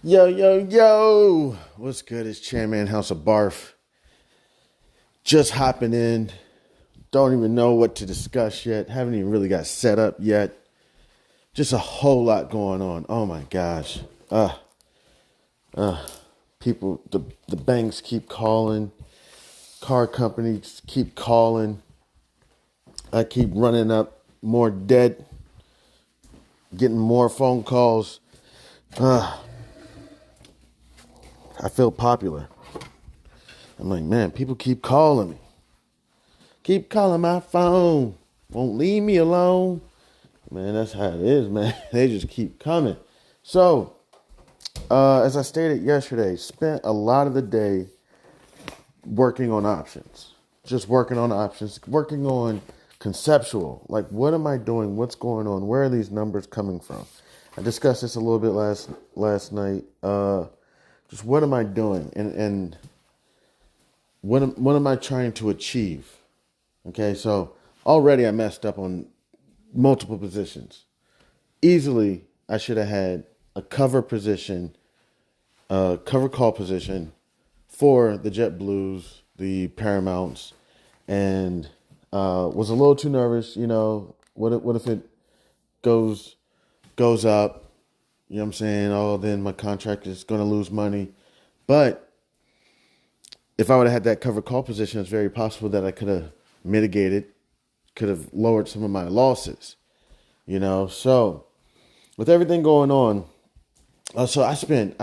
Yo, yo, yo. What's good? It's Chairman House of Barf. Just hopping in. Don't even know what to discuss yet. Haven't even really got set up yet. Just a whole lot going on. Oh my gosh. People, the banks keep calling. Car companies keep calling. I keep running up more debt. Getting more phone calls. I feel popular. I'm like, man, people keep calling me. Keep calling my phone. Won't leave me alone. Man, that's how it is, man. They just keep coming. So, as I stated yesterday, spent a lot of the day working on options. Just working on options. Working on conceptual. Like, what am I doing? What's going on? Where are these numbers coming from? I discussed this a little bit last night. Just what am I doing? And what am I trying to achieve? Okay, so already I messed up on multiple positions. Easily, I should have had a cover position, a cover call position for the JetBlues, the Paramounts, and was a little too nervous. You know, what if it goes up? You know what I'm saying? Oh, then my contract is going to lose money. But if I would have had that cover call position, it's very possible that I could have mitigated, could have lowered some of my losses. You know, so with everything going on, so I spent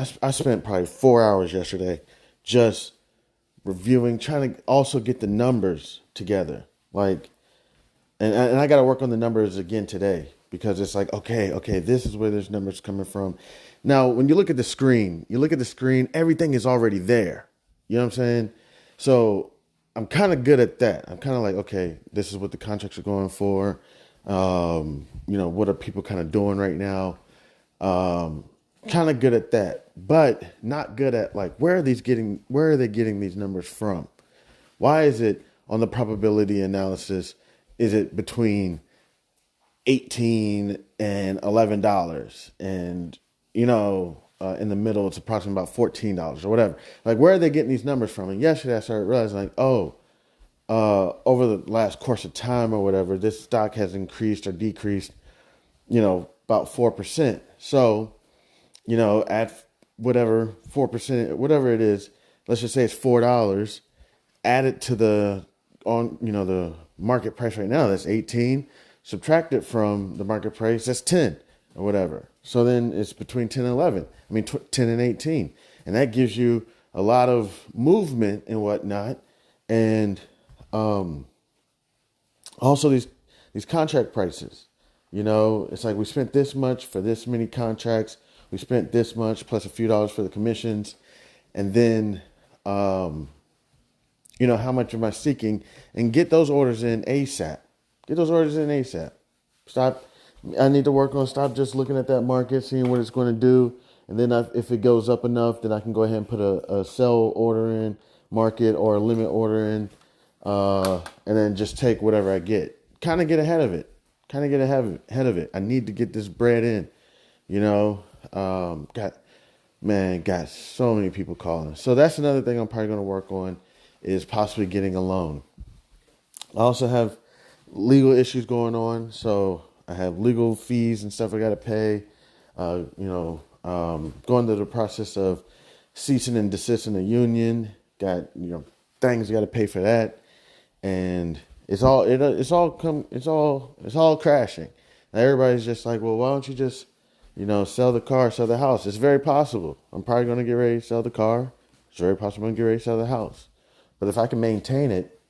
probably 4 hours yesterday just reviewing, trying to also get the numbers together. Like, and I got to work on the numbers again today. Because it's like, okay, this is where this number's coming from. Now, when you look at the screen, everything is already there. You know what I'm saying? So I'm kind of good at that. I'm kind of like, okay, this is what the contracts are going for. What are people kind of doing right now? Kind of good at that, but not good at like, where are they getting these numbers from? Why is it on the probability analysis? Is it between $18 and $11, and in the middle it's approximately about $14 or whatever. Like, where are they getting these numbers from? And yesterday I started realizing, like, over the last course of time or whatever, this stock has increased or decreased, about 4%. So, at whatever 4%, whatever it is, let's just say it's $4. Add it to the market price right now. That's 18. Subtract it from the market price, that's 10 or whatever. So then it's between 10 and 11. 10 and 18. And that gives you a lot of movement and whatnot. And also these contract prices. It's like we spent this much for this many contracts. We spent this much plus a few dollars for the commissions. And then, how much am I seeking? And get those orders in ASAP. Get those orders in ASAP. I need to work on stop just looking at that market, seeing what it's going to do. And then if it goes up enough, then I can go ahead and put a sell order in market or a limit order in. And then just take whatever I get. Kind of get ahead of it. I need to get this bread in. Got so many people calling. So that's another thing I'm probably going to work on, is possibly getting a loan. I also have legal issues going on, so I have legal fees and stuff I got to pay. Going through the process of ceasing and desisting the union. Got things you got to pay for that, and it's all crashing. Now everybody's just like, well, why don't you just sell the car, sell the house? It's very possible. I'm probably going to get ready to sell the car. It's very possible I'm going to get ready to sell the house. But if I can maintain it,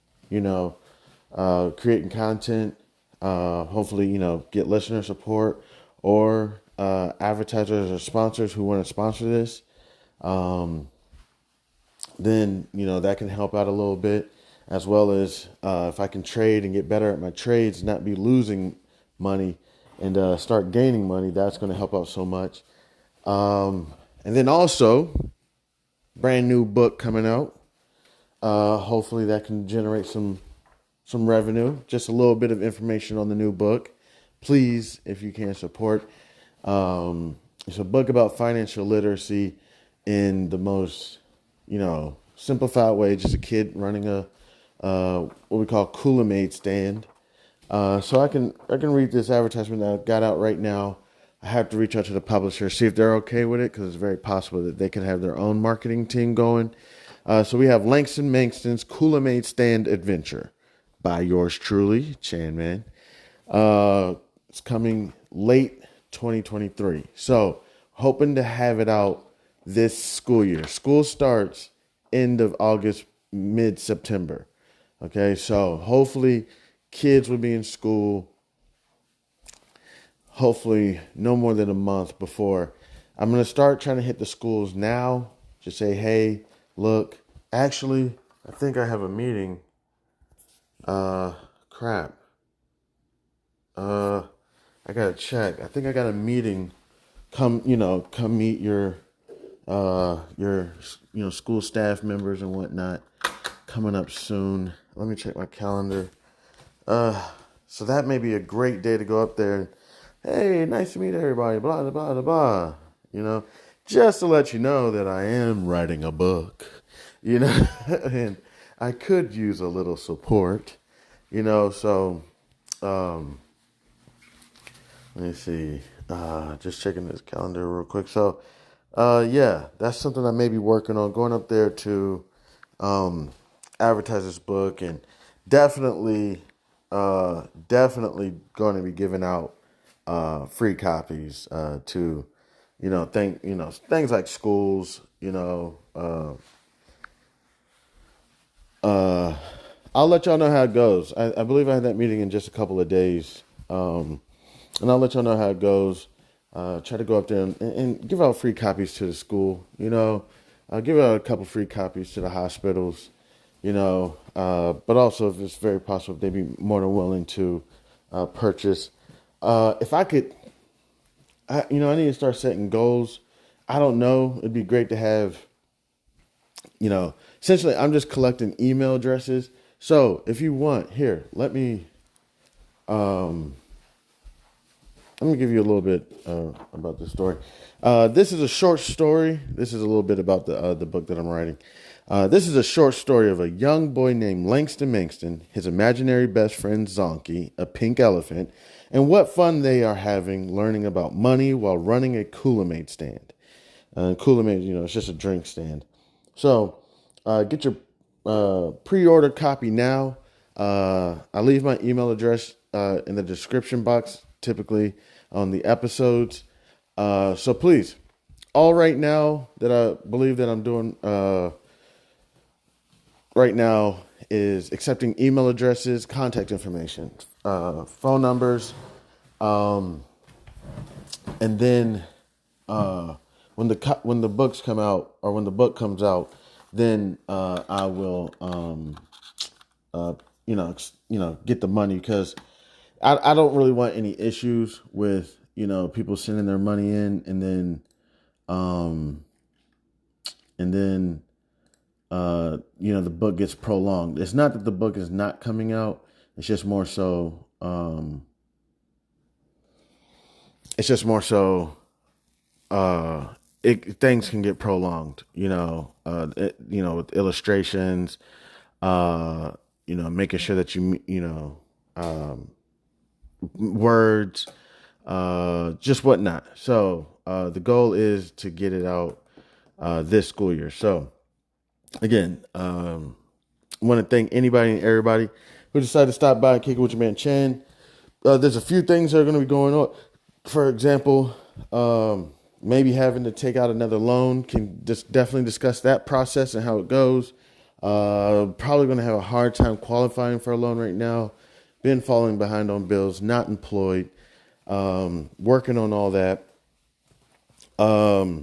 creating content, hopefully, get listener support or advertisers or sponsors who want to sponsor this, then, that can help out a little bit, as well as if I can trade and get better at my trades, not be losing money and start gaining money, that's going to help out so much. And then also, brand new book coming out. Hopefully that can generate some revenue. Just a little bit of information on the new book. Please, if you can support, It's a book about financial literacy in the most, simplified way. Just a kid running a what we call Kool-Aid stand. So I can read this advertisement that I got out right now. I have to reach out to the publisher, see if they're okay with it, because it's very possible that they could have their own marketing team going. So we have Langston Manxton's Kool-Aid Stand Adventure by yours truly, Chan Man. It's coming late 2023. So hoping to have it out this school year. School starts end of August, mid-September. Okay, so hopefully kids will be in school, hopefully no more than a month before. I'm going to start trying to hit the schools now. Just say, hey, look, actually, I think I have a meeting. Crap. I got to check. I think I got a meeting. Come meet your school staff members and whatnot coming up soon. Let me check my calendar. So that may be a great day to go up there. Hey, nice to meet everybody. Blah, blah, blah, blah. Just to let you know that I am writing a book, and I could use a little support, so, let me see, just checking this calendar real quick. So, yeah, that's something I may be working on, going up there to, advertise this book, and definitely going to be giving out, free copies, to, things like schools, I'll let y'all know how it goes. I believe I have that meeting in just a couple of days. And I'll let y'all know how it goes. Try to go up there and give out free copies to the school, I'll give out a couple free copies to the hospitals, but also if it's very possible, they'd be more than willing to, purchase. If I could, I need to start setting goals. I don't know. It'd be great to have, essentially I'm just collecting email addresses. So if you want, here, let me give you a little bit about this story. This is a short story. This is a little bit about the book that I'm writing. This is a short story of a young boy named Langston Manxton, his imaginary best friend Zonky, a pink elephant, and what fun they are having learning about money while running a Kool-Aid stand. Kool-Aid, it's just a drink stand. So get your pre-order copy now. I leave my email address in the description box, typically on the episodes. So please, all right now that I believe that I'm doing right now is accepting email addresses, contact information, phone numbers, and then when the books come out, or when the book comes out, then I will get the money, because I don't really want any issues with people sending their money in and then the book gets prolonged. It's not that the book is not coming out. It's just more so. Things can get prolonged. With illustrations. Making sure that words, just whatnot. So the goal is to get it out this school year. So again, I want to thank anybody and everybody who decided to stop by and kick it with your man Chan. There's a few things that are going to be going on. For example, maybe having to take out another loan. Can just definitely discuss that process and how it goes. Probably going to have a hard time qualifying for a loan right now. Been falling behind on bills, not employed, working on all that. The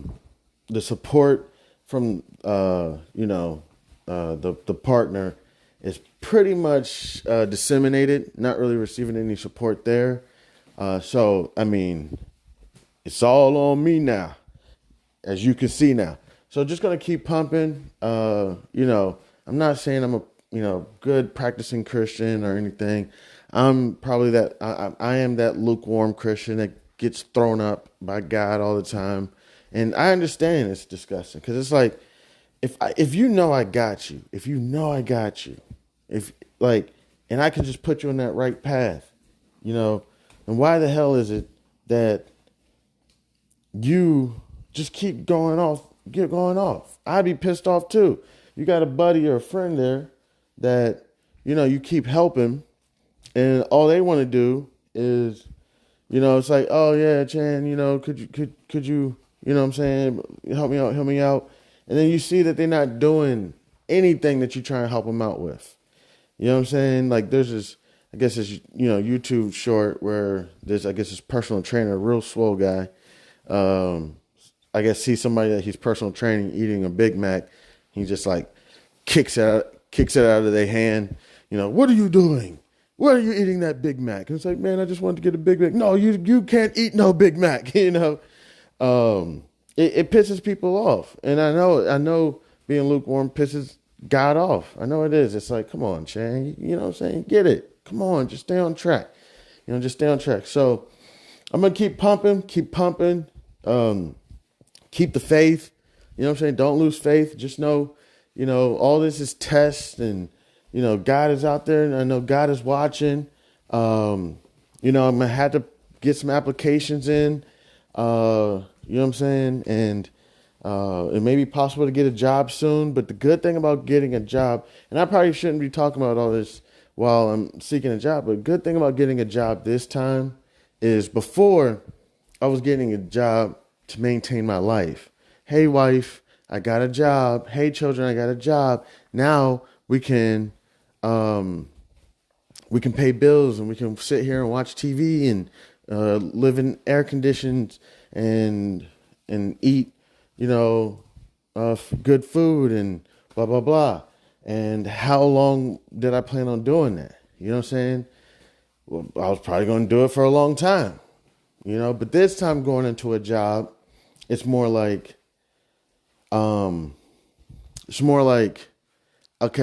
support from, the partner is pretty much disseminated, not really receiving any support there. So, it's all on me now, as you can see now. So just going to keep pumping. I'm not saying I'm a, good practicing Christian or anything. I'm probably that, I am that lukewarm Christian that gets thrown up by God all the time. And I understand it's disgusting because it's like, if you know I got you, if you know I got you, if like, and I can just put you on that right path, you know, and why the hell is it that you just keep going off, get going off? I'd be pissed off too. You got a buddy or a friend there that, you know, you keep helping and all they want to do is, you know, it's like, oh yeah, Chan, you know, could you, you know what I'm saying, help me out. And then you see that they're not doing anything that you try and help them out with. You know what I'm saying? Like there's this, I guess this, you know, YouTube short where there's, I guess this personal trainer, a real swole guy, I guess see somebody that he's personal training eating a Big Mac. He just like kicks it out of their hand. You know, what are you doing? Why are you eating that Big Mac? And it's like, man, I just wanted to get a Big Mac. No, you can't eat no Big Mac. You know, it pisses people off. And I know being lukewarm pisses God off. I know it is. It's like, come on, Shane. You know what I'm saying? Get it. Come on, just stay on track. You know, just stay on track. So I'm going to keep pumping. Keep the faith. You know what I'm saying? Don't lose faith. Just know, you know, all this is tests and, you know, God is out there and I know God is watching. You know, I'm going to have to get some applications in, you know what I'm saying? And it may be possible to get a job soon, but the good thing about getting a job, and I probably shouldn't be talking about all this while I'm seeking a job, but the good thing about getting a job this time is before I was getting a job to maintain my life. Hey, wife, I got a job. Hey, children, I got a job. Now we can pay bills and we can sit here and watch TV and live in air conditions and eat, you know, good food and blah, blah, blah. And how long did I plan on doing that? You know what I'm saying? Well, I was probably going to do it for a long time, you know, but this time going into a job, it's more like, okay,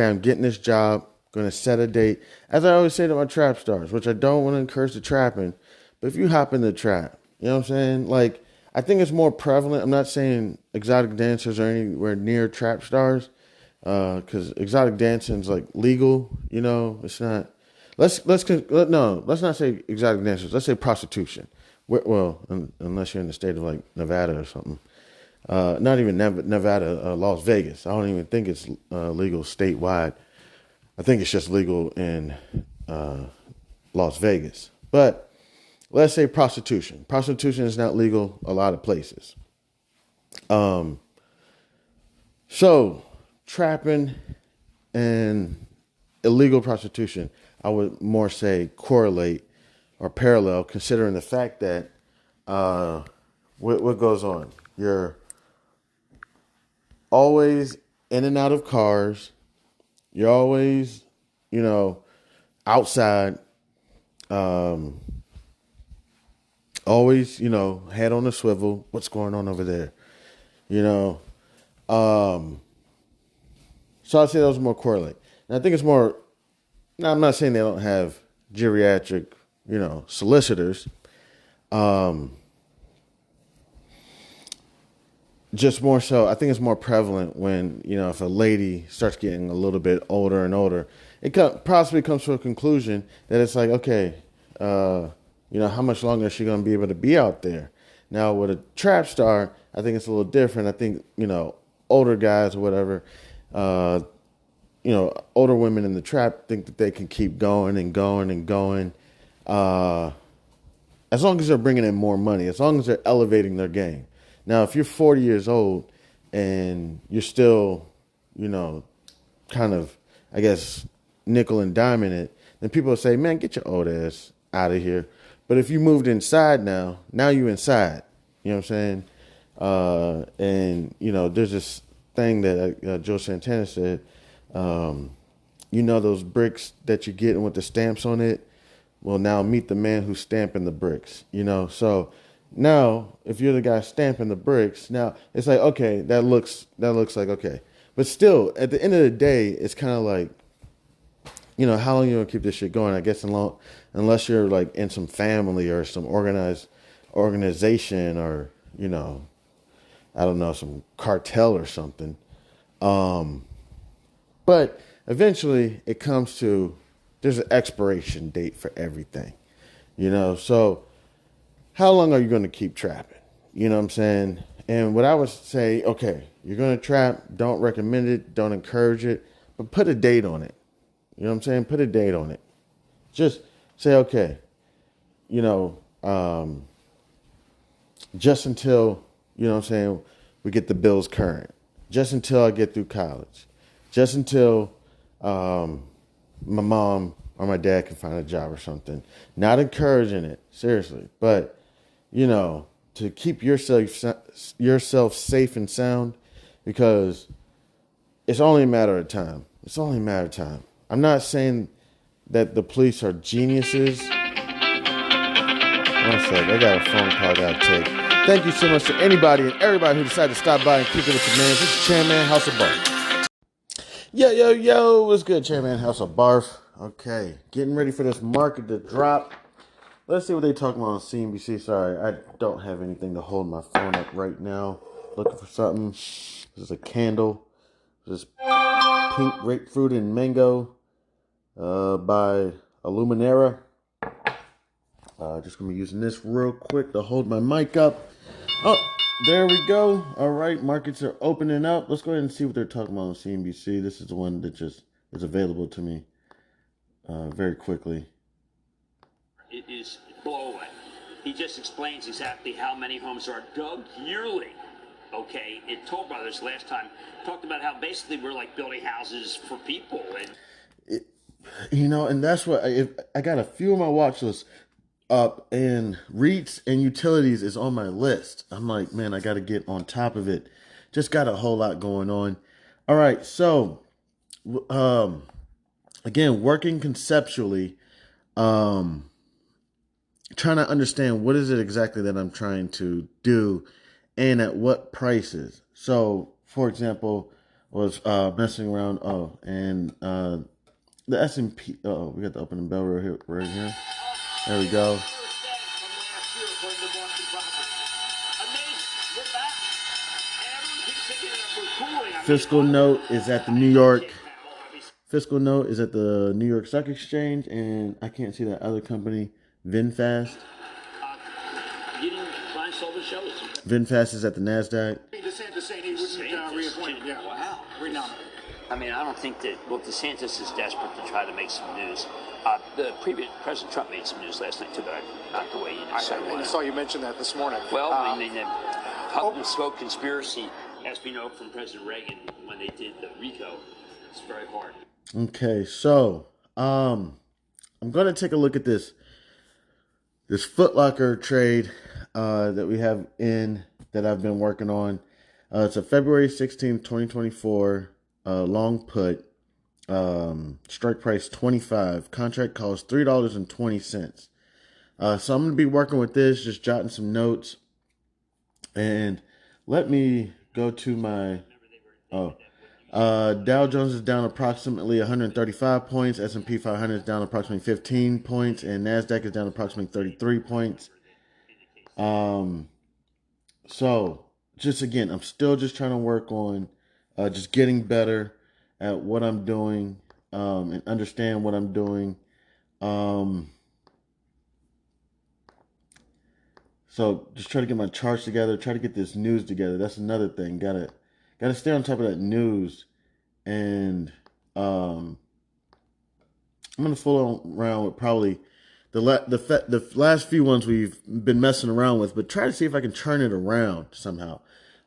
I'm getting this job, going to set a date. As I always say to my trap stars, which I don't want to encourage the trapping, but if you hop in the trap, you know what I'm saying? Like, I think it's more prevalent. I'm not saying exotic dancers are anywhere near trap stars, because exotic dancing is like legal, you know, it's not, let's not say exotic dancers. Let's say prostitution. Well, unless you're in the state of like Nevada or something. Not even Nevada, Las Vegas. I don't even think it's legal statewide. I think it's just legal in Las Vegas. But let's say prostitution. Prostitution is not legal a lot of places. So trapping and illegal prostitution, I would more say correlate or parallel, considering the fact that what goes on? You're always in and out of cars. You're always, you know, outside. Always, you know, head on a swivel. What's going on over there? You know. So I'd say those more correlate. And I think it's more, now I'm not saying they don't have geriatric, you know, solicitors. Just more so, I think it's more prevalent when, you know, if a lady starts getting a little bit older and older, it possibly comes to a conclusion that it's like, okay, you know, how much longer is she going to be able to be out there? Now, with a trap star, I think it's a little different. I think, you know, older guys or whatever, you know, older women in the trap think that they can keep going and going and going. As long as they're bringing in more money, as long as they're elevating their game. Now, if you're 40 years old and you're still, you know, kind of, I guess, nickel and diming it, then people will say, man, get your old ass out of here. But if you moved inside now you inside. You know what I'm saying? And, you know, there's this thing that Joe Santana said, you know, those bricks that you're getting with the stamps on it? Well, now meet the man who's stamping the bricks, you know? So now, if you're the guy stamping the bricks, now it's like, okay, that looks like, okay. But still, at the end of the day, it's kind of like, you know, how long you going to keep this shit going? I guess unless you're like in some family or some organized organization or, I don't know, some cartel or something. But eventually it comes to there's an expiration date for everything, So how long are you going to keep trapping? You know what I'm saying? And what I would say, okay, you're going to trap, don't recommend it, don't encourage it, but put a date on it. You know what I'm saying? Put a date on it. Just say, okay, you know, um, just until, we get the bills current. Just until I get through college. Just until my mom or my dad can find a job or something. Not encouraging it, seriously. But, to keep yourself safe and sound, because it's only a matter of time. It's only a matter of time. I'm not saying that the police are geniuses. One sec, I got a phone call I gotta take. Thank you so much to anybody and everybody who decided to stop by and kick it with your man. This is Chairman House of Barf. Yo, what's good, Chairman House of Barf? Okay, getting ready for this market to drop. Let's see what they talking about on CNBC. Sorry, I don't have anything to hold my phone up right now. Looking for something. This is a candle. This is pink grapefruit and mango by Illuminera. Just going to be using this real quick to hold my mic up. Oh, there we go. All right, markets are opening up. Let's go ahead and see what they're talking about on CNBC. This is the one that just is available to me very quickly. It is blowaway. He just explains exactly how many homes are dug yearly. Okay, and Toll Brothers last time talked about how basically we're like building houses for people. And that's what I got a few on my watch list up, and REITs and utilities is on my list. I'm like, man, I got to get on top of it. Just got a whole lot going on. All right, so again, working conceptually, trying to understand what is it exactly that I'm trying to do and at what prices. So, for example, was messing around. The S&P. Oh, we got the opening bell right here. There we go. Fiscal note is at the New York Stock Exchange, and I can't see that other company, VinFast. VinFast is at the NASDAQ. DeSantis saying he wouldn't reappoint him. Yeah. Wow. I mean, I don't think that, DeSantis is desperate to try to make some news. The previous President Trump made some news last night, too, but not the way you just I saw you mention that this morning. Well, I mean, the public smoke conspiracy, as we know from President Reagan when they did the RICO. It's very hard. Okay, so I'm going to take a look at this Foot Locker trade that we have that I've been working on. It's a February 16th, 2024 long put. Strike price 25. Contract cost $3.20. So I'm going to be working with this, just jotting some notes. And let me go to my... Dow Jones is down approximately 135 points. S&P 500 is down approximately 15 points. And NASDAQ is down approximately 33 points. So, just again, I'm still just trying to work on just getting better at what I'm doing and understand what I'm doing. So, just try to get my charts together, try to get this news together. That's another thing. Gotta stay on top of that news. And I'm gonna fool around with probably the last few ones we've been messing around with, but try to see if I can turn it around somehow.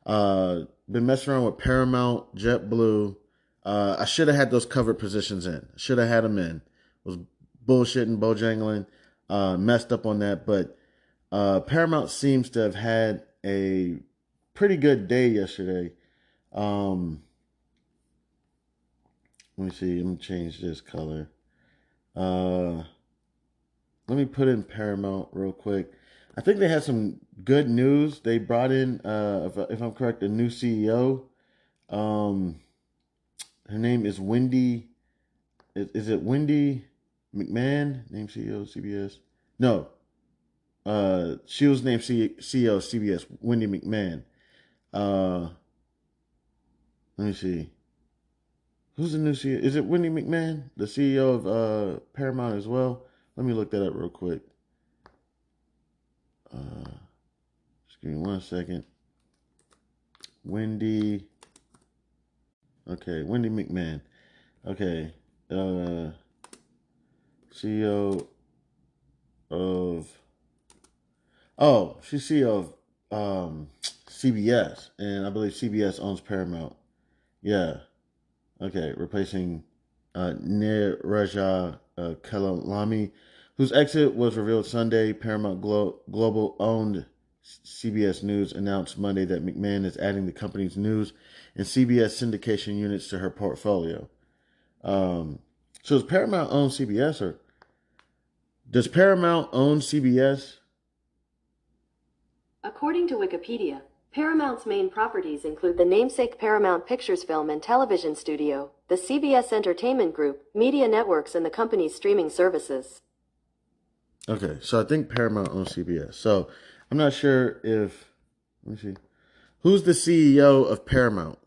Been messing around with Paramount, JetBlue. I should have had those covered positions in. Should have had them in. Was bullshitting, bojangling, messed up on that. But Paramount seems to have had a pretty good day yesterday. Let me see. Let me change this color. Let me put in Paramount real quick. I think they had some good news. They brought in, if I'm correct, a new CEO. Her name is Wendy. Is it Wendy McMahon? Name CEO CBS? No. she was named CEO of CBS, Wendy McMahon. Let me see. Who's the new CEO? Is it Wendy McMahon, the CEO of Paramount as well? Let me look that up real quick. Just give me 1 second. Wendy. Okay, Wendy McMahon. Okay. CEO of. Oh, she's CEO of CBS, and I believe CBS owns Paramount. Yeah. Okay, replacing Niraja Kalalami, whose exit was revealed Sunday. Paramount Global owned CBS News announced Monday that McMahon is adding the company's news and CBS syndication units to her portfolio. So does Paramount own CBS, or does Paramount own CBS? According to Wikipedia, Paramount's main properties include the namesake Paramount Pictures film and television studio, the CBS Entertainment Group, media networks, and the company's streaming services. Okay, so I think Paramount owns CBS. So I'm not sure if, let me see, who's the CEO of Paramount?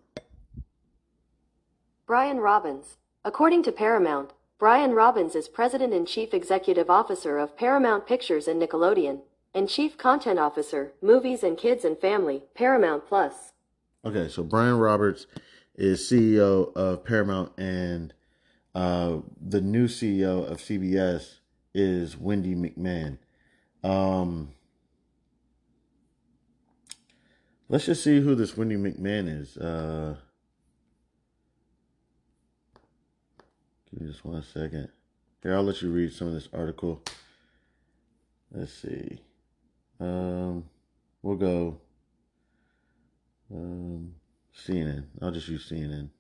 Brian Robbins. According to Paramount, Brian Robbins is President and Chief Executive Officer of Paramount Pictures and Nickelodeon, and Chief Content Officer, Movies and Kids and Family, Paramount Plus. Okay, so Brian Roberts is CEO of Paramount, and the new CEO of CBS is Wendy McMahon. Let's just see who this Wendy McMahon is. Give me just 1 second. Here, I'll let you read some of this article. Let's see. We'll go CNN. I'll just use CNN.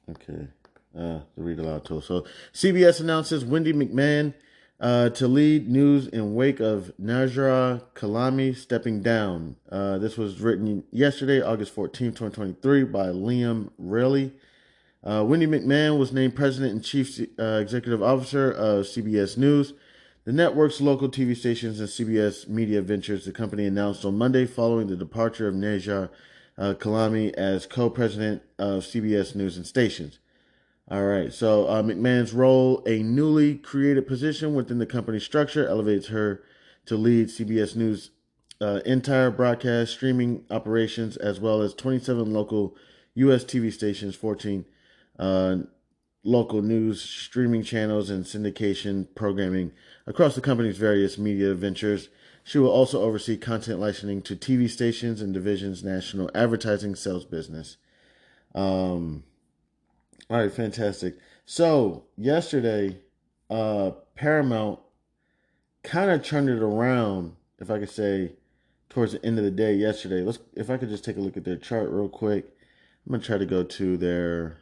Okay. The read aloud tool. So CBS announces Wendy McMahon to lead news in wake of Najra Kalami stepping down. This was written yesterday, August 14th, 2023 by Liam Rayleigh. Wendy McMahon was named President and Chief Executive Officer of CBS News, the network's local TV stations and CBS Media Ventures. The company announced on Monday following the departure of Najra Kalami as co-president of CBS News and Stations. All right, so McMahon's role, a newly created position within the company structure, elevates her to lead CBS News' entire broadcast streaming operations, as well as 27 local U.S. TV stations, 14 local news streaming channels, and syndication programming across the company's various media ventures. She will also oversee content licensing to TV stations and divisions' national advertising sales business. All right, fantastic. So yesterday, Paramount kind of turned it around, if I could say, towards the end of the day yesterday. If I could just take a look at their chart real quick. I'm gonna try to go to their,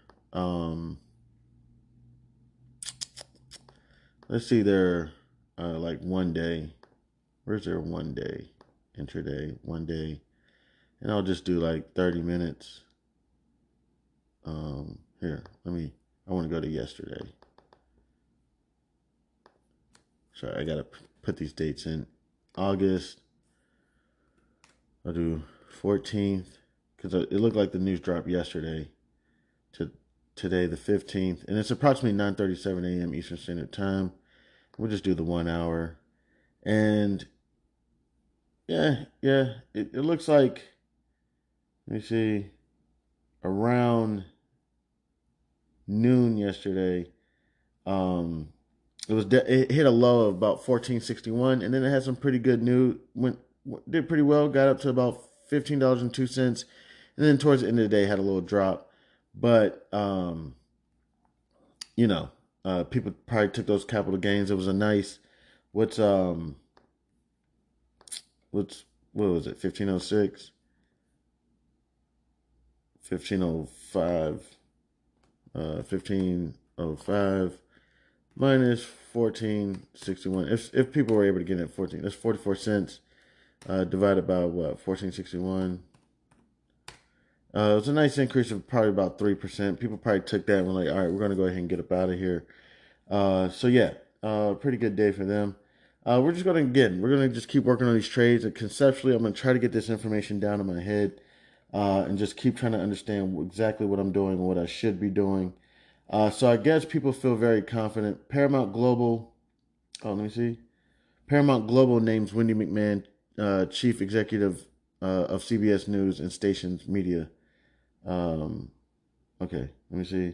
let's see their, like 1 day. Where's their 1 day? Intraday, 1 day, and I'll just do like 30 minutes. Here, I want to go to yesterday. Sorry, I got to put these dates in. August, I'll do 14th, because it looked like the news dropped yesterday, to today, the 15th. And it's approximately 9:37 a.m. Eastern Standard Time. We'll just do the 1 hour. And, yeah, it looks like, let me see, around noon yesterday, it hit a low of about 14.61, and then it had some pretty good news. Did pretty well, got up to about $15.02, and then towards the end of the day had a little drop. But people probably took those capital gains. It was a nice, what was it? 1506, 1505. 1505 minus 1461. If people were able to get it at 14, that's 44 cents divided by what? 1461. It was a nice increase of probably about 3%. People probably took that and were like, all right, we're going to go ahead and get up out of here. So yeah, Pretty good day for them. We're gonna just keep working on these trades. And conceptually, I'm gonna try to get this information down in my head, and just keep trying to understand exactly what I'm doing and what I should be doing. So I guess people feel very confident. Paramount Global. Oh, let me see. Paramount Global names Wendy McMahon chief executive of CBS News and Stations Media. Okay, let me see.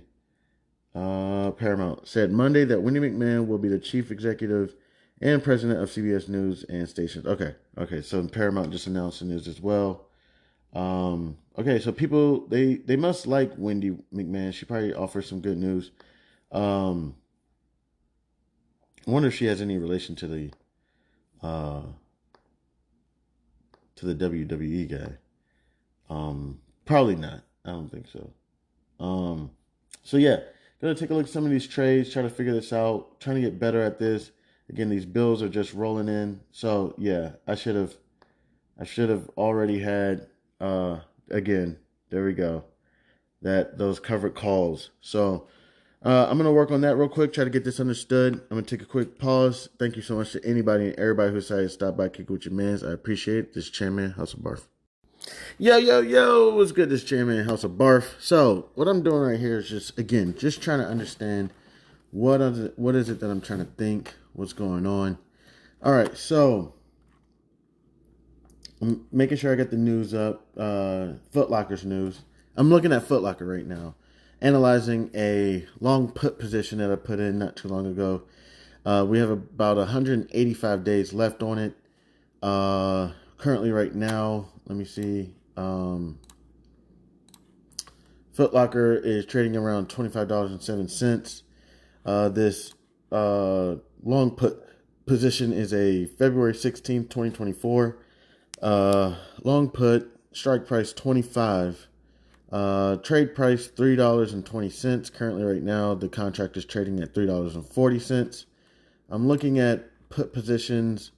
Paramount said Monday that Wendy McMahon will be the chief executive and president of CBS News and Stations. Okay. So Paramount just announced the news as well. Okay, so people they must like Wendy McMahon. She probably offers some good news. I wonder if she has any relation to the WWE guy. Probably not. I don't think so. So yeah, gonna take a look at some of these trades, try to figure this out, trying to get better at this. Again, these bills are just rolling in. So yeah, I should have already had again, there we go. Those covered calls. So I'm gonna work on that real quick, try to get this understood. I'm gonna take a quick pause. Thank you so much to anybody and everybody who decided to stop by, kick with your mans. I appreciate it. This is Chairman House of Barf. Yo, what's good? This is Chairman House of Barf. So what I'm doing right here is just trying to understand what is it that I'm trying to think, what's going on. All right, so I'm making sure I get the news up. Foot Locker's news. I'm looking at Foot Locker right now, analyzing a long put position that I put in not too long ago. We have about 185 days left on it. Currently right now, let me see. Foot Locker is trading around $25.07. This long put position is a February 16th, 2024. Long put, strike price 25. Trade price $3.20. Currently right now, the contract is trading at $3.40. I'm looking at put positions.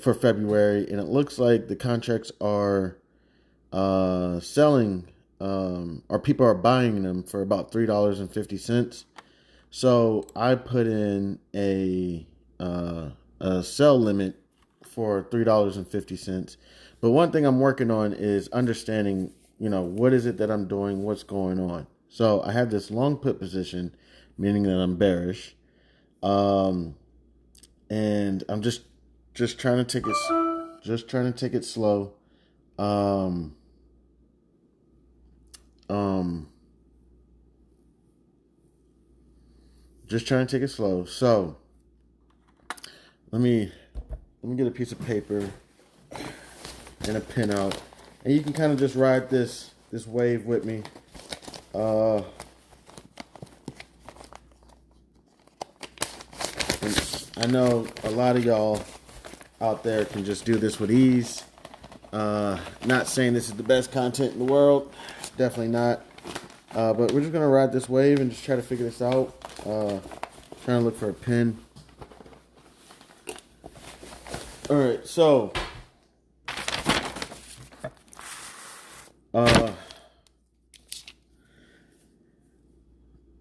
For February, and it looks like the contracts are selling, or people are buying them for about $3.50. So I put in a sell limit for $3.50. But one thing I'm working on is understanding, what is it that I'm doing, what's going on. So I have this long put position, meaning that I'm bearish. And I'm just trying to take it slow. Just trying to take it slow. So let me get a piece of paper and a pen out, and you can kind of just ride this wave with me. I know a lot of y'all out there can just do this with ease. Not saying this is the best content in the world. Definitely not. But we're just going to ride this wave and just try to figure this out. Trying to look for a pen. Alright, so.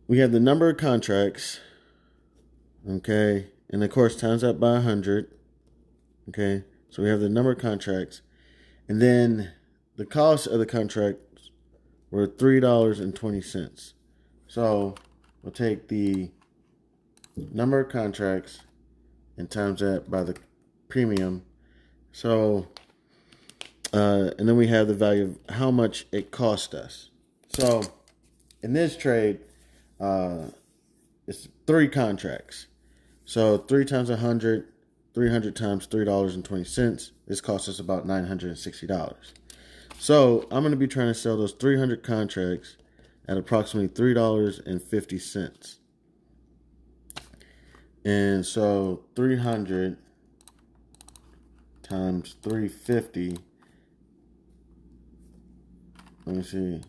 We have the number of contracts. Okay. And of course, times that by 100. Okay. So we have the number of contracts. And then the cost of the contracts were $3.20. So we'll take the number of contracts and times that by the premium. So, and then we have the value of how much it cost us. So in this trade, it's 3 contracts. So 3 times 100, 300 times $3.20. This costs us about $960. So I'm going to be trying to sell those 300 contracts at approximately $3.50. And so 300 times 350. Let me see.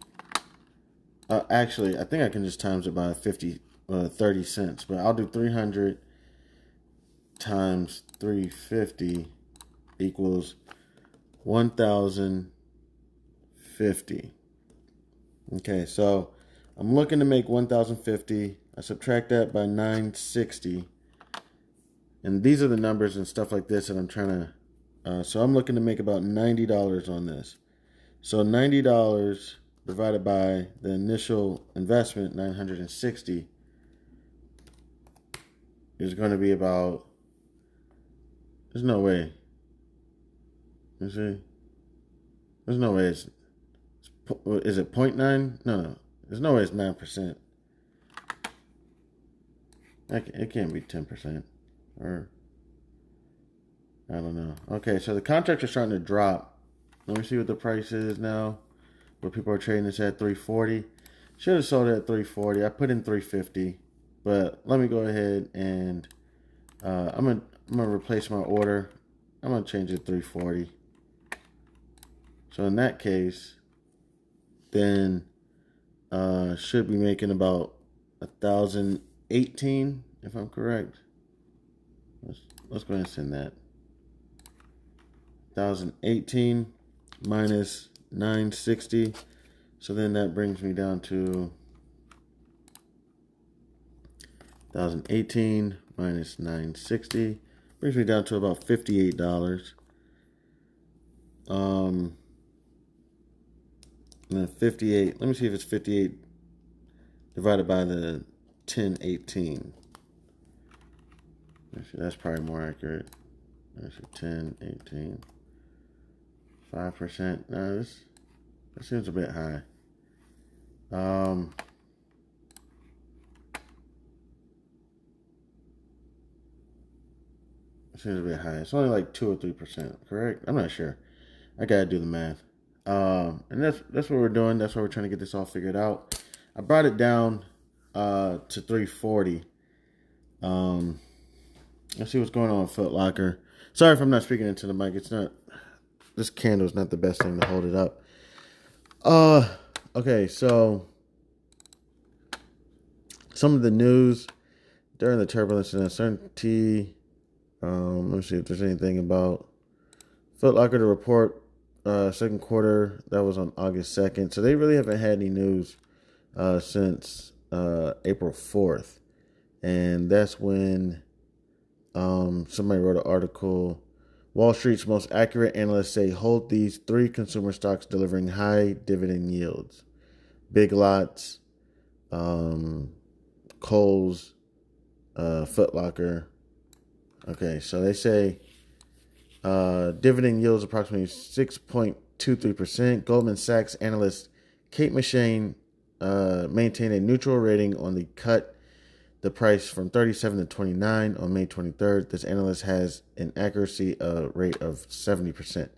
Actually, I think I can just times it by 30 cents. But I'll do 300 times 350 equals 1,050. Okay, so I'm looking to make 1,050. I subtract that by 960. And these are the numbers and stuff like this that I'm trying to... so I'm looking to make about $90 on this. So $90 divided by the initial investment, 960, is going to be about... There's no way. You see? There's no way it's... Is it 0.9? No. There's no way it's 9%. It can't be 10%. Or... I don't know. Okay, so the contracts are starting to drop. Let me see what the price is now. Where people are trading this at 340. Should have sold it at 340. I put in 350. But let me go ahead and... I'm gonna replace my order. I'm gonna change it to 340. So in that case, then should be making about 1,018, if I'm correct. Let's go ahead and send that. 1,018 minus 960. So then that brings me down to 1,018 minus 960. Brings me down to about $58. And then 58. Let me see if it's 58 divided by the 1018. Actually, that's probably more accurate. That's 1018. 5%. No, that seems a bit high. It seems a bit high. It's only like 2 or 3%, correct? I'm not sure. I gotta do the math. And that's what we're doing. That's why we're trying to get this all figured out. I brought it down to 340. Let's see what's going on with Foot Locker. Sorry if I'm not speaking into the mic. It's not. This candle's not the best thing to hold it up. Okay, so some of the news during the turbulence and uncertainty. Let me see if there's anything about Foot Locker to report. Second quarter, that was on August 2nd. So they really haven't had any news since April 4th. And that's when somebody wrote an article. Wall Street's most accurate analysts say hold these 3 consumer stocks delivering high dividend yields. Big Lots, Kohl's, Foot Locker. Okay, so they say dividend yields approximately 6.23%. Goldman Sachs analyst Kate McShane maintained a neutral rating on the cut the price from 37 to 29 on May 23rd. This analyst has an accuracy rate of 70%.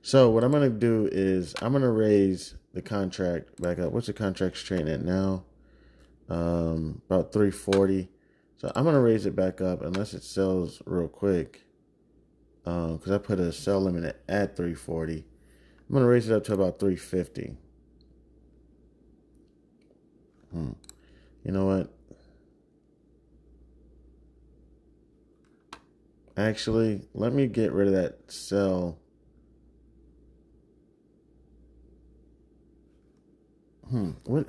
So what I'm going to do is I'm going to raise the contract back up. What's the contract trading at now? About 340. So I'm going to raise it back up unless it sells real quick. Because I put a sell limit at 340. I'm going to raise it up to about 350. You know what? Actually, let me get rid of that sell. What?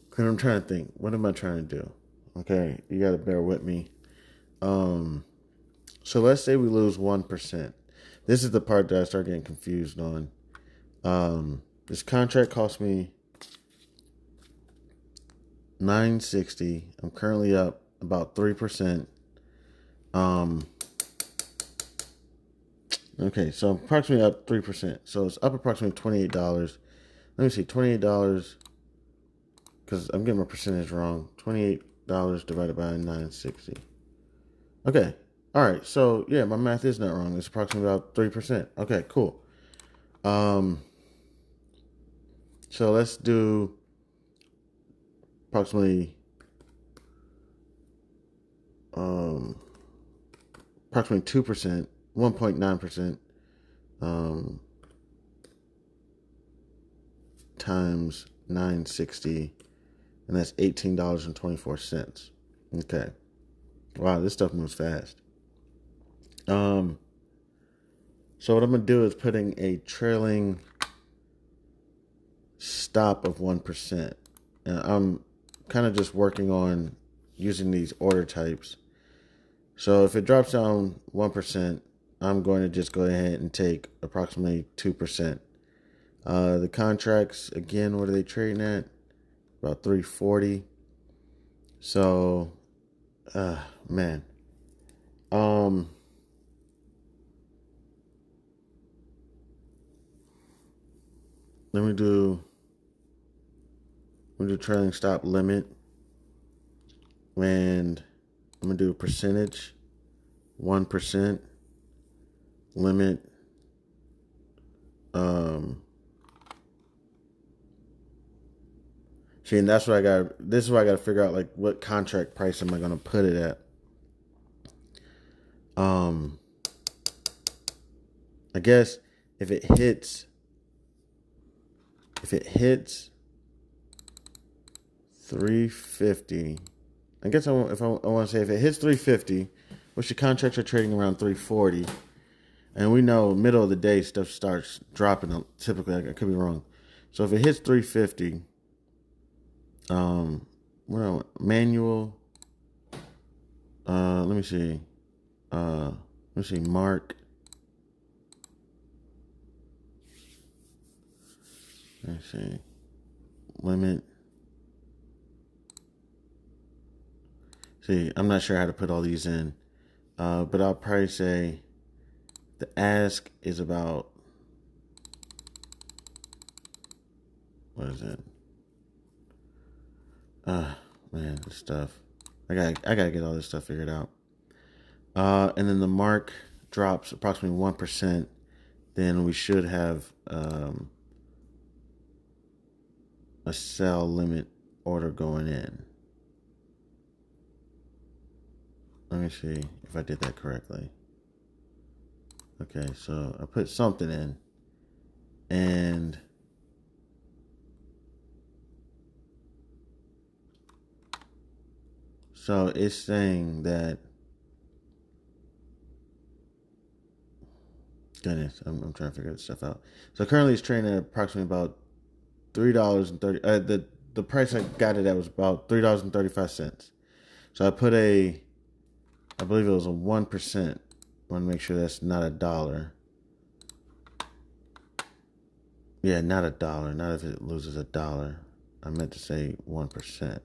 Because I'm trying to think. What am I trying to do? Okay, you got to bear with me. So let's say we lose 1%. This is the part that I start getting confused on. This contract cost me $960. I'm currently up about 3%. Okay, so approximately up 3%. So it's up approximately $28. Let me see, $28, because I'm getting my percentage wrong. $28 divided by 960. Okay, all right, so yeah, my math is not wrong. It's approximately about 3%. Okay, cool. So let's do approximately 2%, 1.9%, times 960, and that's $18.24. Okay. Wow, this stuff moves fast. So what I'm gonna do is putting a trailing stop of 1%. And I'm kind of just working on using these order types. So if it drops down 1%, I'm going to just go ahead and take approximately 2%. The contracts, again, what are they trading at? About 340. So, man. Let me do trailing stop limit. And I'm going to do percentage, 1%, limit, see, and that's what this is what I got to figure out, like, what contract price am I going to put it at? I guess if it hits 350, I guess I want to say if it hits 350, which the contracts are trading around 340, and we know middle of the day stuff starts dropping typically. I could be wrong. So if it hits 350, manual, let me see, mark. Let me see, limit. See, I'm not sure how to put all these in, but I'll probably say the ask is about, what is it? Man, this stuff. I gotta get all this stuff figured out. And then the mark drops approximately 1%. Then we should have a sell limit order going in. Let me see if I did that correctly. Okay, so I put something in, and so it's saying that, goodness, I'm trying to figure this stuff out. So currently it's trading at approximately about $3.30. The price I got it at was about $3.35. So I put I believe it was a 1%. I want to make sure that's not a dollar. Yeah, not a dollar. Not if it loses a dollar. I meant to say 1%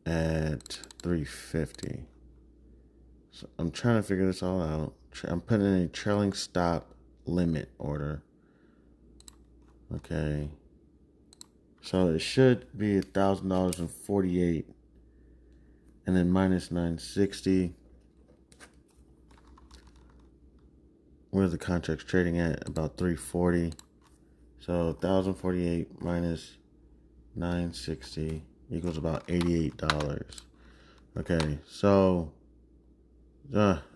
at 350. So I'm trying to figure this all out. I'm putting in a trailing stop limit order. Okay. So it should be $1,000.48, and then minus 960. Where's the contracts trading at? About 340. So 1,048 minus 960 equals about $88. Okay, so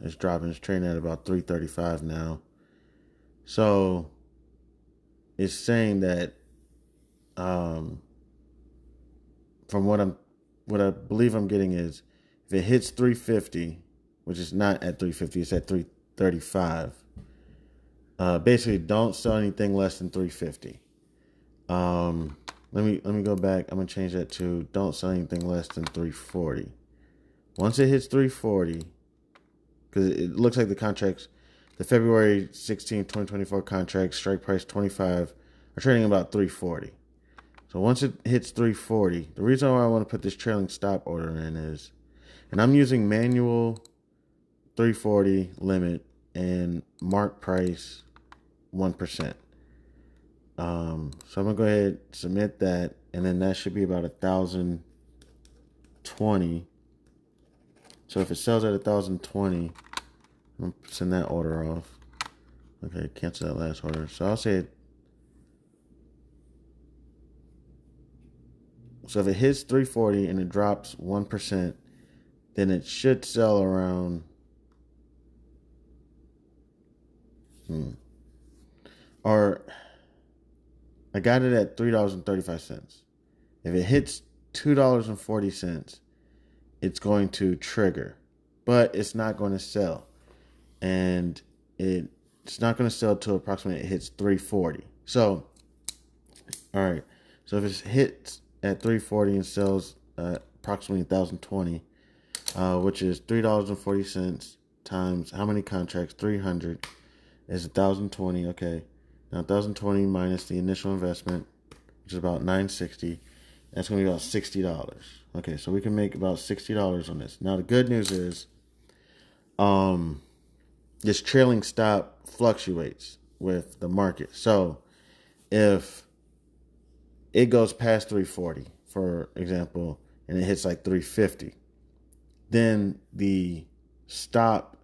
it's dropping. It's trading at about 335 now. So it's saying that from what I believe I'm getting is, if it hits 350, which is not at 350, it's at 335. Basically, don't sell anything less than 350. Let me go back. I'm gonna change that to don't sell anything less than 340. Once it hits 340, because it looks like the contracts, the February 16, 2024 contracts, strike price 25, are trading about 340. So once it hits 340, the reason why I want to put this trailing stop order in is, and I'm using manual 340 limit and mark price 1%. So I'm gonna go ahead and submit that, and then that should be about 1,020. So if it sells at 1,020, I'm gonna send that order off. Okay, cancel that last order. So I'll say, so if it hits 340 and it drops 1%, then it should sell around or I got it at $3.35. If it hits $2.40, it's going to trigger, but it's not going to sell, and it's not going to sell till approximately it hits 340. So All right. So if it hits at 340 and sells approximately 1,020, which is $3.40 times how many contracts? 300 is 1,020. Okay. Now 1,020 minus the initial investment, which is about $960. That's going to be about $60. Okay, so we can make about $60 on this. Now the good news is, this trailing stop fluctuates with the market. So if it goes past 340, for example, and it hits like 350, then the stop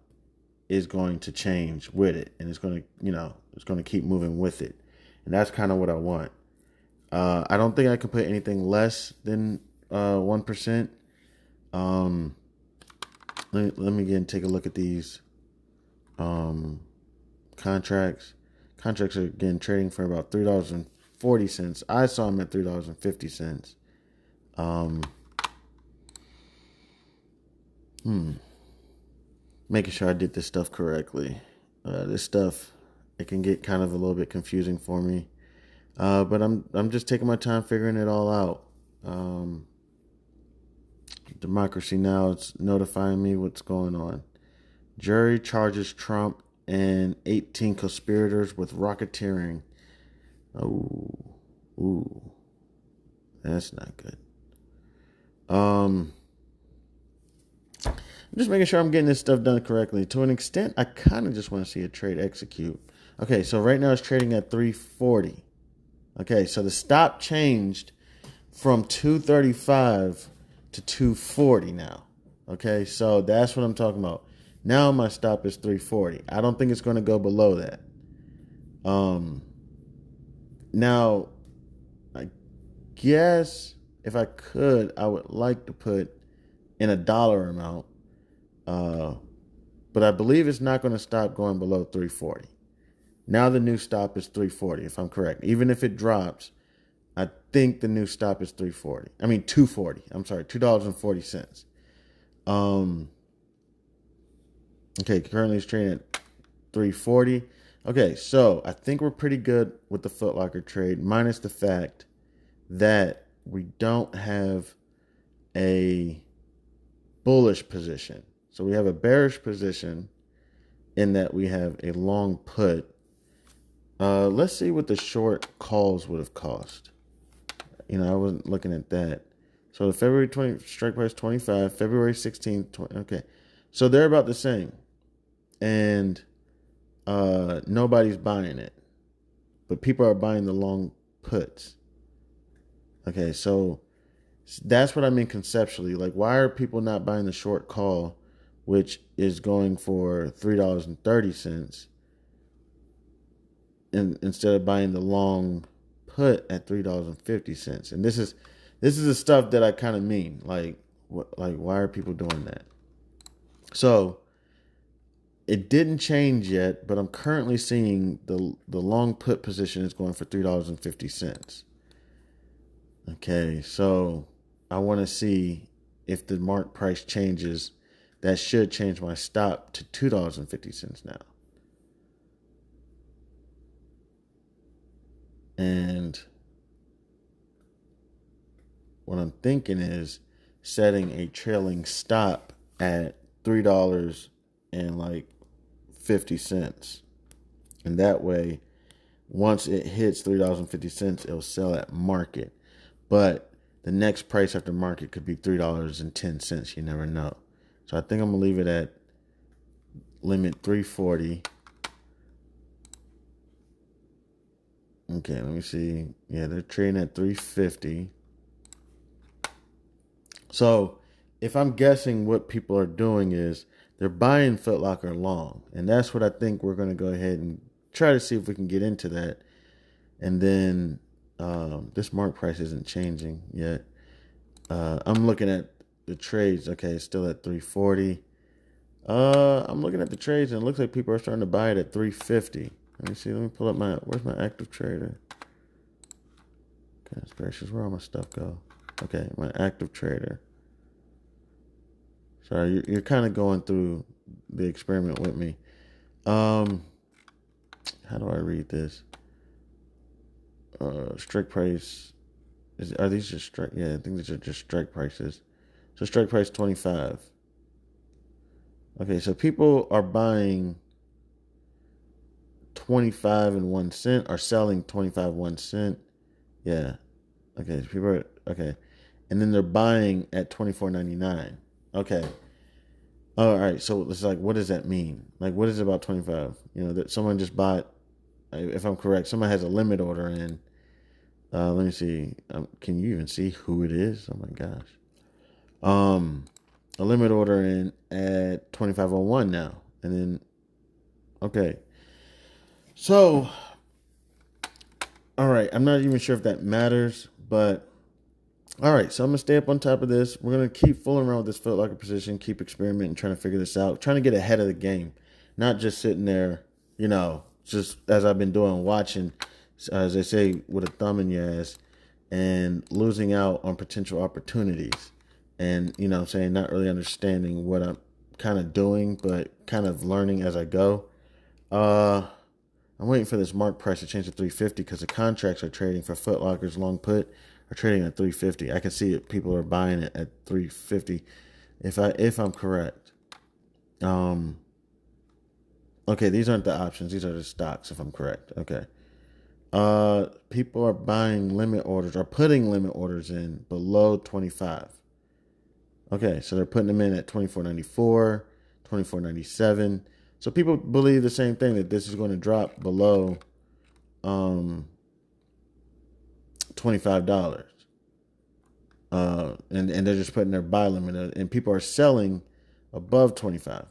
is going to change with it, and it's going to, it's going to keep moving with it. And that's kind of what I want. I don't think I can put anything less than 1%. Let me again take a look at these contracts. Contracts are again trading for about $3.40. I saw them at $3.50. Making sure I did this stuff correctly. This stuff, it can get kind of a little bit confusing for me. But I'm just taking my time figuring it all out. Democracy Now! It's notifying me what's going on. Jury charges Trump and 18 conspirators with racketeering. Ooh, that's not good. I'm just making sure I'm getting this stuff done correctly. To an extent, I kind of just want to see a trade execute. Okay, so right now it's trading at 340. Okay, so the stop changed from 235 to 240 now. Okay, so that's what I'm talking about. Now my stop is 340. I don't think it's going to go below that. Now, I guess if I could, I would like to put in a dollar amount. But I believe it's not going to stop going below 340. Now the new stop is 340, if I'm correct. Even if it drops, I think the new stop is 340. I mean, 240. I'm sorry, $2.40. Okay, currently it's trading at 340. Okay, so I think we're pretty good with the Foot Locker trade, minus the fact that we don't have a bullish position. So we have a bearish position in that we have a long put. Let's see what the short calls would have cost. I wasn't looking at that. So the February 20 strike price 25, February 16th, 20, okay. So they're about the same. And nobody's buying it. But people are buying the long puts. Okay, so that's what I mean conceptually. Like, why are people not buying the short call, which is going for $3.30, instead of buying the long put at $3.50? And this is the stuff that I kind of mean. Like why are people doing that? So it didn't change yet, but I'm currently seeing the long put position is going for $3.50. Okay, so I want to see if the mark price changes. That should change my stop to $2.50 now. And what I'm thinking is setting a trailing stop at $3.50. And that way, once it hits $3.50, it'll sell at market. But the next price after market could be $3.10. You never know. So I think I'm going to leave it at limit 340. Okay, let me see. Yeah, they're trading at 350. So if I'm guessing, what people are doing is they're buying Foot Locker long. And that's what I think we're going to go ahead and try to see if we can get into that. And then this mark price isn't changing yet. I'm looking at the trades. Okay, it's still at 340. I'm looking at the trades, and it looks like people are starting to buy it at 350. Let me see. Let me pull up where's my active trader? Goodness gracious, where all my stuff go? Okay, my active trader. Sorry, you're kind of going through the experiment with me. How do I read this? strike price. Are these just strike? Yeah, I think these are just strike prices. So strike price 25. Okay, so people are buying 25 and 1 cent, are selling 25 1 cent. Yeah. Okay, people are okay. And then they're buying at 24.99. Okay. All right, so it's like, what does that mean? Like, what is it about 25? You know, that someone just bought, if I'm correct, someone has a limit order in. Let me see. Can you even see who it is? Oh my gosh. A limit order in at 25.01 now. And then, okay. So, all right. I'm not even sure if that matters, but all right. So I'm going to stay up on top of this. We're going to keep fooling around with this Foot Locker position, keep experimenting, trying to figure this out, trying to get ahead of the game, not just sitting there, you know, just as I've been doing, watching, as they say, with a thumb in your ass and losing out on potential opportunities. And, you know what I'm saying, not really understanding what I'm kind of doing, but kind of learning as I go. I'm waiting for this mark price to change to 350 because the contracts are trading for Foot Locker's long put are trading at 350. I can see it. People are buying it at 350 if I'm correct. Okay, these aren't the options. These are the stocks if I'm correct. Okay. People are buying limit orders or putting limit orders in below 25. Okay, so they're putting them in at 24.94, 24.97. So people believe the same thing, that this is going to drop below $25. And they're just putting their buy limit in, and people are selling above 25.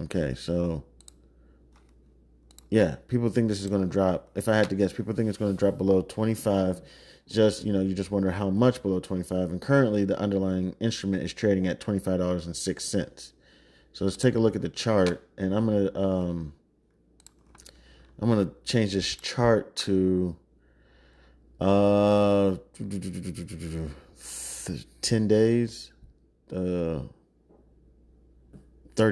Okay, so yeah, people think this is going to drop. If I had to guess, people think it's going to drop below 25. Just, you know, you just wonder how much below 25. And currently the underlying instrument is trading at $25.06. So let's take a look at the chart, and I'm gonna change this chart to 10 days, 30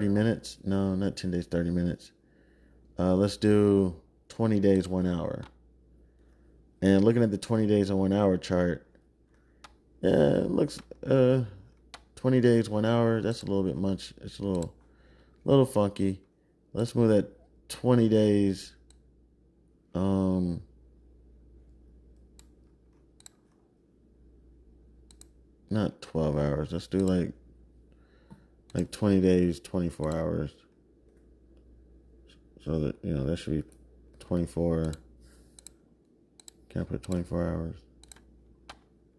minutes. No, not 10 days, 30 minutes. Let's do 20 days, 1 hour. And looking at the 20 days and 1 hour chart, yeah, it looks 20 days, 1 hour. That's a little bit much. It's a little funky. Let's move that 20 days. Not 12 hours. Let's do like 20 days, 24 hours. So that, you know, that should be 24. Can I put 24 hours?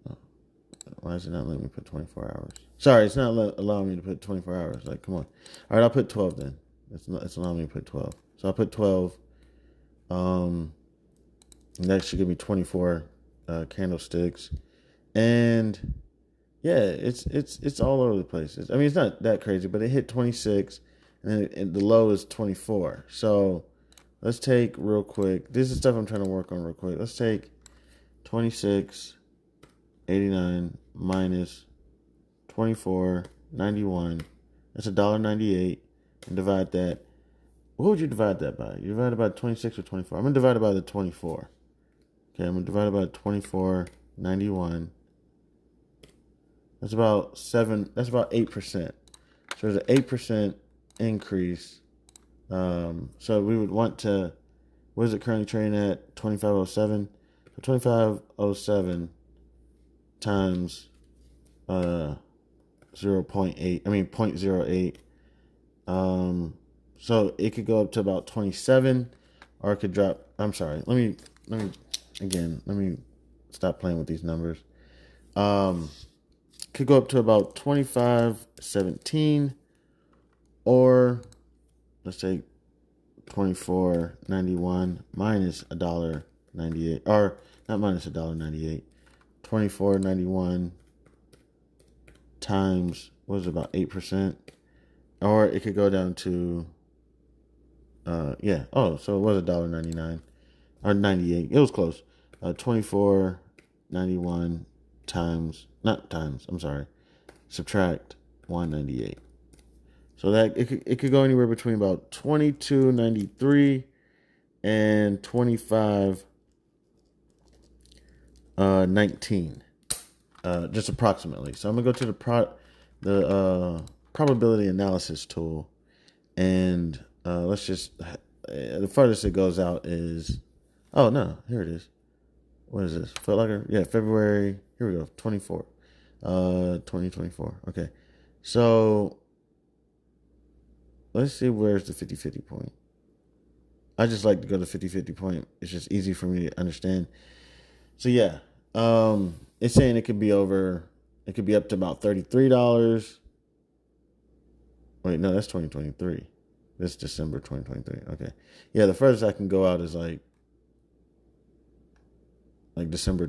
Oh, why is it not letting me put 24 hours? Sorry, it's not allowing me to put 24 hours. Like, come on. All right, I'll put 12 then. It's allowing me to put 12. So I'll put 12. And that should give me 24 candlesticks. And yeah, it's all over the place. I mean, it's not that crazy, but it hit 26, and then the low is 24. So let's take real quick. This is stuff I'm trying to work on real quick. Let's take 26.89 minus 24.91. That's $1.98, and divide that. What would you divide that by? You divide it by 26 or 24? I'm gonna divide it by the 24. Okay, I'm gonna divide it by 24.91. That's about 8%. So there's an 8% increase. So we would want to, what is it currently trading at? 25.07. So 25.07 times 0.08. So it could go up to about 27, or it could drop. I'm sorry. Let me stop playing with these numbers. Could go up to about 25.17, or let's say 24.91 minus $1.98, or not minus $1.98, 24.91 times, what is it, about 8%, or it could go down to so it was $1.99 or 98. It was close. 24.91 subtract 198. So that it could go anywhere between about 22.93 and 25. 19, just approximately. So I'm gonna go to the probability analysis tool, and let's just the farthest it goes out is, oh no, here it is. What is this? Foot Locker? Yeah, February. Here we go. 24, 2024. Okay, so let's see where's the 50-50 point. I just like to go to 50-50 point. It's just easy for me to understand. So yeah, it's saying it could be up to about $33. Wait, no, that's 2023. This December 2023. Okay. Yeah, the furthest I can go out is like December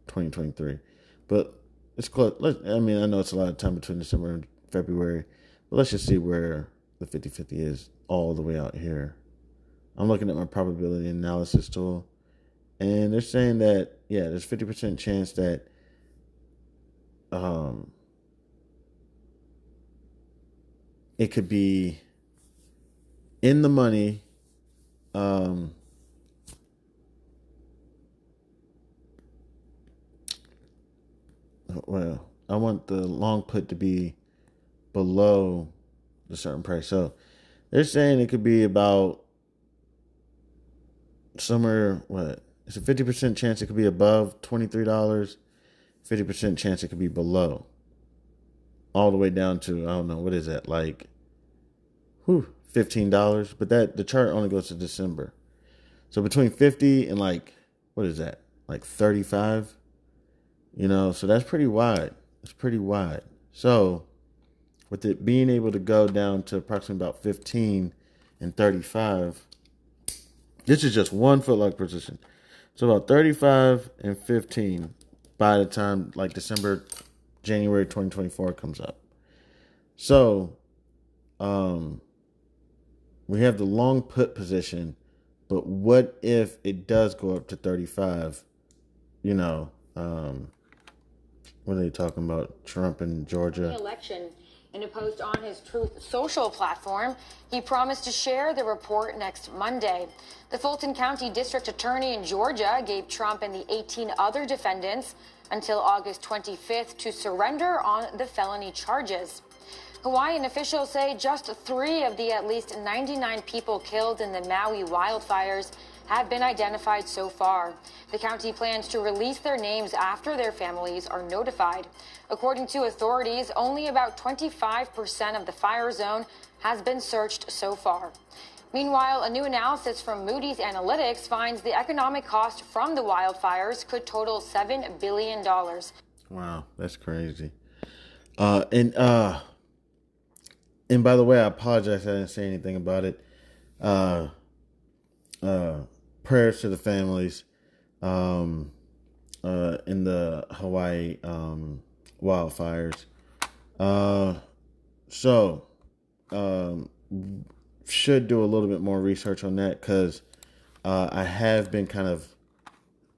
2023. But it's close. I know it's a lot of time between December and February, but let's just see where the 50-50 is all the way out here. I'm looking at my probability analysis tool, and they're saying that, yeah, there's 50% chance that it could be in the money. Well, I want the long put to be below the certain price. So they're saying it could be about somewhere, it's a 50% chance it could be above $23, 50% chance it could be below. All the way down to, I don't know, what is that, like $15? But the chart only goes to December. So between 50 and what is that? Like 35? So that's pretty wide. It's pretty wide. So with it being able to go down to approximately about 15 and 35, this is just one Foot Locker position. So about 35 and 15 by the time January 2024 comes up. So we have the long put position, but what if it does go up to 35? What are they talking about? Trump in Georgia. Election. In a post on his Truth Social platform, he promised to share the report next Monday. The Fulton County District Attorney in Georgia gave Trump and the 18 other defendants until August 25th to surrender on the felony charges. Hawaiian officials say just 3 of the at least 99 people killed in the Maui wildfires have been identified so far. The county plans to release their names after their families are notified. According to authorities, only about 25% of the fire zone has been searched so far. Meanwhile, a new analysis from Moody's Analytics finds the economic cost from the wildfires could total $7 billion. Wow, that's crazy. And by the way, I apologize I didn't say anything about it. Prayers to the families in the Hawaii wildfires. Should do a little bit more research on that, because I have been kind of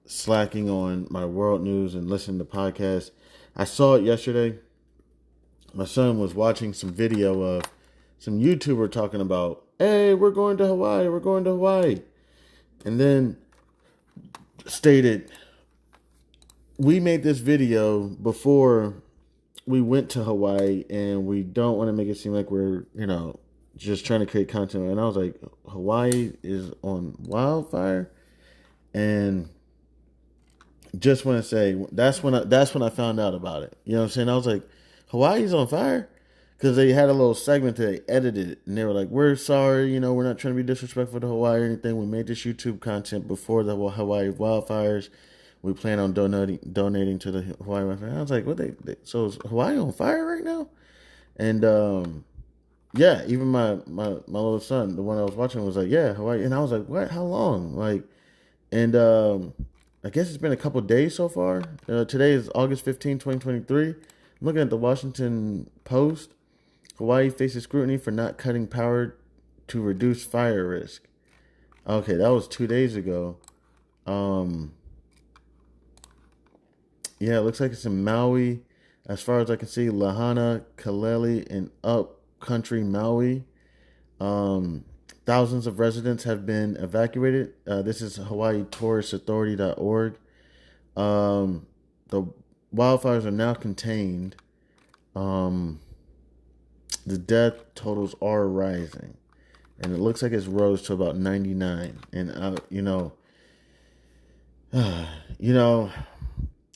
slacking on my world news and listening to podcasts. I saw it yesterday. My son was watching some video of some YouTuber talking about, hey, we're going to Hawaii. And then stated, we made this video before we went to Hawaii, and we don't want to make it seem like we're, just trying to create content. And I was like, Hawaii is on wildfire? And just want to say, that's when I found out about it. You know what I'm saying? I was like, Hawaii's on fire? Because they had a little segment that they edited, and they were like, we're sorry, we're not trying to be disrespectful to Hawaii or anything. We made this YouTube content before the Hawaii wildfires. We plan on donating to the Hawaii wildfire. I was like, so is Hawaii on fire right now? And yeah, even my little son, the one I was watching, was like, yeah, Hawaii. And I was like, what? How long? And I guess it's been a couple days so far. Today is August 15, 2023. I'm looking at the Washington Post. Hawaii faces scrutiny for not cutting power to reduce fire risk. Okay, that was 2 days ago. Yeah, it looks like it's in Maui. As far as I can see, Lahaina, Kaleli, and upcountry Maui. Thousands of residents have been evacuated. This is HawaiiTouristAuthority.org. The wildfires are now contained. The death totals are rising, and it looks like it's rose to about 99. And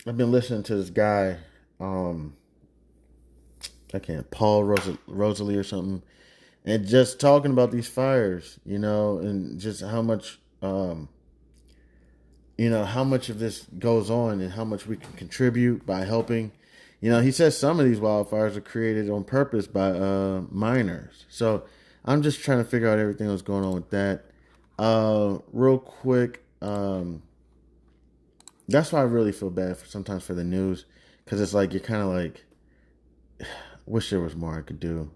I've been listening to this guy, Paul Rosalie or something, and just talking about these fires, and just how much, how much of this goes on and how much we can contribute by helping. He says some of these wildfires are created on purpose by miners. So I'm just trying to figure out everything that's going on with that. Real quick, that's why I really feel bad sometimes for the news, because it's like you're kind of like, wish there was more I could do.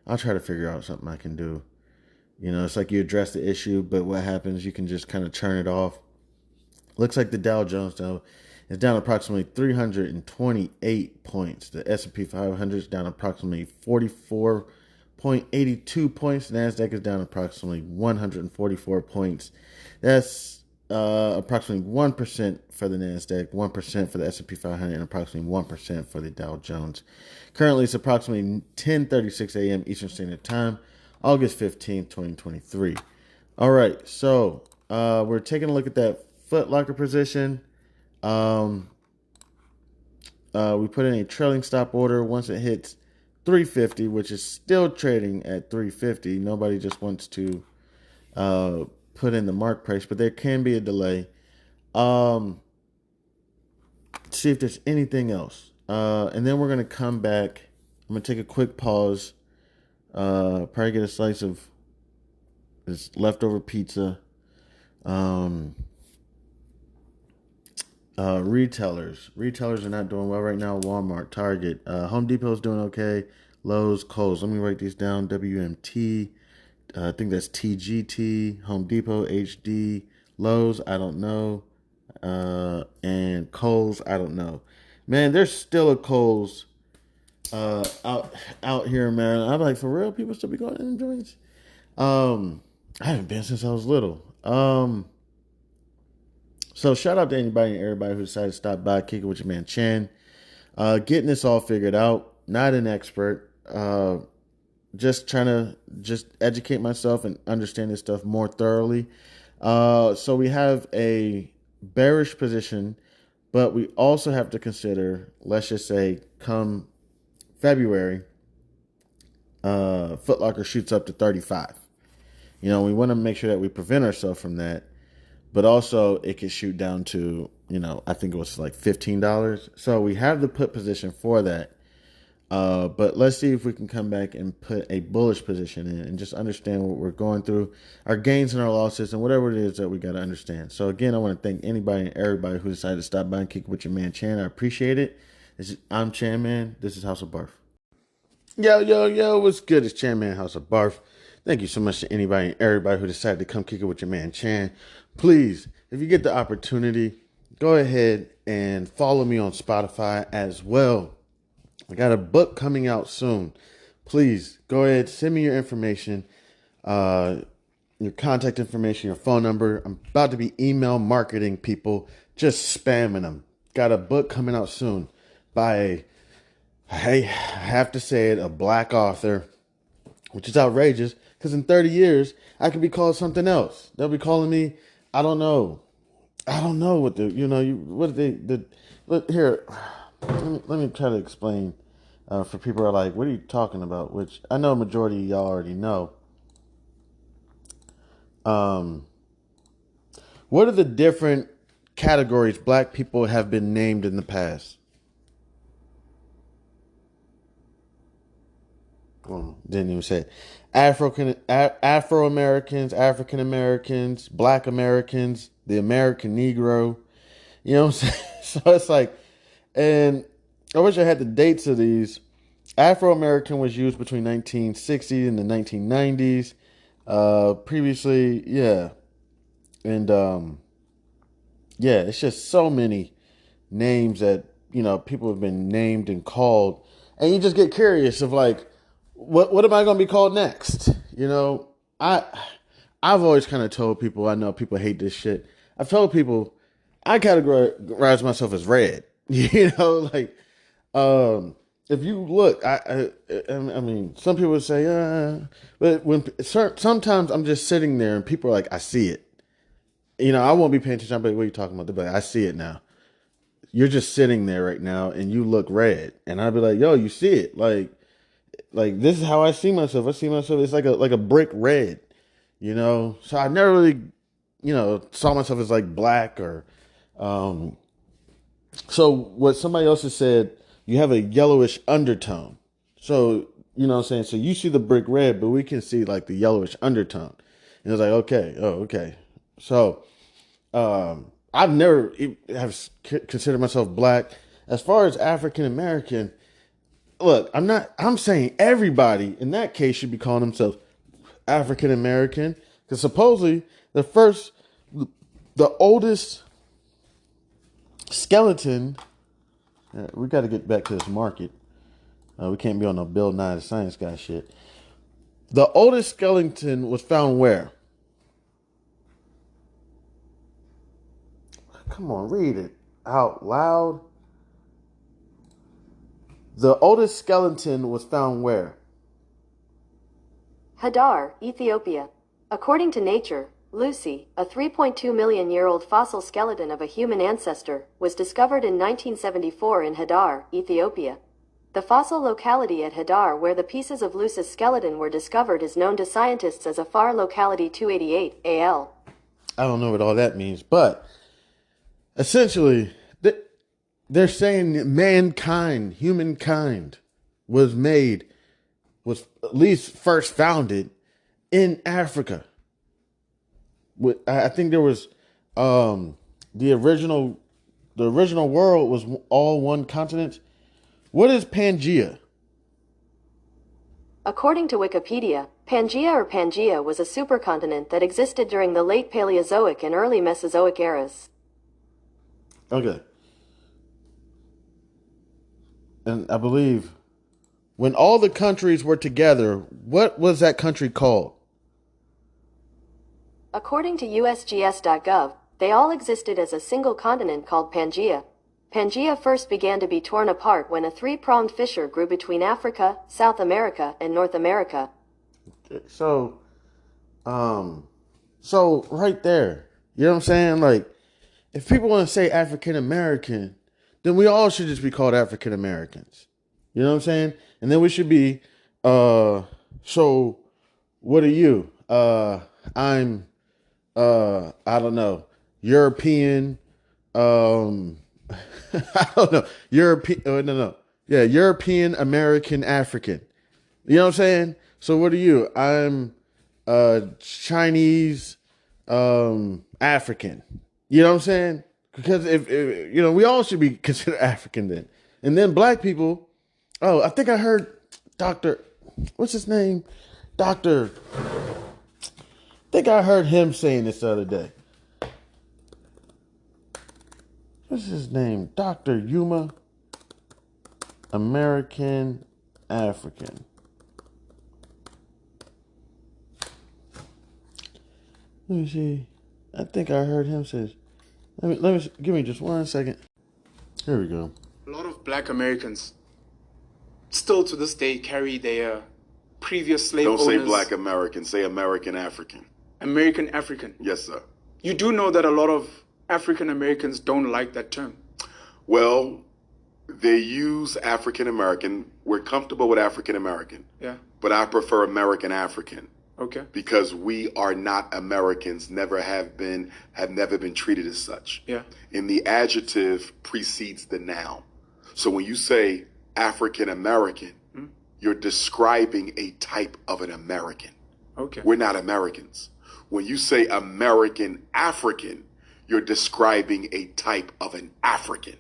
I'll try to figure out something I can do. It's like you address the issue, but what happens, you can just kind of turn it off. Looks like the Dow Jones, though, is down approximately 328 points. The S&P 500 is down approximately 44.82 points. NASDAQ is down approximately 144 points. That's approximately 1% for the NASDAQ, 1% for the S&P 500, and approximately 1% for the Dow Jones. Currently, it's approximately 10:36 a.m. Eastern Standard Time, August 15th, 2023. All right, so we're taking a look at that Foot Locker position. We put in a trailing stop order once it hits 350, which is still trading at 350. Nobody just wants to put in the mark price, but there can be a delay. See if there's anything else. And then we're going to come back. I'm going to take a quick pause. Probably get a slice of this leftover pizza. Retailers are not doing well right now. Walmart, Target, Home Depot is doing okay. Lowe's, Kohl's. Let me write these down. WMT, I think that's TGT. Home Depot, HD. Lowe's, I don't know. And Kohl's, I don't know. Man, there's still a Kohl's out here, man. I'm like, for real, people still be going in joints. I haven't been since I was little. So shout out to anybody and everybody who decided to stop by, kick it with your man Chan. Getting this all figured out. Not an expert. Just trying to educate myself and understand this stuff more thoroughly. So we have a bearish position, but we also have to consider, let's just say, come February, Foot Locker shoots up to 35. We want to make sure that we prevent ourselves from that. But also, it could shoot down to, I think it was like $15. So we have the put position for that. But let's see if we can come back and put a bullish position in and just understand what we're going through, our gains and our losses, and whatever it is that we got to understand. So again, I want to thank anybody and everybody who decided to stop by and kick it with your man Chan. I appreciate it. I'm Chan Man. This is House of Barf. Yo, what's good? It's Chan Man, House of Barf. Thank you so much to anybody and everybody who decided to come kick it with your man Chan. Please, if you get the opportunity, go ahead and follow me on Spotify as well. I got a book coming out soon. Please go ahead, send me your information, your contact information, your phone number. I'm about to be email marketing people, just spamming them. Got a book coming out soon by I have to say it, a black author, which is outrageous because in 30 years, I could be called something else. They'll be calling me, I don't know what here, let me try to explain for people who are like, what are you talking about? Which I know a majority of y'all already know. What are the different categories black people have been named in the past? Didn't even say it. Afro-Americans, African-Americans, Black Americans, the American Negro. You know what I'm saying? So it's like, and I wish I had the dates of these. Afro-American was used between 1960 and the 1990s. Previously, yeah. And, yeah, it's just so many names that, people have been named and called. And you just get curious of like, what am I going to be called next? I've always kind of told people, I know people hate this shit. I've told people, I categorize myself as red. Like if you look, I mean, some people would say, but sometimes I'm just sitting there and people are like, I see it. I won't be paying attention. I'm like, what are you talking about? They'll be like, I see it now. You're just sitting there right now and you look red. And I'd be like, yo, you see it. Like this is how I see myself. I see myself, it's like a brick red, So I never really, saw myself as like black or, so what somebody else has said, you have a yellowish undertone. So, you know what I'm saying? So you see the brick red, but we can see like the yellowish undertone. And it's like, okay. So, I've never have considered myself black. As far as African American, look, I'm saying everybody in that case should be calling themselves African American. Because supposedly the oldest skeleton, we got to get back to this market. We can't be on no Bill Nye the Science Guy shit. The oldest skeleton was found where? Come on, read it out loud. The oldest skeleton was found where? Hadar, Ethiopia. According to Nature, Lucy, a 3.2 million year old fossil skeleton of a human ancestor, was discovered in 1974 in Hadar, Ethiopia. The fossil locality at Hadar where the pieces of Lucy's skeleton were discovered is known to scientists as Afar Locality 288 AL. I don't know what all that means, but essentially, they're saying that humankind, was at least first founded in Africa. I think there was the original world was all one continent. What is Pangea? According to Wikipedia, Pangea was a supercontinent that existed during the late Paleozoic and early Mesozoic eras. Okay. And I believe when all the countries were together, what was that country called? According to USGS.gov, they all existed as a single continent called Pangea. Pangea first began to be torn apart when a three-pronged fissure grew between Africa, South America, and North America. So right there, you know what I'm saying? Like, if people want to say African American, then we all should just be called African Americans. You know what I'm saying? And then we should be, so what are you? I'm, I don't know, European, I don't know, European American African. You know what I'm saying? So what are you? I'm, Chinese, African. You know what I'm saying? Because if we all should be considered African then. And then black people, I think I heard what's his name? I think I heard him saying this the other day. What's his name? Dr. Yuma, American African. Let me see. I think I heard him say. Let me give me just 1 second. Here we go. A lot of black Americans still to this day carry their previous slave owners. Don't say black American, say American African. American African. Yes, sir. You do know that a lot of African Americans don't like that term. Well, they use African American. We're comfortable with African American. Yeah. But I prefer American African. Okay. Because we are not Americans, never have never been treated as such. Yeah. And the adjective precedes the noun. So when you say African American, you're describing a type of an American. Okay. We're not Americans. When you say American African, you're describing a type of an African.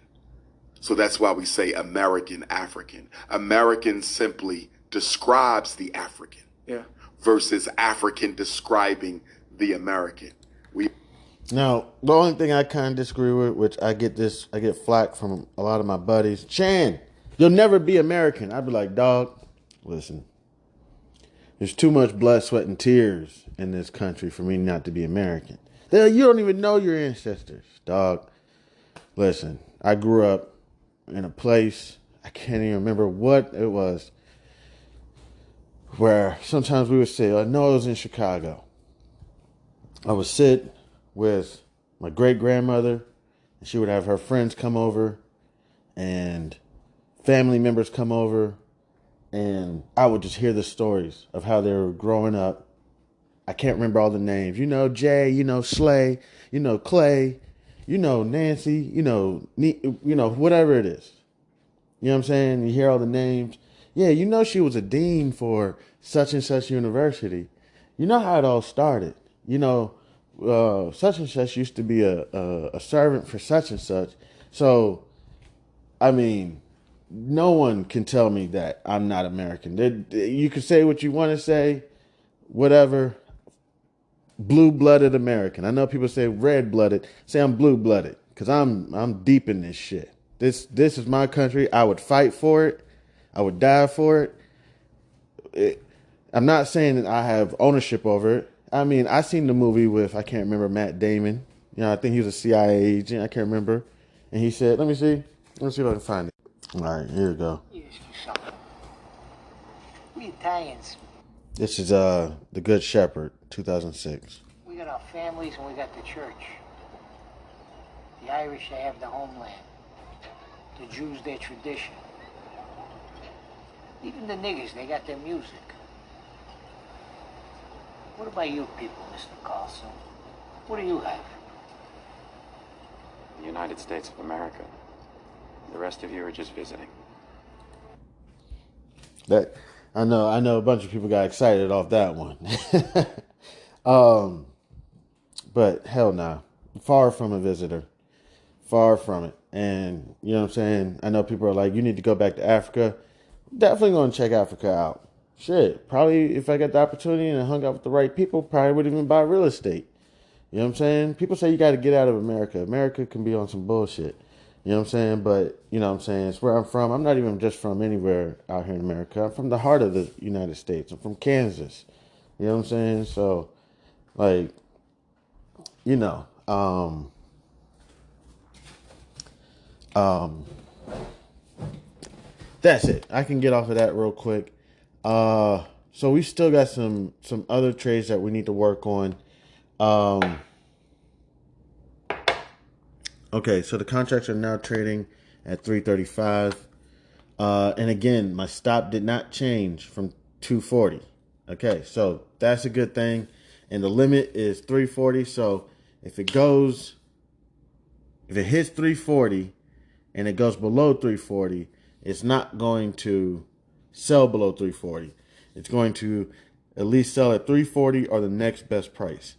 So that's why we say American African. American simply describes the African. Yeah. Versus African describing the American. Now, the only thing I kind of disagree with, which I get flack from a lot of my buddies, Chan, you'll never be American. I'd be like, dog, listen, there's too much blood, sweat, and tears in this country for me not to be American. You don't even know your ancestors, dog. Listen, I grew up in a place, I can't even remember what it was, where sometimes we would say, I know it was in Chicago. I would sit with my great grandmother, and she would have her friends come over and family members come over, and I would just hear the stories of how they were growing up. I can't remember all the names. You know Jay, you know Slay, you know Clay, you know Nancy, whatever it is. You know what I'm saying? You hear all the names. Yeah, you know she was a dean for such and such university. You know how it all started. You know, such and such used to be a servant for such and such. So, I mean, no one can tell me that I'm not American. You can say what you want to say, whatever. Blue-blooded American. I know people say red-blooded. Say I'm blue-blooded because I'm deep in this shit. This is my country. I would fight for it. I would die for it. I'm not saying that I have ownership over it. I mean, I seen the movie with, I can't remember, Matt Damon. You know, I think he was a CIA agent. I can't remember. And he said, let me see if I can find it. All right, here we go. Let me ask you something. We Italians, This is The Good Shepherd, 2006. we got our families and we got the church. The Irish, they have the homeland. The Jews, their tradition. Even the niggers, they got their music. What about you people, Mr. Carlson? What do you have? The United States of America. The rest of you are just visiting. That I know a bunch of people got excited off that one. But hell nah. Far from a visitor. Far from it. And you know what I'm saying? I know people are like, you need to go back to Africa. Definitely gonna check Africa out. Shit. Probably if I got the opportunity and I hung out with the right people, probably would even buy real estate. You know what I'm saying? People say you gotta get out of America. America can be on some bullshit. You know what I'm saying? But, you know what I'm saying? It's where I'm from. I'm not even just from anywhere out here in America. I'm from the heart of the United States. I'm from Kansas. You know what I'm saying? So, like, you know, that's it. I can get off of that real quick. So we still got some other trades that we need to work on. Okay, so the contracts are now trading at 335. And again, my stop did not change from 240. Okay, so that's a good thing. And the limit is 340. So if it hits 340 and it goes below 340, it's not going to sell below 340. It's going to at least sell at 340 or the next best price.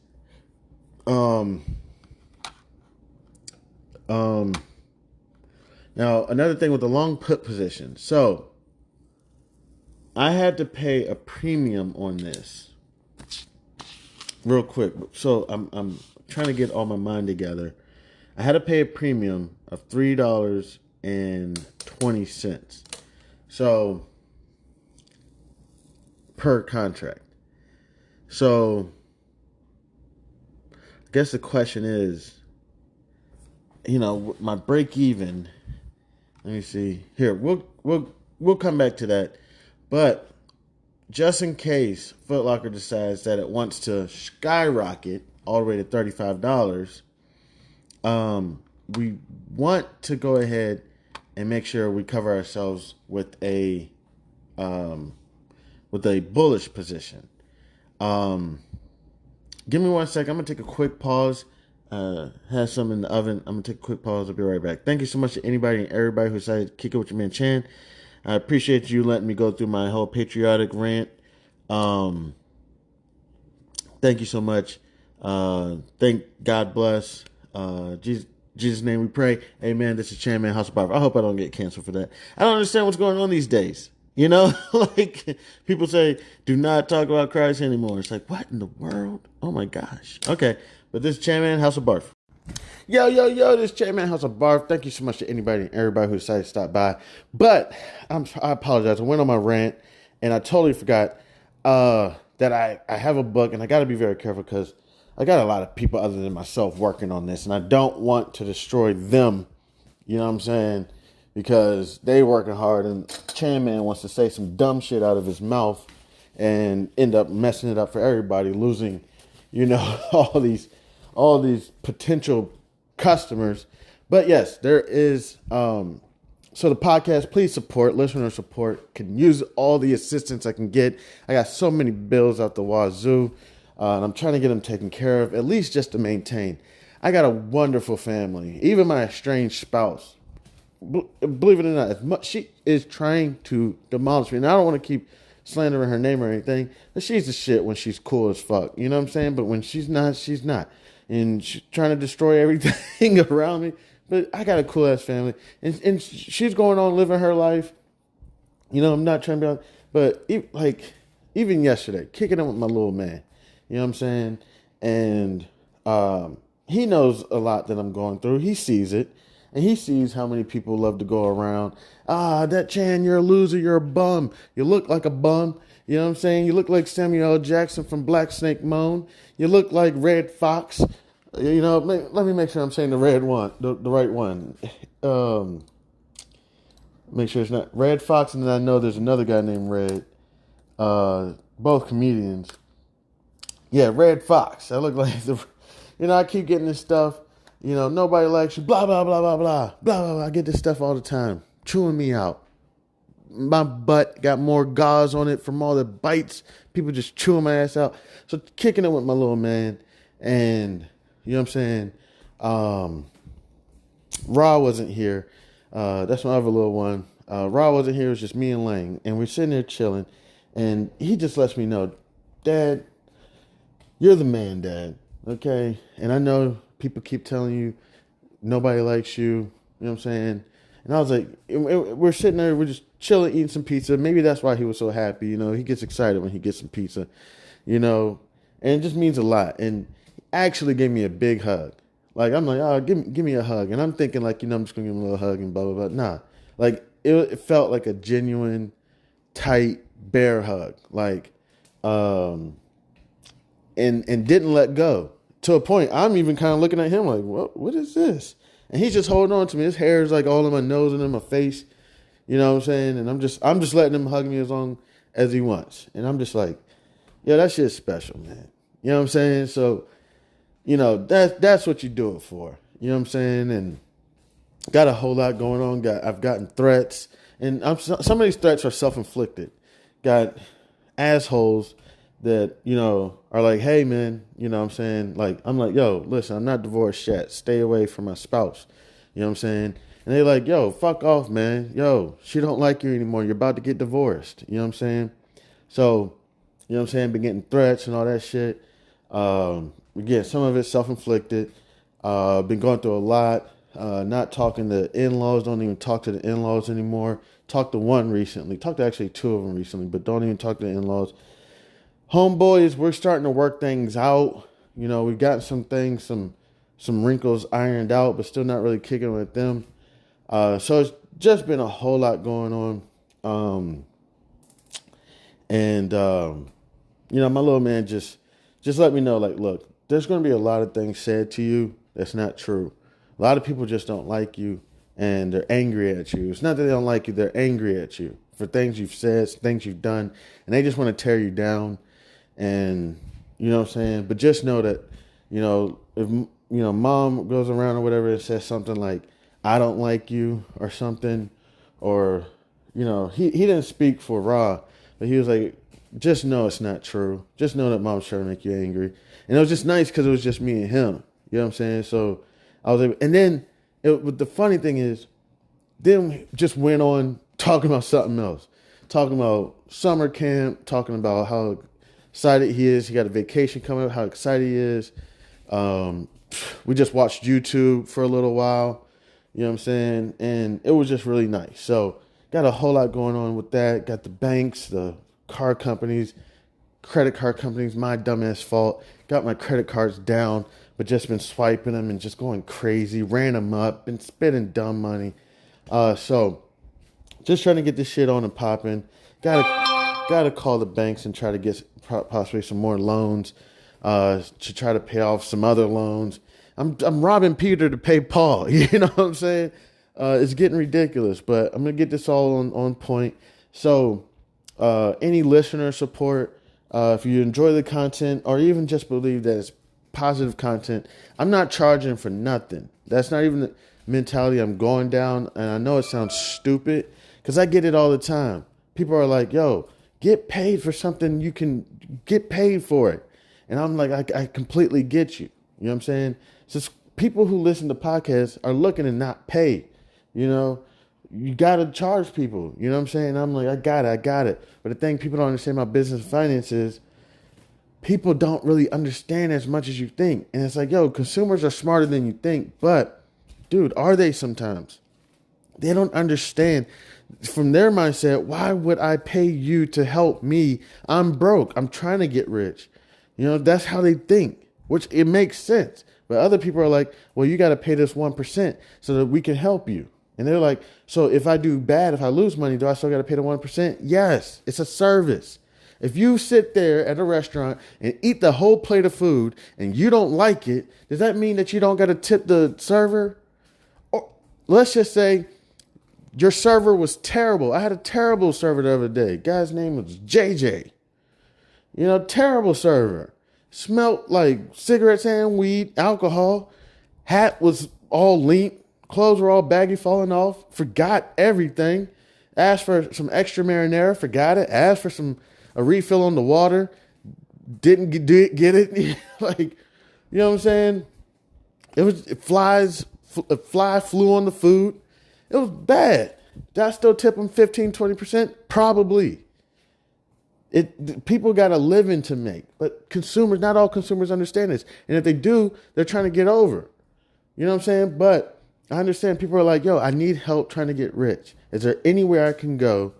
Now, another thing with the long put position. So, I had to pay a premium on this real quick. So, I'm trying to get all my mind together. I had to pay a premium of $3.20. So, per contract. So, I guess the question is, you know, my break even. Let me see. Here, we'll come back to that. But just in case Foot Locker decides that it wants to skyrocket all the way to $35, we want to go ahead and make sure we cover ourselves with a bullish position. Give me 1 second. I'm gonna take a quick pause. Have some in the oven. I'm gonna take a quick pause. I'll be right back. Thank you so much to anybody and everybody who decided to kick it with your man Chan. I appreciate you letting me go through my whole patriotic rant. Thank you so much. Thank God bless. Jesus' name we pray. Amen. This is Chan Man House of Barber. I hope I don't get canceled for that. I don't understand what's going on these days. You know, like people say, do not talk about Christ anymore. It's like, what in the world? Oh my gosh. Okay. But this is Chan Man House of Barf. Yo, this is Chan Man House of Barf. Thank you so much to anybody and everybody who decided to stop by. But I apologize. I went on my rant and I totally forgot that I have a book, and I got to be very careful because I got a lot of people other than myself working on this, and I don't want to destroy them. You know what I'm saying? Because they working hard, and Chan Man wants to say some dumb shit out of his mouth and end up messing it up for everybody, losing, all these potential customers. But yes, there is. So the podcast, please support, listener support. Can use all the assistance I can get. I got so many bills out the wazoo, and I'm trying to get them taken care of, at least just to maintain. I got a wonderful family. Even my estranged spouse, believe it or not, as much she is trying to demolish me. And I don't want to keep slandering her name or anything, but she's the shit when she's cool as fuck. You know what I'm saying? But when she's not, she's not. And she's trying to destroy everything around me. But I got a cool ass family, and she's going on living her life. I'm not trying to be, but even yesterday, kicking it with my little man. You know what I'm saying? And he knows a lot that I'm going through. He sees it, and he sees how many people love to go around. That Chan, you're a loser. You're a bum. You look like a bum. You know what I'm saying? You look like Samuel L. Jackson from Black Snake Moan. You look like Red Fox. Let me make sure I'm saying the right one. Make sure it's not Red Fox, and then I know there's another guy named Red. Both comedians. Yeah, Red Fox. I look like I keep getting this stuff. Nobody likes you. Blah blah blah blah blah blah blah. I get this stuff all the time, chewing me out. My butt got more gauze on it from all the bites. People just chewing my ass out. So kicking it with my little man, and. You know what I'm saying? Ra wasn't here. That's my other little one. Ra wasn't here. It was just me and Lang. And we're sitting there chilling. And he just lets me know, Dad, you're the man, Dad. Okay? And I know people keep telling you nobody likes you. You know what I'm saying? And I was like, we're sitting there. We're just chilling, eating some pizza. Maybe that's why he was so happy. He gets excited when he gets some pizza. And it just means a lot. And actually gave me a big hug. I'm like, give me a hug. And I'm thinking I'm just going to give him a little hug and blah, blah, blah. Nah. It felt like a genuine, tight bear hug. And didn't let go. To a point, I'm even kind of looking at him like, what is this? And he's just holding on to me. His hair is all in my nose and in my face. You know what I'm saying? And I'm just letting him hug me as long as he wants. And I'm just like, yeah, that shit's special, man. You know what I'm saying? So, that's what you do it for. You know what I'm saying? And got a whole lot going on. I've gotten threats. And some of these threats are self-inflicted. Got assholes that, are like, hey, man, you know what I'm saying? I'm like, yo, listen, I'm not divorced yet. Stay away from my spouse. You know what I'm saying? And they're like, yo, fuck off, man. Yo, she don't like you anymore. You're about to get divorced. You know what I'm saying? So, you know what I'm saying? Been getting threats and all that shit. Again, some of it self-inflicted. Been going through a lot. Not talking to in-laws. Don't even talk to the in-laws anymore. Talked to one recently. Talked to actually two of them recently, but don't even talk to the in-laws. Homeboys, we're starting to work things out. We've gotten some things, some wrinkles ironed out, but still not really kicking with them. So it's just been a whole lot going on. My little man just let me know, look, there's going to be a lot of things said to you that's not true. A lot of people just don't like you, and they're angry at you. It's not that they don't like you, they're angry at you for things you've said, things you've done, and they just want to tear you down. And, you know what I'm saying? But just know that, if, mom goes around or whatever and says something like, I don't like you or something, or, he didn't speak for Ra, but he was like, just know it's not true. Just know that mom's trying to make you angry. And it was just nice because it was just me and him. You know what I'm saying? So I was able, and then the funny thing is, then we just went on talking about something else. Talking about summer camp, talking about how excited he is. He got a vacation coming up, how excited he is. We just watched YouTube for a little while. You know what I'm saying? And it was just really nice. So got a whole lot going on with that. Got the banks, the car companies, credit card companies, my dumbass fault. Got my credit cards down, but just been swiping them and just going crazy. Ran them up, been spending dumb money. So just trying to get this shit on and popping. Gotta call the banks and try to get possibly some more loans. to try to pay off some other loans. I'm robbing Peter to pay Paul. You know what I'm saying? It's getting ridiculous, but I'm going to get this all on point. So any listener support, if you enjoy the content or even just believe that it's positive content, I'm not charging for nothing. That's not even the mentality I'm going down. And I know it sounds stupid because I get it all the time. People are like, yo, get paid for something. You can get paid for it. And I'm like, I completely get you. You know what I'm saying? So people who listen to podcasts are looking to not pay. You know, you got to charge people. You know what I'm saying? I'm like, I got it. But the thing people don't understand about business and finance is people don't really understand as much as you think. And it's like, yo, consumers are smarter than you think. But, dude, are they sometimes? They don't understand. From their mindset, why would I pay you to help me? I'm broke. I'm trying to get rich. You know, that's how they think, which it makes sense. But other people are like, well, you got to pay this 1% so that we can help you. And they're like, so if I do bad, if I lose money, do I still got to pay the 1%? Yes, it's a service. If you sit there at a restaurant and eat the whole plate of food and you don't like it, does that mean that you don't got to tip the server? Or let's just say your server was terrible. I had a terrible server the other day. Guy's name was JJ. You know, terrible server. Smelled like cigarettes and weed, alcohol. Hat was all link. Clothes were all baggy, falling off. Forgot everything. Asked for some extra marinara. Forgot it. Asked for a refill on the water. Didn't get it. Like, you know what I'm saying? A fly flew on the food. It was bad. Did I still tip them 15, 20%? Probably. People got a living to make, but consumers, not all consumers understand this. And if they do, they're trying to get over. You know what I'm saying? But I understand people are like, yo, I need help trying to get rich. Is there anywhere I can go?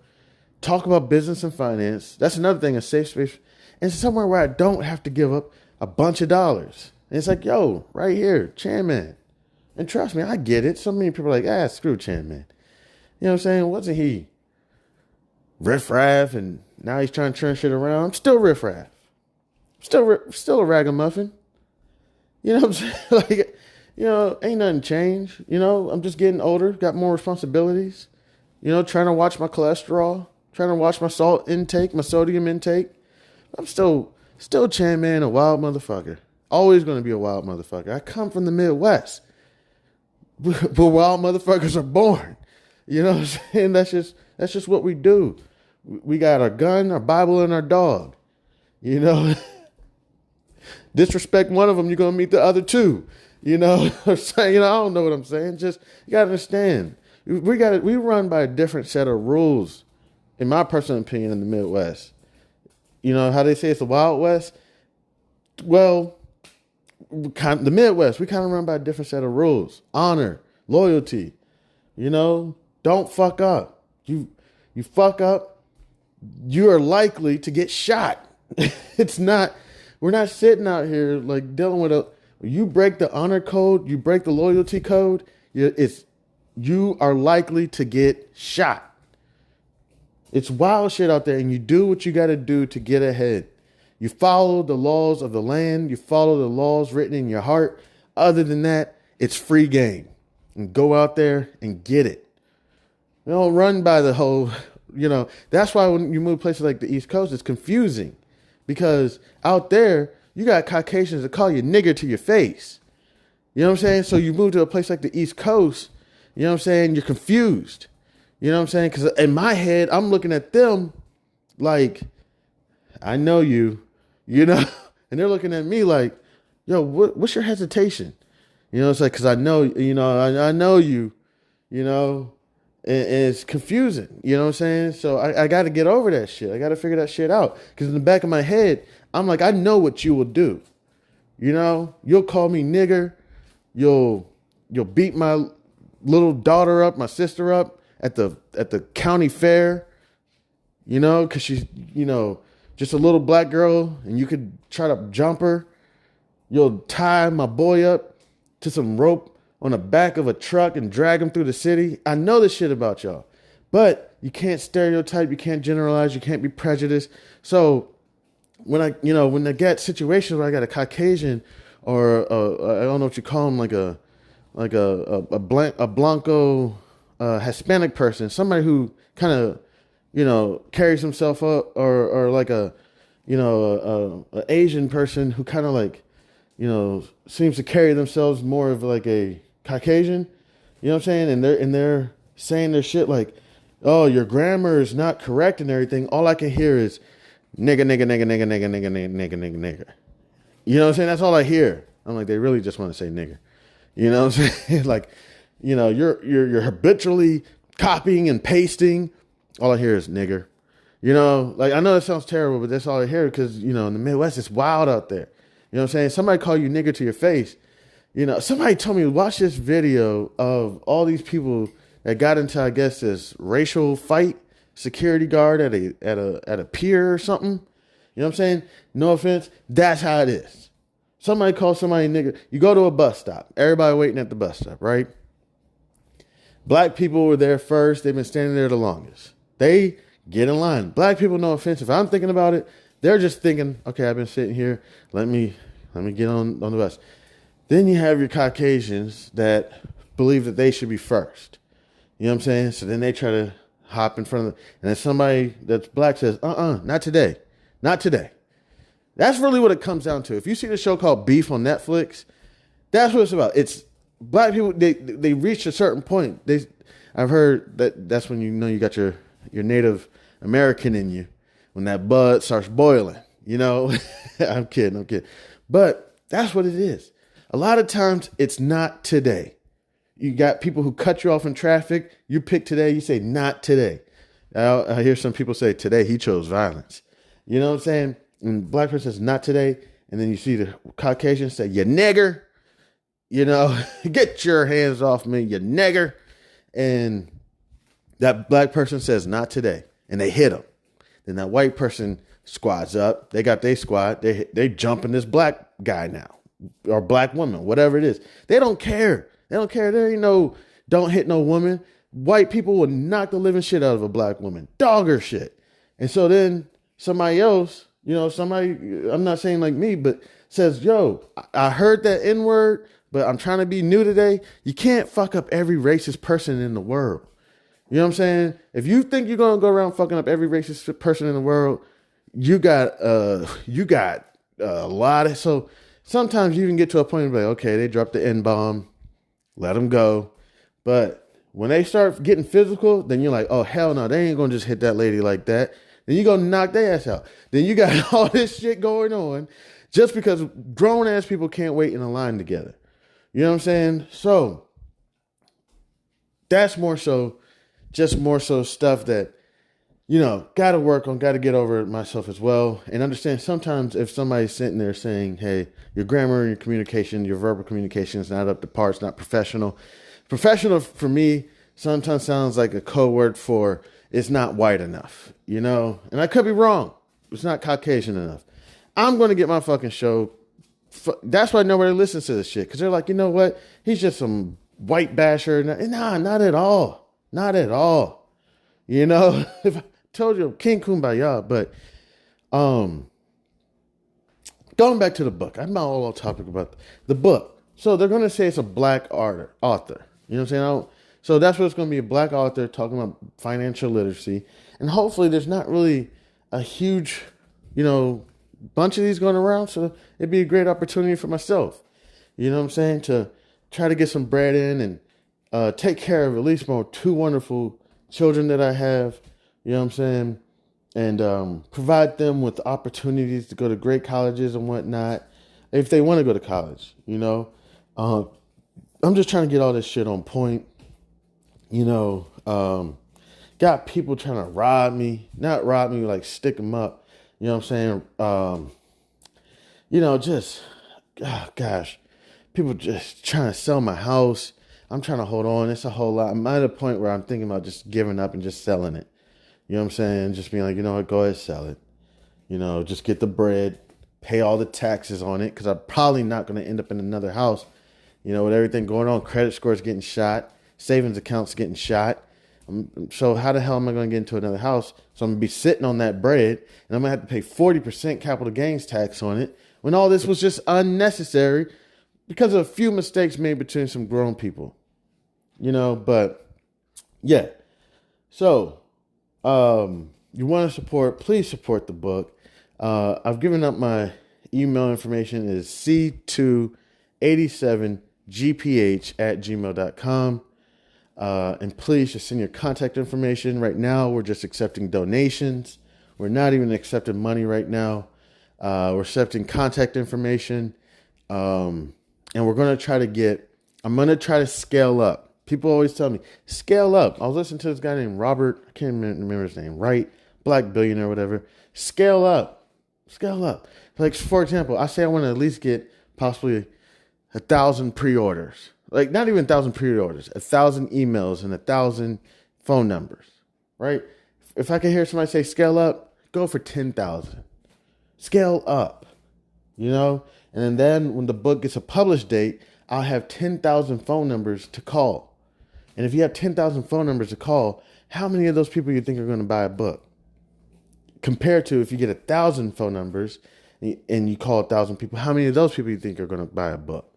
Talk about business and finance. That's another thing, a safe space. And somewhere where I don't have to give up a bunch of dollars. And it's like, yo, right here, Chan Man. And trust me, I get it. So many people are like, screw Chan Man. You know what I'm saying? Wasn't he riff-raff and now he's trying to turn shit around? I'm still riff-raff. Still a ragamuffin. You know what I'm saying? Like, you know, ain't nothing changed. You know, I'm just getting older, got more responsibilities. You know, trying to watch my cholesterol, trying to watch my salt intake, my sodium intake. I'm still Chan Man, a wild motherfucker. Always going to be a wild motherfucker. I come from the Midwest, where wild motherfuckers are born. You know what I'm saying? That's just what we do. We got our gun, our Bible, and our dog. You know, disrespect one of them, you're gonna meet the other two. You know, I don't know what I'm saying. Just you gotta understand. We run by a different set of rules, in my personal opinion, in the Midwest. You know how they say it's the Wild West. Well, the Midwest, we kind of run by a different set of rules. Honor, loyalty. You know, don't fuck up. You fuck up, you are likely to get shot. We're not sitting out here like dealing with you break the honor code, you break the loyalty code, you are likely to get shot. It's wild shit out there, and you do what you got to do to get ahead. You follow the laws of the land. You follow the laws written in your heart. Other than that, it's free game. And go out there and get it. You don't run by the whole, you know. That's why when you move places like the East Coast, it's confusing. Because out there, you got Caucasians that call you nigger to your face. You know what I'm saying? So you move to a place like the East Coast, you know what I'm saying? You're confused. You know what I'm saying? Because in my head, I'm looking at them like, I know you, you know? And they're looking at me like, yo, what's your hesitation? You know, it's like, because I know, you know, I know you, you know? And it's confusing. You know what I'm saying? So I got to get over that shit. I got to figure that shit out. Because in the back of my head, I'm like, I know what you will do. You know? You'll call me nigger. You'll beat my little daughter up, my sister up at the county fair, you know, because she's, you know, just a little black girl, and you could try to jump her. You'll tie my boy up to some rope on the back of a truck and drag him through the city. I know this shit about y'all, but you can't stereotype, you can't generalize, you can't be prejudiced. So when I get situations where I got a Caucasian or I don't know what you call him, like a Blanco Hispanic person, somebody who kind of, carries himself up, or like a Asian person who kind of like, seems to carry themselves more of like a Caucasian, you know what I'm saying? And they're saying their shit like, oh, your grammar is not correct and everything. All I can hear is nigga, nigga, nigga, nigga, nigga, nigga, nigga, nigga, nigga, nigga. You know what I'm saying? That's all I hear. I'm like, they really just want to say nigger. You know what I'm saying? Like, you're habitually copying and pasting. All I hear is nigger. Like, I know that sounds terrible, but that's all I hear because, in the Midwest, it's wild out there. You know what I'm saying? Somebody call you nigger to your face. Somebody told me, watch this video of all these people that got into, I guess, this racial fight, security guard at a pier or something. You know what I'm saying? No offense. That's how it is. Somebody calls somebody nigger. You go to a bus stop. Everybody waiting at the bus stop, right? Black people were there first. They've been standing there the longest. They get in line. Black people, no offense. If I'm thinking about it, they're just thinking, okay, I've been sitting here. Let me get on the bus. Then you have your Caucasians that believe that they should be first. You know what I'm saying? So then they try to hop in front of them. And then somebody that's black says, not today. Not today. That's really what it comes down to. If you see the show called Beef on Netflix, that's what it's about. It's black people, they reach a certain point. I've heard that's when you got your Native American in you, when that blood starts boiling. I'm kidding. But that's what it is. A lot of times it's not today. You got people who cut you off in traffic. You pick today. You say, not today. I hear some people say, today he chose violence. You know what I'm saying? And black person says, not today. And then you see the Caucasian say, you nigger. Get your hands off me, you nigger. And that black person says, not today. And they hit him. Then that white person squads up. They got their squad. They jumping this black guy now. Or black woman, whatever it is. They don't care. There ain't no, don't hit no woman. White people will knock the living shit out of a black woman. Dogger shit. And so then somebody else, I'm not saying like me, but says, yo, I heard that N-word, but I'm trying to be new today. You can't fuck up every racist person in the world. You know what I'm saying? If you think you're going to go around fucking up every racist person in the world, you got a lot of, so sometimes you can get to a point of like, okay, they dropped the N-bomb, let them go. But when they start getting physical, then you're like, oh, hell no, they ain't going to just hit that lady like that. Then you're going to knock their ass out. Then you got all this shit going on just because grown ass people can't wait in a line together. You know what I'm saying? So that's more so stuff that, got to work on, got to get over myself as well. And understand sometimes if somebody's sitting there saying, hey, your grammar and your communication, your verbal communication is not up to par, it's not professional. Professional for me sometimes sounds like a code word for it's not white enough, and I could be wrong. It's not Caucasian enough. I'm going to get my fucking show. That's why nobody listens to this shit. Because they're like, you know what? He's just some white basher. Nah, not at all. Not at all. If I told you, King Kumbaya, but going back to the book. I'm not all on topic about the book. So they're going to say it's a black author. You know what I'm saying? So that's what it's going to be, a black author talking about financial literacy. And hopefully there's not really a huge, bunch of these going around. So it'd be a great opportunity for myself, you know what I'm saying, to try to get some bread in and take care of at least my two wonderful children that I have, you know what I'm saying, and provide them with opportunities to go to great colleges and whatnot if they want to go to college, I'm just trying to get all this shit on point. Got people trying to rob me, not rob me, like stick them up. You know what I'm saying? Gosh, people just trying to sell my house. I'm trying to hold on. It's a whole lot. I'm at a point where I'm thinking about just giving up and just selling it. You know what I'm saying? Just being like, you know what, go ahead, sell it. Just get the bread, pay all the taxes on it, because I'm probably not going to end up in another house. With everything going on, credit scores getting shot, savings accounts getting shot. So how the hell am I going to get into another house? So I'm going to be sitting on that bread, and I'm going to have to pay 40% capital gains tax on it when all this was just unnecessary because of a few mistakes made between some grown people. But yeah. So you want to support, please support the book. I've given up my email information. It is c287gph@gmail.com. And please just send your contact information. Right now, we're just accepting donations. We're not even accepting money right now. We're accepting contact information. And we're going to try to I'm going to try to scale up. People always tell me, scale up. I was listening to this guy named Robert, I can't remember his name, Wright, black billionaire or whatever. Scale up. Scale up. Like, for example, I say I want to at least get possibly 1,000 pre-orders. Like, not even 1,000 pre-orders, 1,000 emails and 1,000 phone numbers, right? If I could hear somebody say scale up, go for 10,000. Scale up, And then when the book gets a published date, I'll have 10,000 phone numbers to call. And if you have 10,000 phone numbers to call, how many of those people you think are going to buy a book? Compared to if you get 1,000 phone numbers and you call 1,000 people, how many of those people you think are going to buy a book?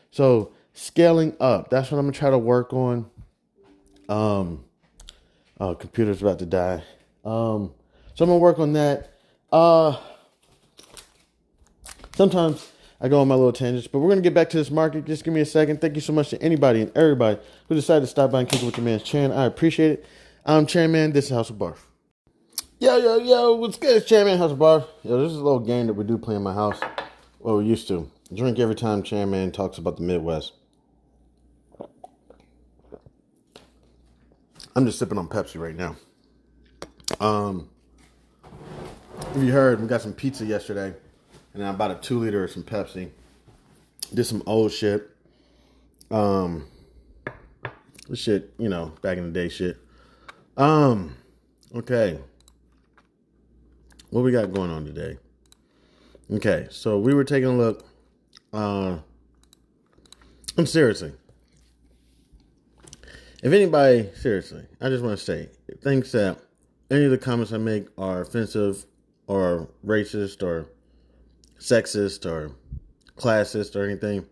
So scaling up, that's what I'm going to try to work on. Computer's about to die. So I'm going to work on that. Sometimes I go on my little tangents, but we're going to get back to this market. Just give me a second. Thank you so much to anybody and everybody who decided to stop by and kick it with your man's Chan. I appreciate it. I'm Chairman. This is House of Barf. Yo, what's good? It's Chairman, House of Barf. Yo, this is a little game that we do play in my house. Well, we used to. Drink every time Chairman talks about the Midwest. I'm just sipping on Pepsi right now. If you heard, we got some pizza yesterday. And then I bought a 2-liter of some Pepsi. Did some old shit. This shit, back in the day shit. Okay. What we got going on today? Okay, so we were taking a look. And seriously. If anybody, seriously, I just want to say, thinks that any of the comments I make are offensive or racist or sexist or classist or anything,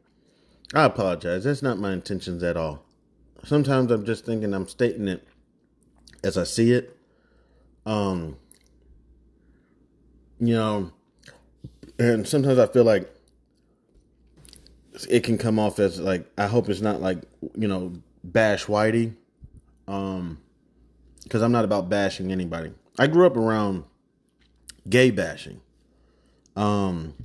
I apologize. That's not my intentions at all. Sometimes I'm just thinking I'm stating it as I see it. And sometimes I feel like it can come off as like, I hope it's not like, bash whitey. Because I'm not about bashing anybody. I grew up around gay bashing. Again,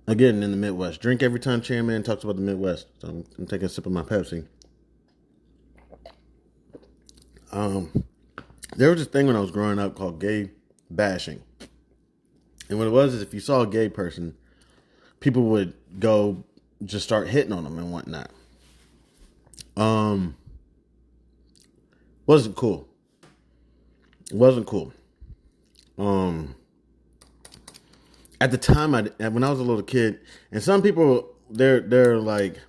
in the Midwest. Drink every time Chairman talks about the Midwest. So I'm taking a sip of my Pepsi. There was this thing when I was growing up called gay bashing. And what it was is if you saw a gay person, people would go just start hitting on them and whatnot. Wasn't cool. It wasn't cool. At the time, when I was a little kid, and some people, they're like,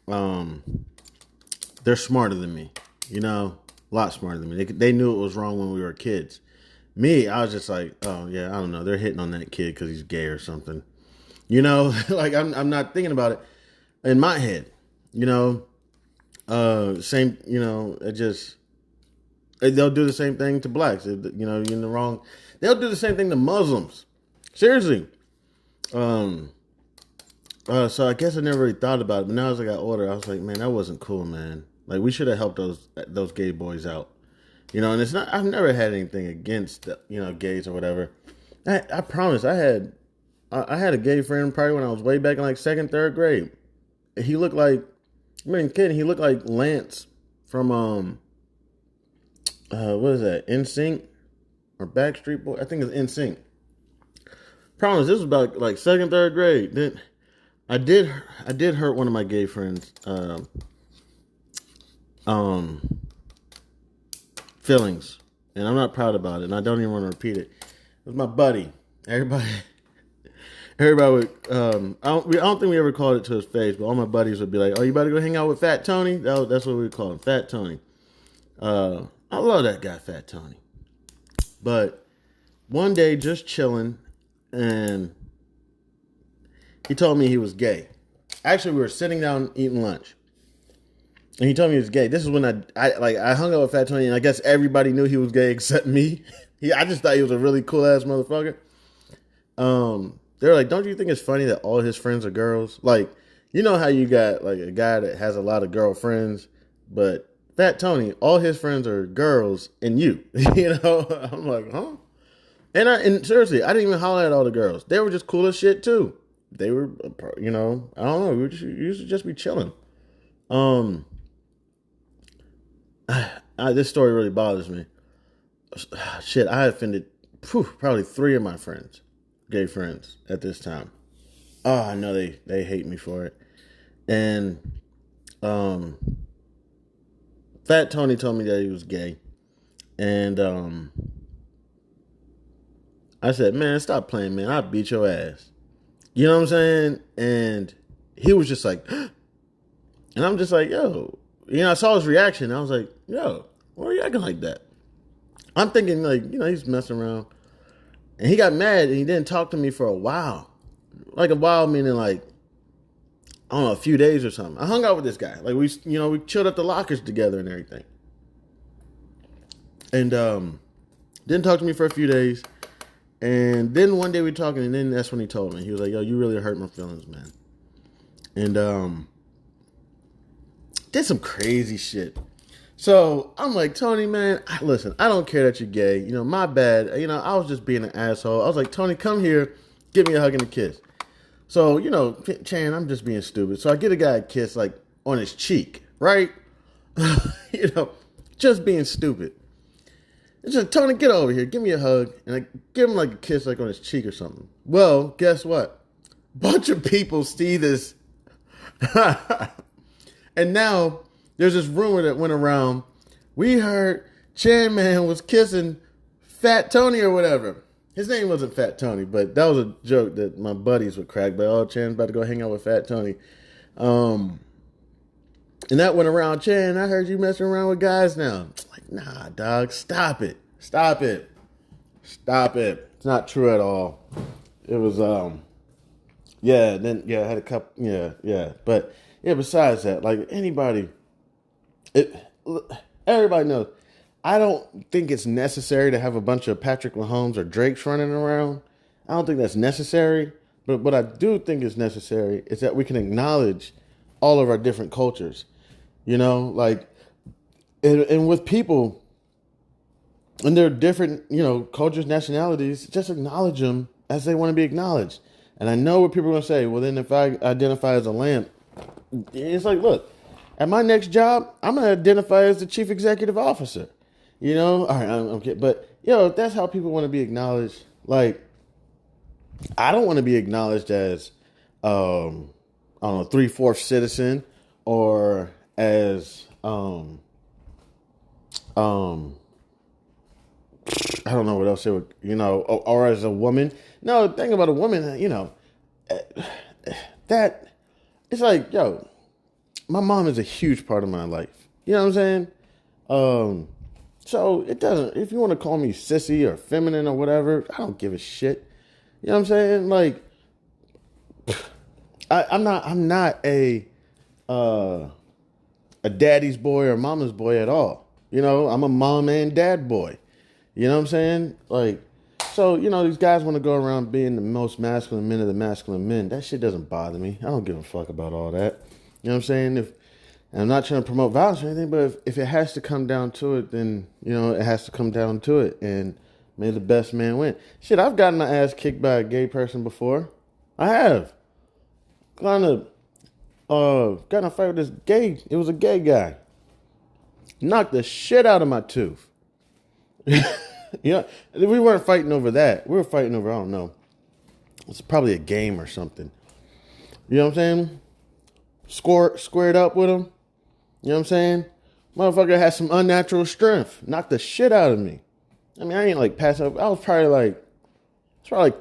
they're smarter than me, a lot smarter than me. They knew it was wrong when we were kids. Me, I was just like, oh yeah, I don't know. They're hitting on that kid because he's gay or something, like I'm not thinking about it in my head, same, they'll do the same thing to blacks. You're in the wrong. They'll do the same thing to Muslims. Seriously. So I guess I never really thought about it, but now as I got older, I was like, man, that wasn't cool, man. Like, we should have helped those gay boys out. And it's not, I've never had anything against, gays or whatever. I promise, I had a gay friend probably when I was way back in like 2nd, 3rd grade. He looked like, he looked like Lance from, what is that, NSYNC or Backstreet Boy? I think it's NSYNC. Promise, this was about like 2nd, 3rd grade. Then I did hurt one of my gay friends' feelings, and I'm not proud about it, and I don't even want to repeat it. It was my buddy. Everybody would. I don't think we ever called it to his face, but all my buddies would be like, "Oh, you about to go hang out with Fat Tony?" That's what we would call him, Fat Tony. I love that guy, Fat Tony. But one day, just chilling, and he told me he was gay. Actually, we were sitting down eating lunch, and he told me he was gay. This is when I hung out with Fat Tony, and I guess everybody knew he was gay except me. I just thought he was a really cool ass motherfucker. They were like, "Don't you think it's funny that all his friends are girls? Like, you know how you got like a guy that has a lot of girlfriends, but Fat Tony, all his friends are girls, and you, you know." I'm like, huh? And seriously, I didn't even holler at all the girls. They were just cool as shit too. They were, you know, I don't know. We used to just be chilling. This story really bothers me. Shit, I offended probably 3 of my friends, gay friends, at this time. Oh, I know they hate me for it. And Fat Tony told me that he was gay. And I said, "Man, stop playing, man. I'll beat your ass." You know what I'm saying? And he was just like, and I'm just like, yo. You know, I saw his reaction. I was like, yo, why are you acting like that? I'm thinking, like, you know, he's messing around. And he got mad and he didn't talk to me for a while. Like a while, meaning like, I don't know, a few days or something. I hung out with this guy. Like, we chilled at the lockers together and everything. And didn't talk to me for a few days. And then one day we talking, and then that's when he told me. He was like, yo, you really hurt my feelings, man. And did some crazy shit. So I'm like, Tony, man, listen, I don't care that you're gay. You know, my bad. You know, I was just being an asshole. I was like, Tony, come here, give me a hug and a kiss. So, you know, Chan, I'm just being stupid. So I get a guy a kiss, like, on his cheek, right? You know, just being stupid. It's just, Tony, get over here, give me a hug. And I give him, like, a kiss, like, on his cheek or something. Well, guess what? Bunch of people see this. And now there's this rumor that went around. We heard Chan Man was kissing Fat Tony or whatever. His name wasn't Fat Tony, but that was a joke that my buddies would crack. But, oh, Chan's about to go hang out with Fat Tony. And that went around. Chan, I heard you messing around with guys now. Like, nah, dog, stop it. Stop it. Stop it. It's not true at all. It was, I had a couple, But, yeah, besides that, like, everybody knows, I don't think it's necessary to have a bunch of Patrick Mahomes or Drakes running around. I don't think that's necessary. But what I do think is necessary is that we can acknowledge all of our different cultures. You know, like, and with people, and they're different, you know, cultures, nationalities, just acknowledge them as they want to be acknowledged. And I know what people are going to say. Well, then if I identify as a lamp, it's like, look, at my next job, I'm going to identify as the chief executive officer. You know, all right, I'm kidding. But, you know, if that's how people want to be acknowledged, like, I don't want to be acknowledged as, I don't know, 3/4 citizen, or as, I don't know what else it would, you know, or as a woman. No, the thing about a woman, you know, that, it's like, yo, my mom is a huge part of my life. You know what I'm saying? So it doesn't, if you want to call me sissy or feminine or whatever, I don't give a shit. You know what I'm saying? Like, I'm not a daddy's boy or mama's boy at all. You know, I'm a mom and dad boy. You know what I'm saying? Like, so, you know, these guys want to go around being the most masculine men of the masculine men. That shit doesn't bother me. I don't give a fuck about all that. You know what I'm saying? And I'm not trying to promote violence or anything, but if it has to come down to it, then, you know, it has to come down to it. And may the best man win. Shit, I've gotten my ass kicked by a gay person before. I have. Got in a fight with this gay, it was a gay guy. Knocked the shit out of my tooth. Yeah, we weren't fighting over that. We were fighting over, I don't know, it's probably a game or something. You know what I'm saying? Squared up with him. You know what I'm saying? Motherfucker had some unnatural strength. Knocked the shit out of me. I mean, I ain't like pass up. I was probably like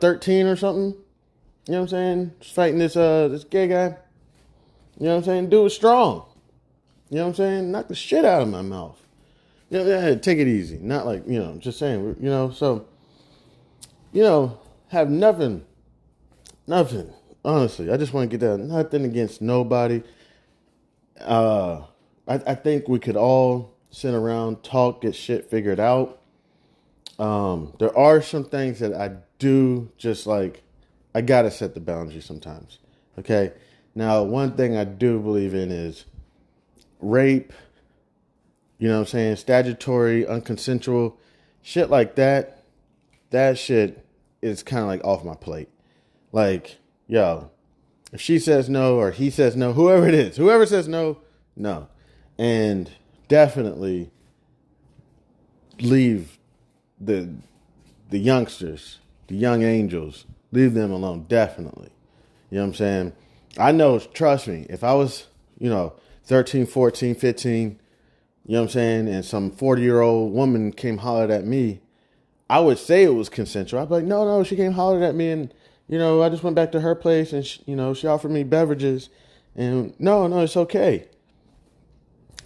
13 or something. You know what I'm saying? Just fighting this gay guy. You know what I'm saying? Dude was strong. You know what I'm saying? Knocked the shit out of my mouth. Yeah, take it easy. Not like, just saying, so, have nothing, honestly. I just want to get that, nothing against nobody. I think we could all sit around, talk, get shit figured out. There are some things that I do just like, I got to set the boundary sometimes. Okay. Now, one thing I do believe in is rape, statutory, unconsensual, shit like that. That shit is kind of like off my plate. Like, yo, if she says no or he says no, whoever it is, whoever says no, no. And definitely leave the youngsters, the young angels, leave them alone. Definitely. You know what I'm saying? I know, trust me, if I was, 13, 14, 15, you know what I'm saying, and some 40-year-old woman came hollered at me, I would say it was consensual. I'd be like, no, she came hollered at me, and, I just went back to her place, and, she offered me beverages, and no, it's okay.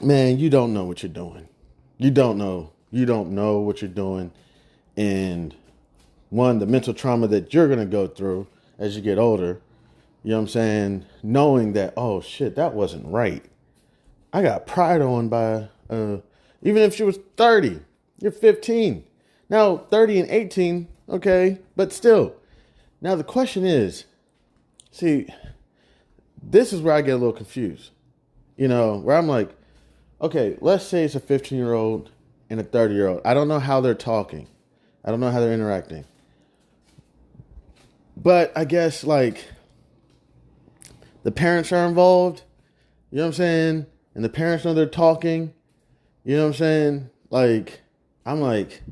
Man, you don't know what you're doing. You don't know what you're doing. And one, the mental trauma that you're going to go through as you get older, you know what I'm saying? Knowing that, oh shit, that wasn't right. I got pried on by, even if she was 30, you're 15. Now 30 and 18, okay, but still. Now the question is, see, this is where I get a little confused. Where I'm like, okay, let's say it's a 15-year-old and a 30-year-old. I don't know how they're talking. I don't know how they're interacting. But I guess, like, the parents are involved. You know what I'm saying? And the parents know they're talking. You know what I'm saying? Like, I'm like,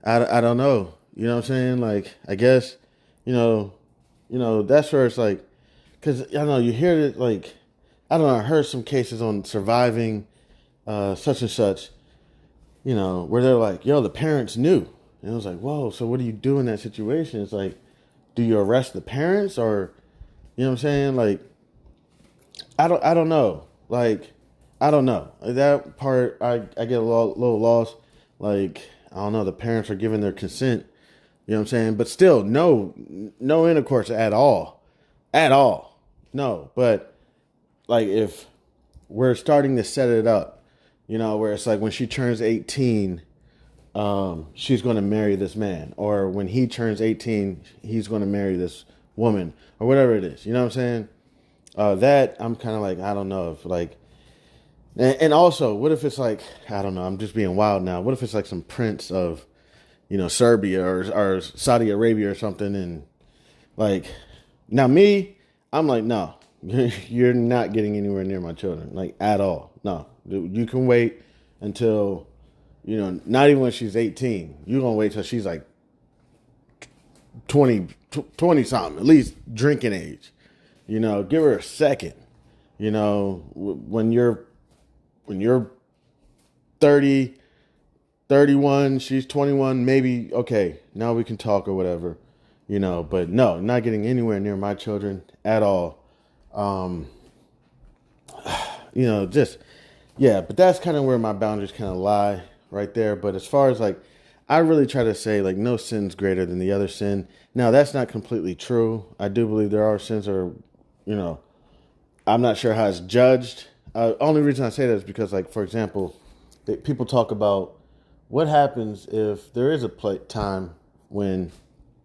I don't know. You know what I'm saying? Like, I guess, that's where it's like, because, I don't know, you hear it, like, I don't know, I heard some cases on surviving such and such, where they're like, yo, the parents knew. And it was like, whoa, so what do you do in that situation? It's like, do you arrest the parents or, you know what I'm saying? Like, I don't know. Like, I don't know. That part, I get a little lost. Like, I don't know, the parents are giving their consent, you know what I'm saying? But still, no intercourse at all. At all. No, but like if we're starting to set it up, where it's like when she turns 18, she's going to marry this man, or when he turns 18, he's going to marry this woman, or whatever it is. You know what I'm saying? That I'm kind of like, I don't know if like, and also, what if it's like, I don't know, I'm just being wild now. What if it's like some prince of, Serbia or Saudi Arabia or something, and like, now me, I'm like, no, you're not getting anywhere near my children, like at all. No, you can wait until, not even when she's 18. You're going to wait till she's like 20 something, at least drinking age. Give her a second. When you're 30, 31, she's 21, maybe, okay, now we can talk or whatever. But no, not getting anywhere near my children at all. Just, yeah, but that's kind of where my boundaries kind of lie right there. But as far as like, I really try to say like no sin's greater than the other sin. Now that's not completely true. I do believe there are sins that are, I'm not sure how it's judged. Only reason I say that is because, like, for example, people talk about what happens if there is a time when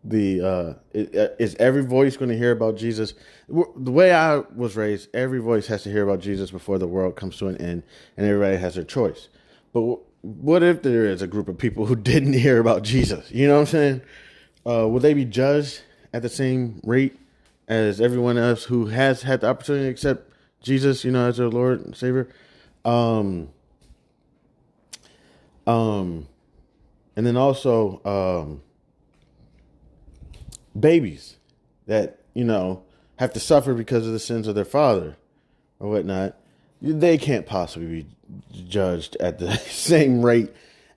is every voice going to hear about Jesus? The way I was raised, every voice has to hear about Jesus before the world comes to an end, and everybody has their choice. But what if there is a group of people who didn't hear about Jesus? You know what I'm saying? Will they be judged at the same rate as everyone else who has had the opportunity to accept Jesus, as their Lord and Savior? And then also, babies that, have to suffer because of the sins of their father or whatnot, they can't possibly be judged at the same rate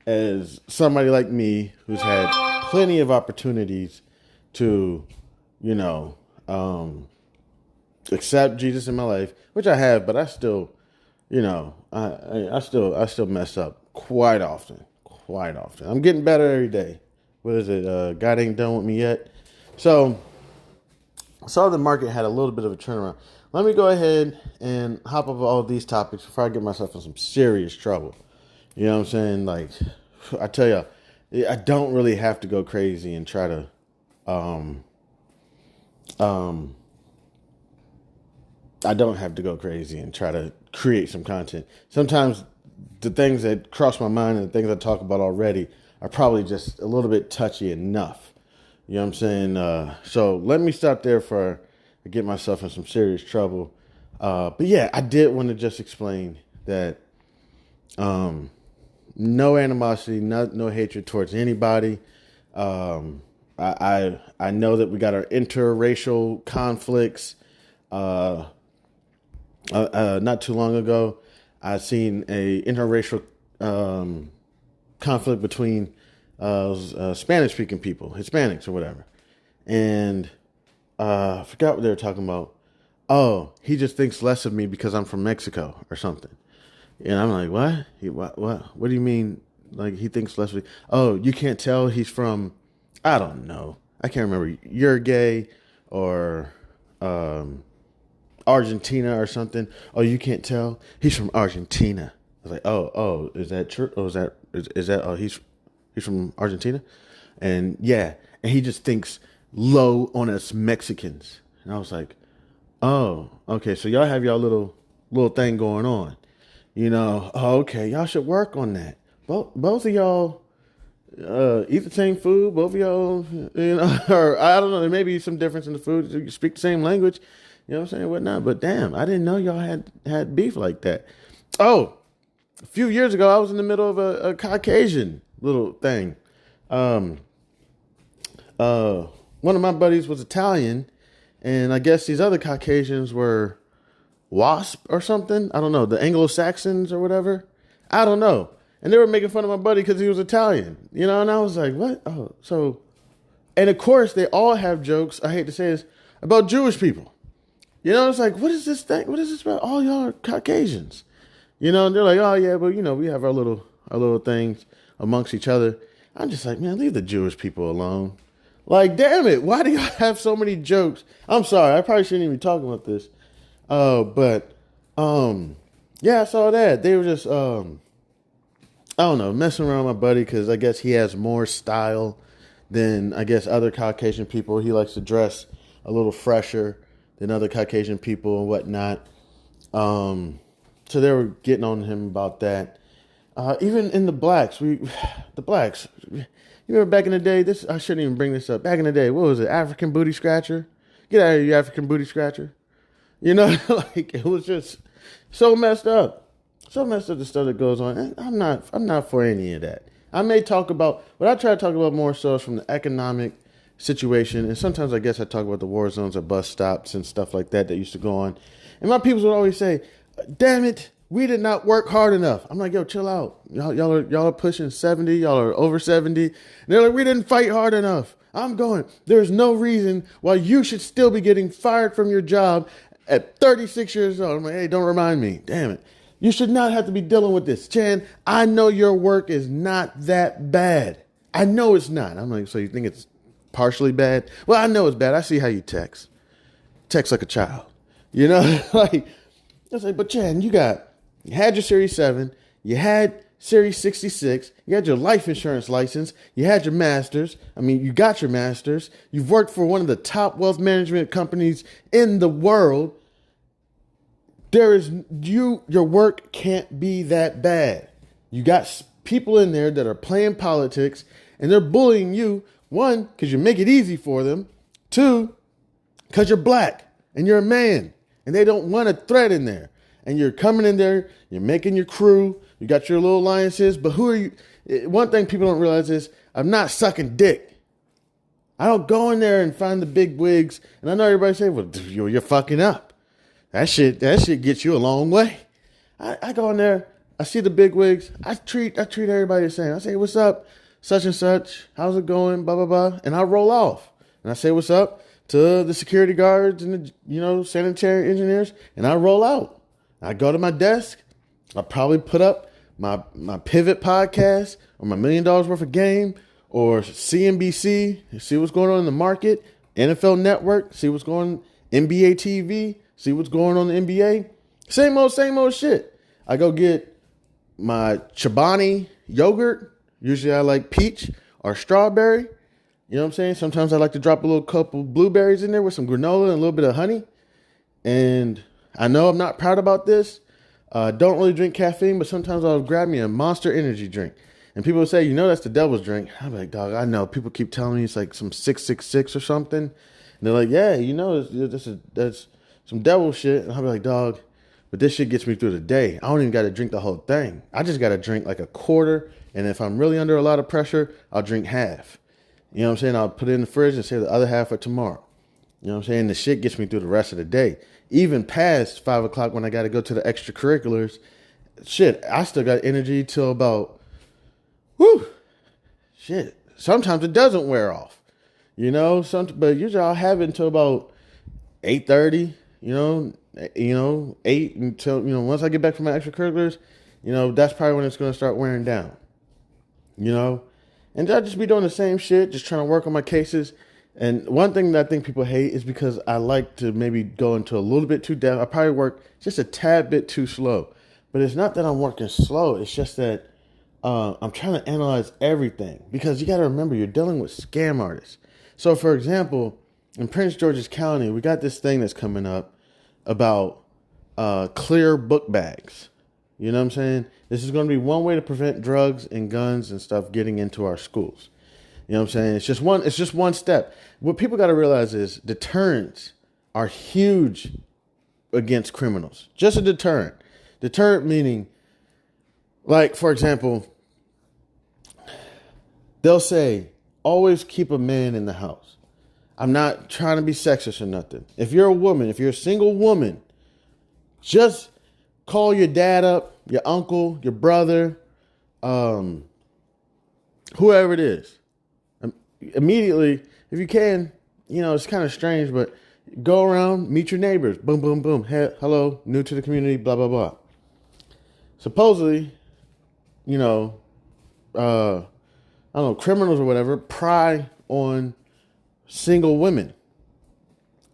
as somebody like me who's had plenty of opportunities to, accept Jesus in my life, which I have, but I still, you know, I still mess up quite often. I'm getting better every day. What is it? God ain't done with me yet. So I saw the market had a little bit of a turnaround. Let me go ahead and hop over all these topics before I get myself in some serious trouble. You know what I'm saying? Like, I tell you, I don't really have to go crazy and try to, I don't have to go crazy and try to create some content. Sometimes the things that cross my mind and the things I talk about already are probably just a little bit touchy enough. You know what I'm saying? So let me stop there for I get myself in some serious trouble. But yeah, I did want to just explain that no animosity, no hatred towards anybody. I know that we got our interracial conflicts. Not too long ago, I seen a interracial conflict between Spanish-speaking people, Hispanics or whatever, and I forgot what they were talking about. Oh, he just thinks less of me because I'm from Mexico or something. And I'm like, what? What do you mean? Like, he thinks less of me? Oh, you can't tell he's from, I don't know. I can't remember. Uruguay or Argentina or something. Oh, you can't tell? He's from Argentina. I was like, oh, is that true? Oh, is that, oh, he's from Argentina? And yeah, and he just thinks low on us Mexicans. And I was like, oh, okay, so y'all have y'all little thing going on. You know, oh, okay, y'all should work on that. Both of y'all eat the same food. Both of y'all, you know, or I don't know, there may be some difference in the food. You speak the same language, you know what I'm saying, whatnot. But damn, I didn't know y'all had beef like that. Oh, a few years ago, I was in the middle of a Caucasian little thing. One of my buddies was Italian, and I guess these other Caucasians were WASP or something. I don't know, the Anglo-Saxons or whatever. I don't know. And they were making fun of my buddy because he was Italian, you know, and I was like, what? Oh, so, and of course, they all have jokes, I hate to say this, about Jewish people. You know, it's like, what is this thing? What is this about? All y'all are Caucasians. You know, and they're like, oh, yeah, but, you know, we have our little things amongst each other. I'm just like, man, leave the Jewish people alone. Like, damn it, why do y'all have so many jokes? I'm sorry, I probably shouldn't even be talking about this. Yeah, I saw that. They were just, I don't know, messing around with my buddy because I guess he has more style than, I guess, other Caucasian people. He likes to dress a little fresher than other Caucasian people and whatnot. So they were getting on him about that. Even in the blacks, you remember back in the day, I shouldn't even bring this up. Back in the day, what was it? African booty scratcher? Get out of here, you African booty scratcher. You know, like, it was just so messed up. So messed up, the stuff that goes on. And I'm not for any of that. I may talk about, what I try to talk about more so is from the economic situation. And sometimes I guess I talk about the war zones or bus stops and stuff like that used to go on. And my people would always say, damn it, we did not work hard enough. I'm like, yo, chill out. Y'all are pushing 70. Y'all are over 70. And they're like, we didn't fight hard enough. I'm going, there's no reason why you should still be getting fired from your job at 36 years old. I'm like, hey, don't remind me. Damn it. You should not have to be dealing with this. Chan, I know your work is not that bad. I know it's not. I'm like, so you think it's partially bad? Well, I know it's bad. I see how you text. Text like a child. You know, like, I was like, but Chan, you had your Series 7, you had Series 66, you had your life insurance license, you had your master's. I mean, you got your master's. You've worked for one of the top wealth management companies in the world. Your work can't be that bad. You got people in there that are playing politics and they're bullying you. One, because you make it easy for them. Two, because you're black and you're a man and they don't want a threat in there. And you're coming in there, you're making your crew, you got your little alliances, but who are you? One thing people don't realize is I'm not sucking dick. I don't go in there and find the big wigs. And I know everybody say, well, you're fucking up. That shit gets you a long way. I go in there, I see the big wigs, I treat everybody the same. I say, what's up, such and such, how's it going, blah, blah, blah. And I roll off. And I say, what's up to the security guards and the, sanitary engineers, and I roll out. I go to my desk, I'll probably put up my Pivot podcast or my $1 million worth of game or CNBC, see what's going on in the market, NFL Network, see what's going on, NBA TV, see what's going on in the NBA. Same old shit. I go get my Chobani yogurt. Usually I like peach or strawberry. You know what I'm saying? Sometimes I like to drop a little couple blueberries in there with some granola and a little bit of honey. And I know I'm not proud about this. Don't really drink caffeine, but sometimes I'll grab me a Monster energy drink. And people will say, you know, that's the devil's drink. I'm like, dog, I know. People keep telling me it's like some 666 or something. And they're like, yeah, you know, that's some devil shit. And I'll be like, dog, but this shit gets me through the day. I don't even got to drink the whole thing. I just got to drink like a quarter. And if I'm really under a lot of pressure, I'll drink half. You know what I'm saying? I'll put it in the fridge and save the other half for tomorrow. You know what I'm saying? The shit gets me through the rest of the day. Even past 5 o'clock when I got to go to the extracurriculars, shit, I still got energy till about, shit. Sometimes it doesn't wear off, you know, but usually I'll have it until about 8:30, you know, 8 until, you know, once I get back from my extracurriculars, you know, that's probably when it's going to start wearing down, you know, and I'll just be doing the same shit, just trying to work on my cases. And one thing that I think people hate is because I like to maybe go into a little bit too depth. I probably work just a tad bit too slow. But it's not that I'm working slow. It's just that I'm trying to analyze everything. Because you got to remember, you're dealing with scam artists. So, for example, in Prince George's County, we got this thing that's coming up about clear book bags. You know what I'm saying? This is going to be one way to prevent drugs and guns and stuff getting into our schools. You know what I'm saying? It's just one step. What people got to realize is deterrents are huge against criminals. Just a deterrent. Deterrent meaning, like, for example, they'll say, always keep a man in the house. I'm not trying to be sexist or nothing. If you're a woman, if you're a single woman, just call your dad up, your uncle, your brother, whoever it is. Immediately, if you can, you know, it's kind of strange, but go around, meet your neighbors. Boom, boom, boom. Hey, hello, new to the community, blah, blah, blah. Supposedly, you know, I don't know, criminals or whatever, pry on single women.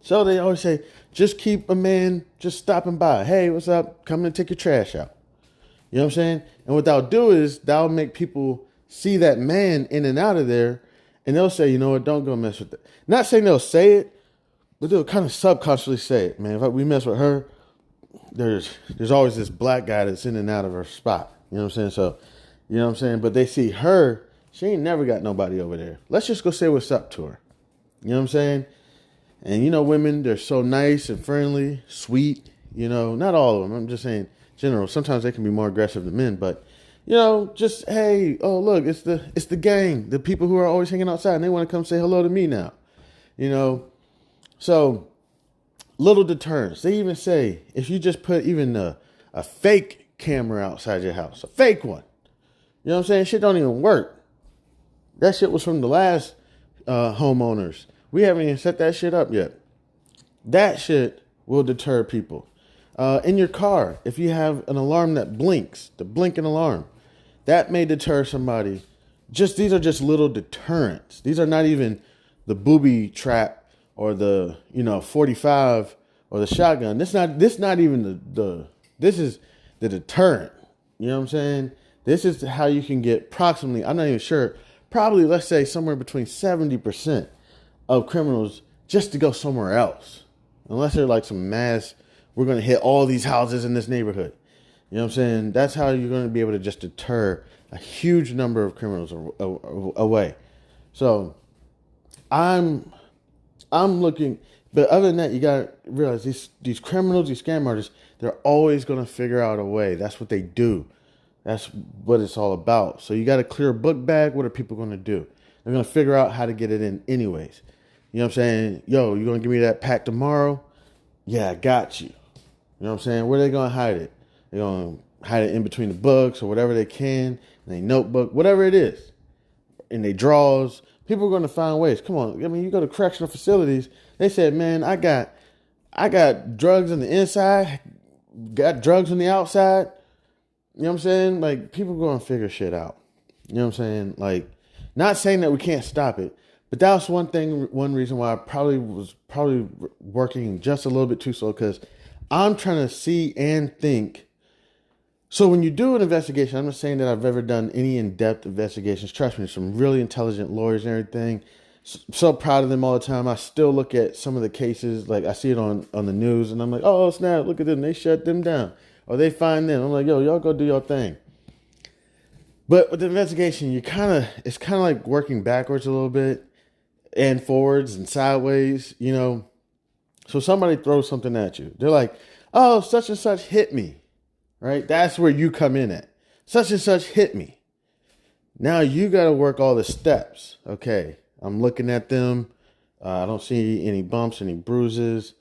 So they always say, just keep a man just stopping by. Hey, what's up? Come and take your trash out. You know what I'm saying? And what that'll do is that'll make people see that man in and out of there. And they'll say, you know what, don't go mess with it. Not saying they'll say it, but they'll kind of subconsciously say it. Man, if we mess with her, there's always this black guy that's in and out of her spot. You know what I'm saying? So, you know what I'm saying? But they see her, she ain't never got nobody over there. Let's just go say what's up to her. You know what I'm saying? And you know, women, they're so nice and friendly, sweet. You know, not all of them. I'm just saying general. Sometimes they can be more aggressive than men, but you know, just, hey, oh, look, it's the gang, the people who are always hanging outside, and they want to come say hello to me now, you know. So, little deterrents. They even say, if you just put even a fake camera outside your house, a fake one, you know what I'm saying? Shit don't even work. That shit was from the last homeowners. We haven't even set that shit up yet. That shit will deter people. In your car, if you have an alarm that blinks, the blinking alarm, that may deter somebody. These are just little deterrents. These are not even the booby trap or the, 45 or the shotgun. This is the deterrent. You know what I'm saying? This is how you can get approximately, I'm not even sure, probably let's say somewhere between 70% of criminals just to go somewhere else. Unless they're like some mass, we're going to hit all these houses in this neighborhood. You know what I'm saying? That's how you're going to be able to just deter a huge number of criminals away. So I'm looking, but other than that, you got to realize these criminals, these scam artists, they're always going to figure out a way. That's what they do. That's what it's all about. So you got a clear book bag. What are people going to do? They're going to figure out how to get it in anyways. You know what I'm saying? Yo, you going to give me that pack tomorrow? Yeah, I got you. You know what I'm saying? Where are they going to hide it? They're going to hide it in between the books or whatever they can, in a notebook, whatever it is, in their drawers. People are going to find ways. Come on. I mean, you go to correctional facilities. They said, man, I got drugs on the inside, got drugs on the outside. You know what I'm saying? Like, people go and figure shit out. You know what I'm saying? Like, not saying that we can't stop it, but that was one reason why I was working just a little bit too slow, because I'm trying to see and think. So when you do an investigation, I'm not saying that I've ever done any in-depth investigations. Trust me, some really intelligent lawyers and everything. So proud of them all the time. I still look at some of the cases, like I see it on the news, and I'm like, oh, snap, look at them. They shut them down. Or they find them. I'm like, yo, y'all go do your thing. But with the investigation, it's kind of like working backwards a little bit and forwards and sideways, you know. So somebody throws something at you. They're like, oh, such and such hit me, right? That's where you come in at. Such and such hit me. Now you got to work all the steps. Okay, I'm looking at them. I don't see any bumps, any bruises.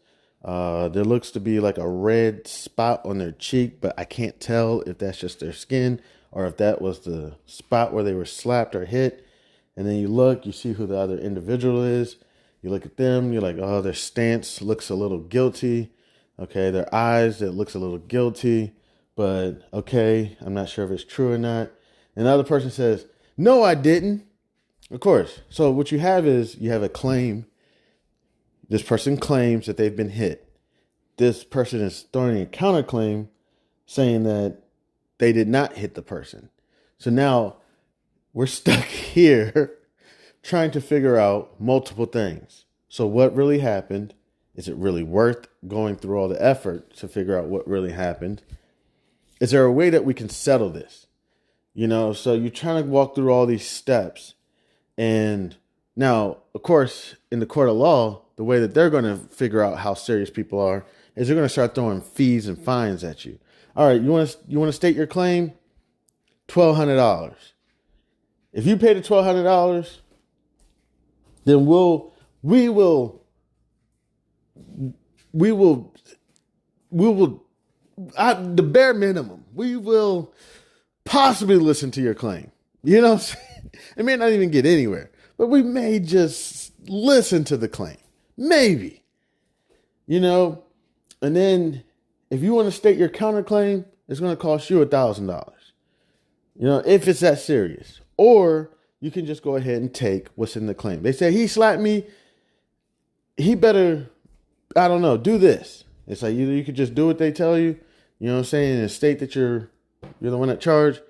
There looks to be like a red spot on their cheek, but I can't tell if that's just their skin or if that was the spot where they were slapped or hit. And then you see who the other individual is. You look at them, you're like, oh, their stance looks a little guilty. Okay, their eyes, it looks a little guilty, but okay, I'm not sure if it's true or not. And the other person says, no, I didn't. Of course. So what you have is you have a claim. This person claims that they've been hit. This person is throwing a counterclaim saying that they did not hit the person. So now we're stuck here trying to figure out multiple things. So what really happened? Is it really worth going through all the effort to figure out what really happened? Is there a way that we can settle this? You know, so you're trying to walk through all these steps. And now, of course, in the court of law, the way that they're going to figure out how serious people are is they're going to start throwing fees and fines at you. All right, you want to state your claim? $1,200. If you pay the $1,200, then we will the bare minimum, we will possibly listen to your claim. You know what I'm saying? It may not even get anywhere, but we may just listen to the claim. Maybe. You know, and then if you want to state your counterclaim, it's going to cost you $1,000. You know, if it's that serious. Or you can just go ahead and take what's in the claim. They say he slapped me. He better, I don't know, do this. It's like either you could just do what they tell you, you know what I'm saying, and state that you're the one at charge,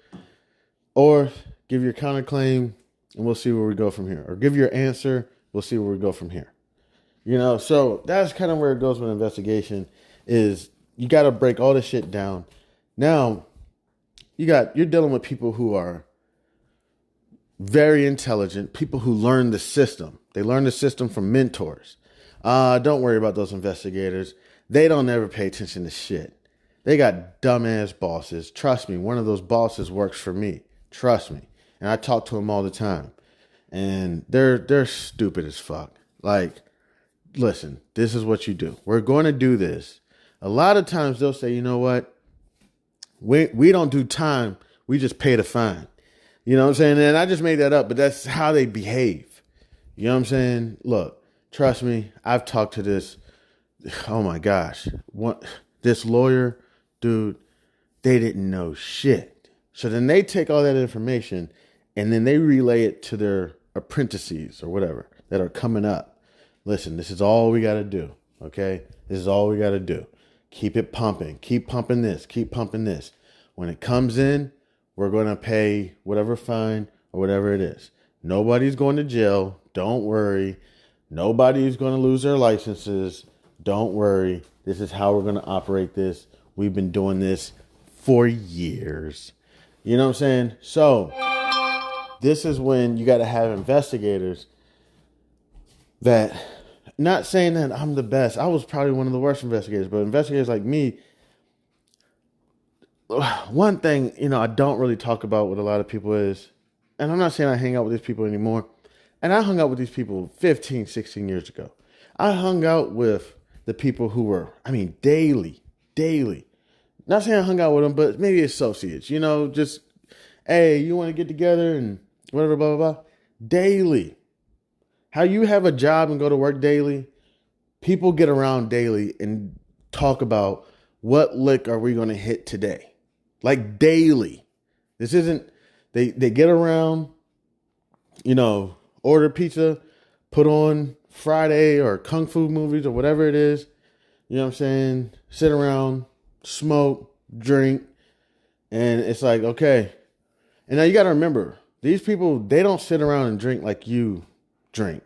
or give your counterclaim and we'll see where we go from here. Or give your answer, we'll see where we go from here. You know, so that's kind of where it goes with an investigation, is you got to break all this shit down. Now, you're dealing with people who are very intelligent, people who learn the system. They learn the system from mentors. Don't worry about those investigators. They don't ever pay attention to shit. They got dumbass bosses. Trust me, one of those bosses works for me. Trust me. And I talk to them all the time. And they're stupid as fuck. Like, listen, this is what you do. We're going to do this. A lot of times they'll say, you know what? We don't do time. We just pay the fine. You know what I'm saying? And I just made that up, but that's how they behave. You know what I'm saying? Look, trust me, I've talked to this. Oh my gosh. This lawyer, dude, they didn't know shit. So then they take all that information and then they relay it to their apprentices or whatever that are coming up. Listen, this is all we got to do. Okay? This is all we got to do. Keep it pumping. Keep pumping this. Keep pumping this. When it comes in, we're going to pay whatever fine or whatever it is. Nobody's going to jail. Don't worry. Nobody's going to lose their licenses. Don't worry. This is how we're going to operate this. We've been doing this for years. You know what I'm saying? So this is when you got to have investigators that, not saying that I'm the best. I was probably one of the worst investigators, but investigators like me, one thing, you know, I don't really talk about with a lot of people is, and I'm not saying I hang out with these people anymore, and I hung out with these people 15, 16 years ago. I hung out with the people who were, daily. Not saying I hung out with them, but maybe associates, you know, just, hey, you want to get together and whatever, blah, blah, blah. Daily. How you have a job and go to work daily, people get around daily and talk about what lick are we going to hit today. like daily. This isn't, they get around, order pizza, put on Friday or Kung Fu movies or whatever it is. You know what I'm saying? Sit around, smoke, drink. And it's like, okay. And now you got to remember, these people, they don't sit around and drink like you drink.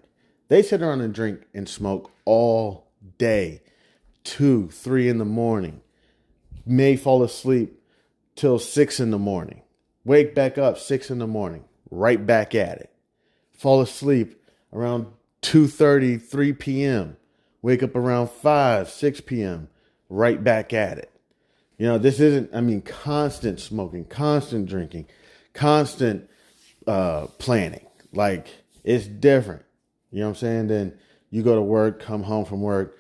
They sit around and drink and smoke all day, 2, 3 in the morning. May fall asleep till 6 in the morning. Wake back up 6 in the morning. Right back at it. Fall asleep around 2:30, 3 p.m. Wake up around 5, 6 p.m. Right back at it. This isn't, constant smoking, constant drinking, constant planning. Like, it's different. You know what I'm saying? Then you go to work, come home from work,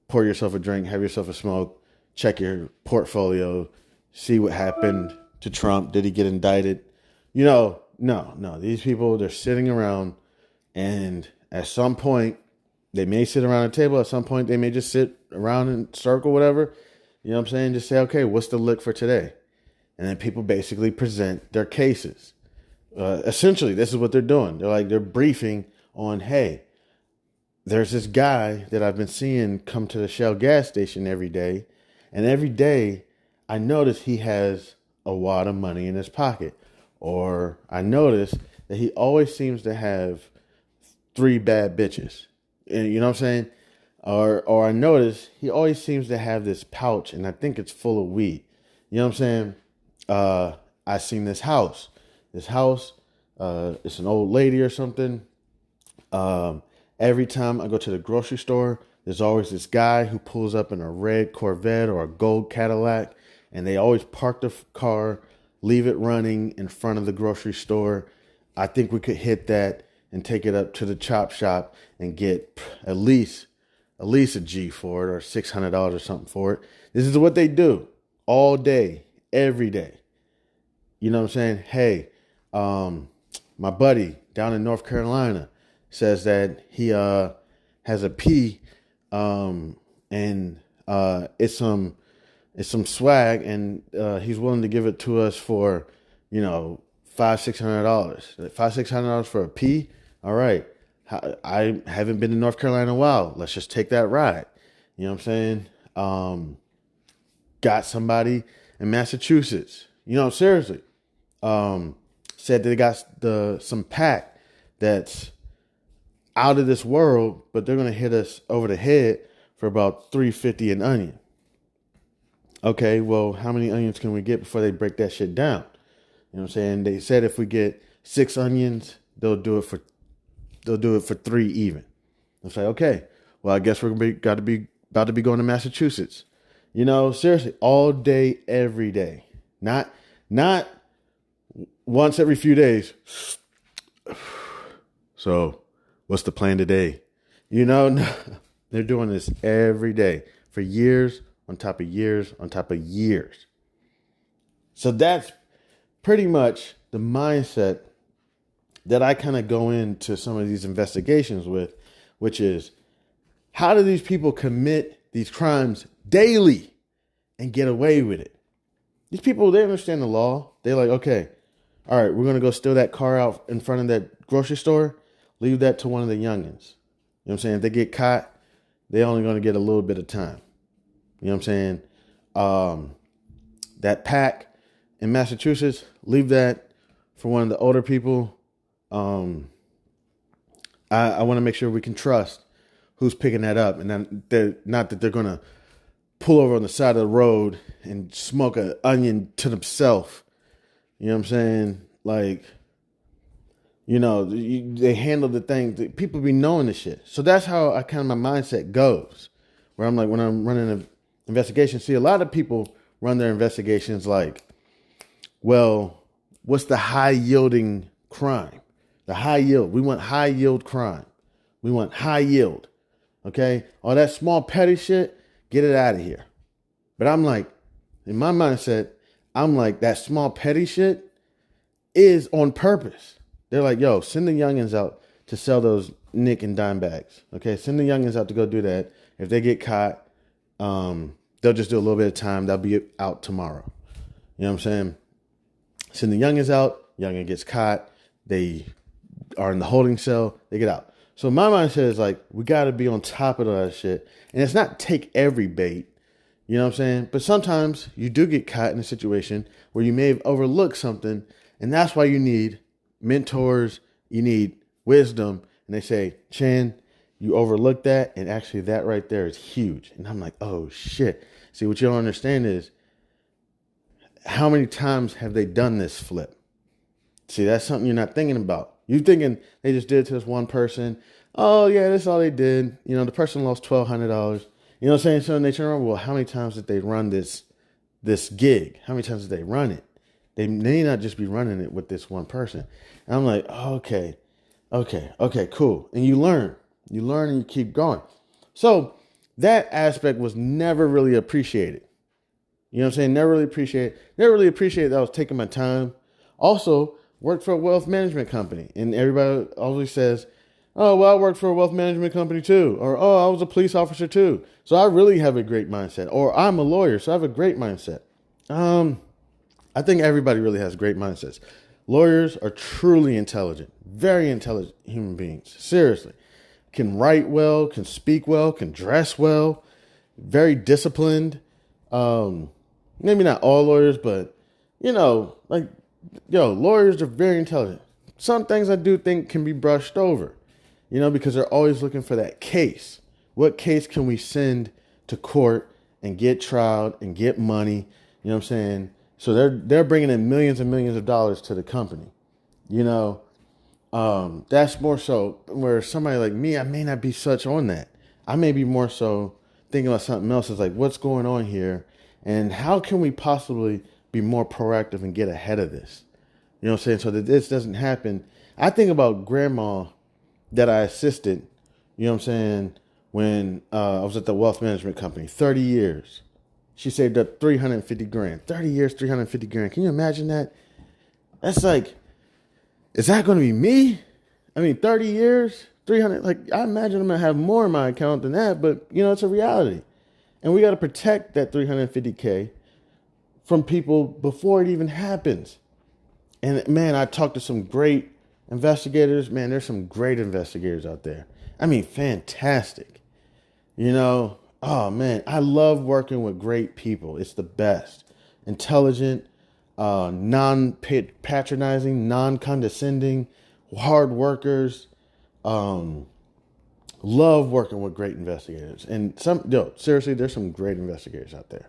pour yourself a drink, have yourself a smoke, check your portfolio, see what happened to Trump. Did he get indicted? No. These people, they're sitting around, and at some point, they may sit around a table. At some point, they may just sit around in circle, whatever. You know what I'm saying? Just say, okay, what's the lick for today? And then people basically present their cases. Essentially, this is what they're doing. They're briefing on, hey, there's this guy that I've been seeing come to the Shell gas station every day. And every day I notice he has a wad of money in his pocket. Or I notice that he always seems to have 3 bad bitches. And you know what I'm saying? Or I notice he always seems to have this pouch, and I think it's full of weed. You know what I'm saying? I seen this house. It's an old lady or something. Every time I go to the grocery store, there's always this guy who pulls up in a red Corvette or a gold Cadillac, and they always park the car, leave it running in front of the grocery store. I think we could hit that and take it up to the chop shop and get at least a G for it, or $600 or something for it. This is what they do all day, every day. You know what I'm saying? Hey, my buddy down in North Carolina says that he has a P, and it's some swag, and he's willing to give it to us for $500-$600. $500-$600 for a P. All right. I haven't been to North Carolina in a while. Let's just take that ride. You know what I'm saying? Got somebody in Massachusetts. Seriously. Said that they got some pack that's out of this world, but they're going to hit us over the head for about $3.50 an onion. Okay, well, how many onions can we get before they break that shit down? You know what I'm saying? They said if we get 6 onions, they'll do it for 3 even. It's like, okay, well, I guess we're about to be going to Massachusetts. Seriously, all day, every day. Not once every few days. So, what's the plan today? No, they're doing this every day for years on top of years on top of years. So that's pretty much the mindset that I kind of go into some of these investigations with, which is, how do these people commit these crimes daily and get away with it? These people, they understand the law. They're like, okay, all right, we're going to go steal that car out in front of that grocery store. Leave that to one of the youngins. You know what I'm saying? If they get caught, they're only going to get a little bit of time. You know what I'm saying? That pack in Massachusetts, leave that for one of the older people. I want to make sure we can trust who's picking that up. And then not that they're going to pull over on the side of the road and smoke an onion to themselves. You know what I'm saying? Like, they handle the thing. People be knowing this shit. So that's how my mindset goes. Where I'm like, when I'm running an investigation, see, a lot of people run their investigations like, well, what's the high yielding crime? The high yield. We want high yield crime. We want high yield. Okay? All that small petty shit, get it out of here. But I'm like, in my mindset, I'm like, that small petty shit is on purpose. They're like, yo, send the youngins out to sell those nick and dime bags. Okay? Send the youngins out to go do that. If they get caught, they'll just do a little bit of time. They'll be out tomorrow. You know what I'm saying? Send the youngins out. Youngin gets caught. They are in the holding cell. They get out. So my mindset is like, we got to be on top of all that shit. And it's not take every bait. You know what I'm saying? But sometimes you do get caught in a situation where you may have overlooked something. And that's why you need mentors. You need wisdom. And they say, Chan, you overlooked that. And actually that right there is huge. And I'm like, oh shit. See, what you don't understand is how many times have they done this flip? See, that's something you're not thinking about. You're thinking they just did it to this one person. Oh yeah, that's all they did. You know, the person lost $1,200. You know what I'm saying? So then they turn around, well, how many times did they run this gig? How many times did they run it? They may not just be running it with this one person. And I'm like, oh, okay, cool. And you learn and you keep going. So that aspect was never really appreciated. You know what I'm saying? Never really appreciated that I was taking my time. Also, worked for a wealth management company. And everybody always says, oh, well, I worked for a wealth management company too. Or, oh, I was a police officer too. So I really have a great mindset. Or I'm a lawyer, so I have a great mindset. I think everybody really has great mindsets. Lawyers are truly intelligent, very intelligent human beings. Seriously. Can write well, can speak well, can dress well, very disciplined. Maybe not all lawyers, but, lawyers are very intelligent. Some things I do think can be brushed over, because they're always looking for that case. What case can we send to court and get trialed and get money? You know what I'm saying? So they're bringing in millions and millions of dollars to the company. That's more so where somebody like me, I may not be such on that. I may be more so thinking about something else. It's like, what's going on here? And how can we possibly be more proactive and get ahead of this? You know what I'm saying? So that this doesn't happen. I think about grandma that I assisted, you know what I'm saying, when I was at the wealth management company, 30 years. She saved up $350,000. 30 years, $350,000. Can you imagine that? That's like, is that going to be me? 30 years, 300, I imagine I'm going to have more in my account than that, but it's a reality. And we got to protect that $350K from people before it even happens. And man, I talked to some great investigators. Man, there's some great investigators out there. Fantastic. Oh man, I love working with great people. It's the best. Intelligent, non-patronizing, non-condescending, hard workers. Love working with great investigators. And seriously, there's some great investigators out there.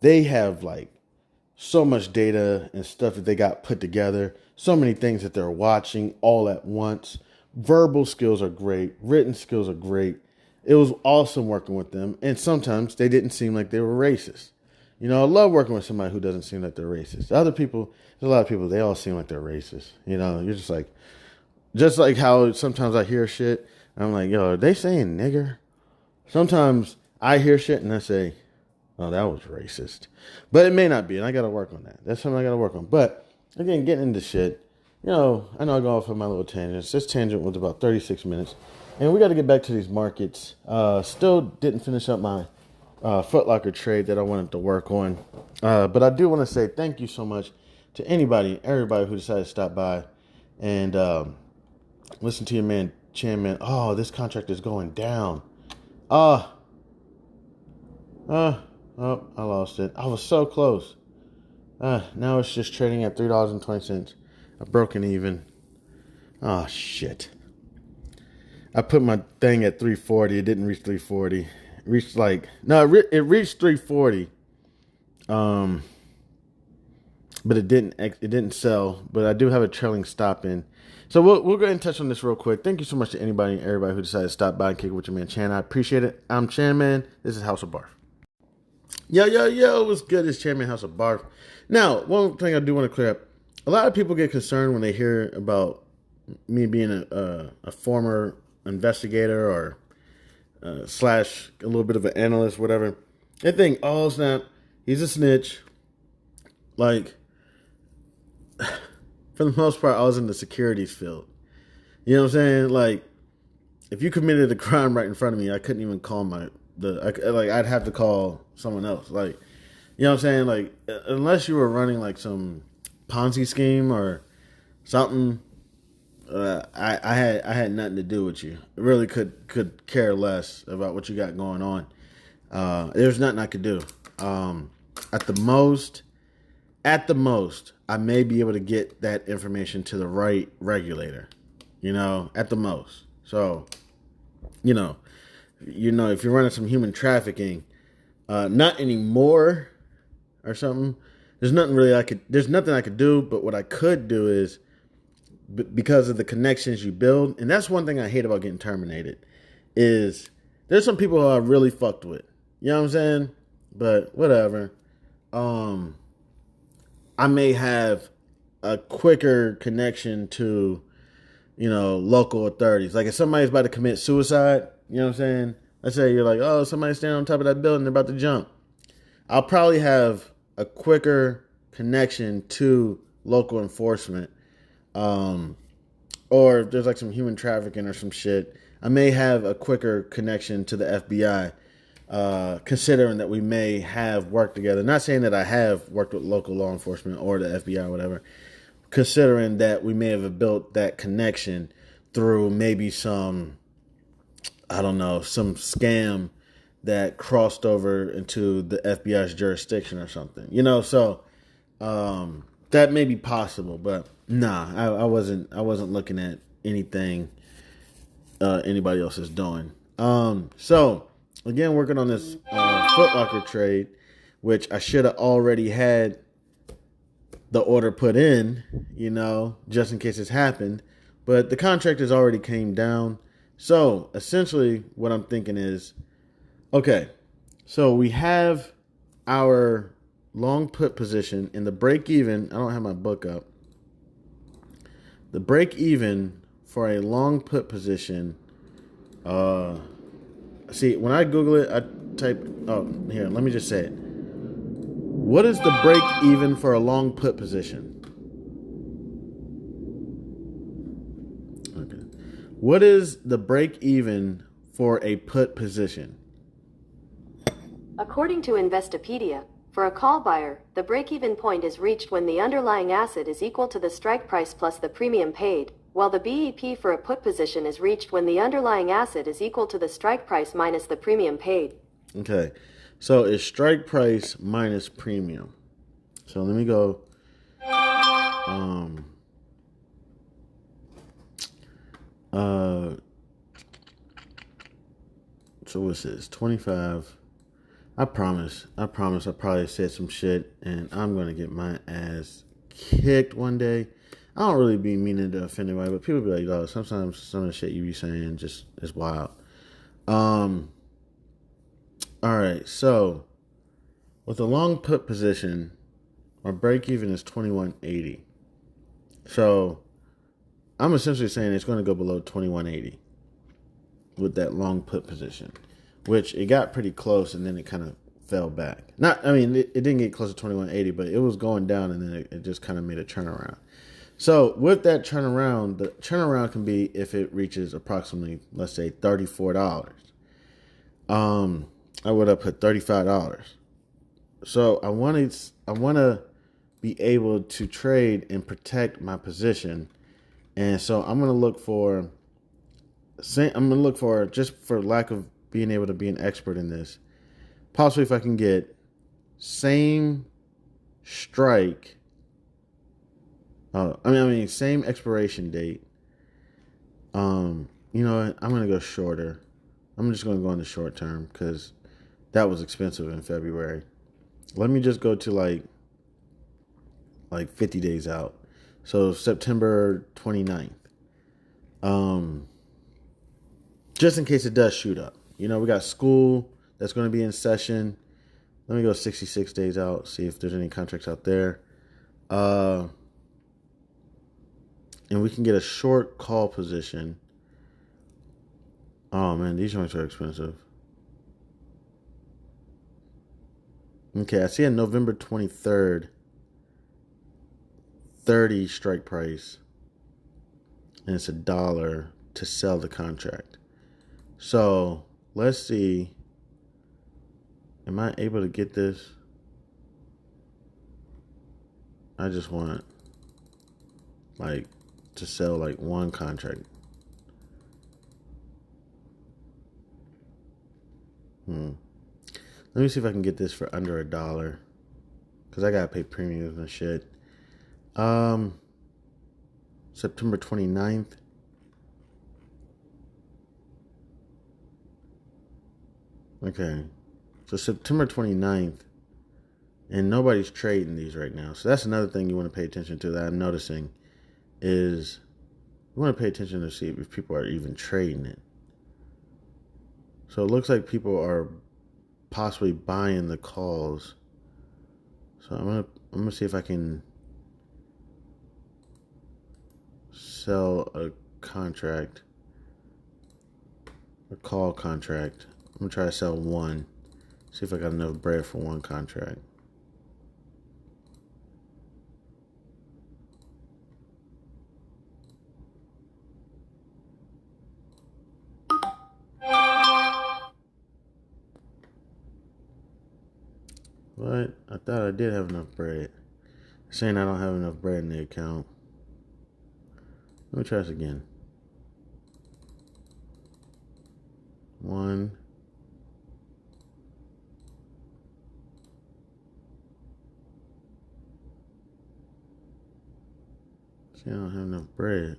They have so much data and stuff that they got put together. So many things that they're watching all at once. Verbal skills are great. Written skills are great. It was awesome working with them. And sometimes they didn't seem like they were racist. I love working with somebody who doesn't seem like they're racist. Other people, there's a lot of people, they all seem like they're racist. You're just like how sometimes I hear shit. And I'm like, yo, are they saying nigger? Sometimes I hear shit and I say, oh, that was racist. But it may not be, and I got to work on that. That's something I got to work on. But again, getting into shit, I know I go off on my little tangents. This tangent was about 36 minutes. And we got to get back to these markets. Still didn't finish up my Foot Locker trade that I wanted to work on. But I do want to say thank you so much to everybody who decided to stop by and listen to your man, Chan, man. Oh, this contract is going down. Oh, I lost it. I was so close. Now it's just trading at $3.20. I've broken even. Oh, shit. I put my thing at 340. It didn't reach 340. It reached it reached 340. But it didn't sell. But I do have a trailing stop in. So we'll go ahead and touch on this real quick. Thank you so much to everybody who decided to stop by and kick it with your man Chan. I appreciate it. I'm Chan Man. This is House of Barf. Yo, what's good? It's Chan Man, House of Barf. Now, one thing I do want to clear up. A lot of people get concerned when they hear about me being a former investigator or / a little bit of an analyst, whatever. They think, oh snap, he's a snitch. For the most part, I was in the securities field. You know what I'm saying? If you committed a crime right in front of me, I couldn't even call I'd have to call someone else. You know what I'm saying? Like, unless you were running like some Ponzi scheme or something, I had nothing to do with you. I really could care less about what you got going on. There's nothing I could do. At the most, I may be able to get that information to the right regulator. You know, at the most. So, you know, if you're running some human trafficking, not anymore or something. There's nothing I could do. But what I could do is, because of the connections you build, and that's one thing I hate about getting terminated, is there's some people who I really fucked with. You know what I'm saying? But whatever. I may have a quicker connection to, local authorities. Like if somebody's about to commit suicide, you know what I'm saying? Let's say you're like, oh, somebody's standing on top of that building, they're about to jump. I'll probably have a quicker connection to local enforcement. Or if there's like some human trafficking or some shit, I may have a quicker connection to the FBI, considering that we may have worked together. Not saying that I have worked with local law enforcement or the FBI or whatever, considering that we may have built that connection through maybe some scam that crossed over into the FBI's jurisdiction or something, so that may be possible, but nah, I wasn't looking at anything anybody else is doing. So again, working on this Foot Locker trade, which I should have already had the order put in, just in case it's happened, but the contract has already came down. So essentially what I'm thinking is, okay, so we have our long put position in the break even. I don't have my book up. The break even for a long put position. See, when I Google it, I type, here, let me just say it. What is the break even for a long put position? Okay. What is the break even for a put position? According to Investopedia, for a call buyer, the break-even point is reached when the underlying asset is equal to the strike price plus the premium paid, while the BEP for a put position is reached when the underlying asset is equal to the strike price minus the premium paid. Okay, so it's strike price minus premium. So let me go. So what's this? 25. I promise I probably said some shit and I'm going to get my ass kicked one day. I don't really be meaning to offend anybody, but people be like, oh, sometimes some of the shit you be saying just is wild. All right, so with the long put position, our break even is 2180. So I'm essentially saying it's going to go below 2180 with that long put position, which it got pretty close and then it kind of fell back. It didn't get close to 2180, but it was going down and then it just kind of made a turnaround. So with that turnaround, the turnaround can be if it reaches approximately, let's say, $34. I would have put $35. So I want to be able to trade and protect my position, and so I'm going to look for, just for lack of being able to be an expert in this, possibly if I can get same strike. Same expiration date. You know what? I'm going to go shorter. I'm just going to go in the short term because that was expensive in February. Let me just go to like 50 days out. So September 29th. Just in case it does shoot up. We got school that's going to be in session. Let me go 66 days out, see if there's any contracts out there. And we can get a short call position. Oh, man, these joints are expensive. Okay, I see a November 23rd, 30 strike price. And it's $1 to sell the contract. So, let's see. Am I able to get this? I just want, like, to sell, like, one contract. Let me see if I can get this for under $1. Because I got to pay premiums and shit. September 29th. Okay. So September 29th. And nobody's trading these right now. So that's another thing you want to pay attention to that I'm noticing is you want to pay attention to see if people are even trading it. So it looks like people are possibly buying the calls. So I'm gonna see if I can sell a contract, a call contract. I'm gonna try to sell one. See if I got enough bread for one contract. But I thought I did have enough bread. Saying I don't have enough bread in the account. Let me try this again. One. See, I don't have enough bread.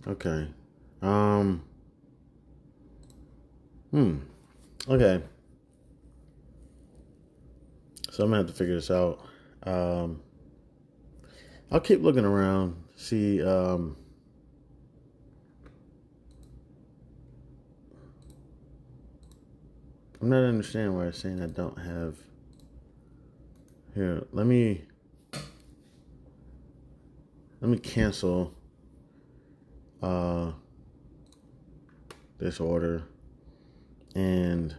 Okay. Okay. So I'm gonna have to figure this out. I'll keep looking around, see, I'm not understanding why it's saying I don't have. Here, let me cancel this order and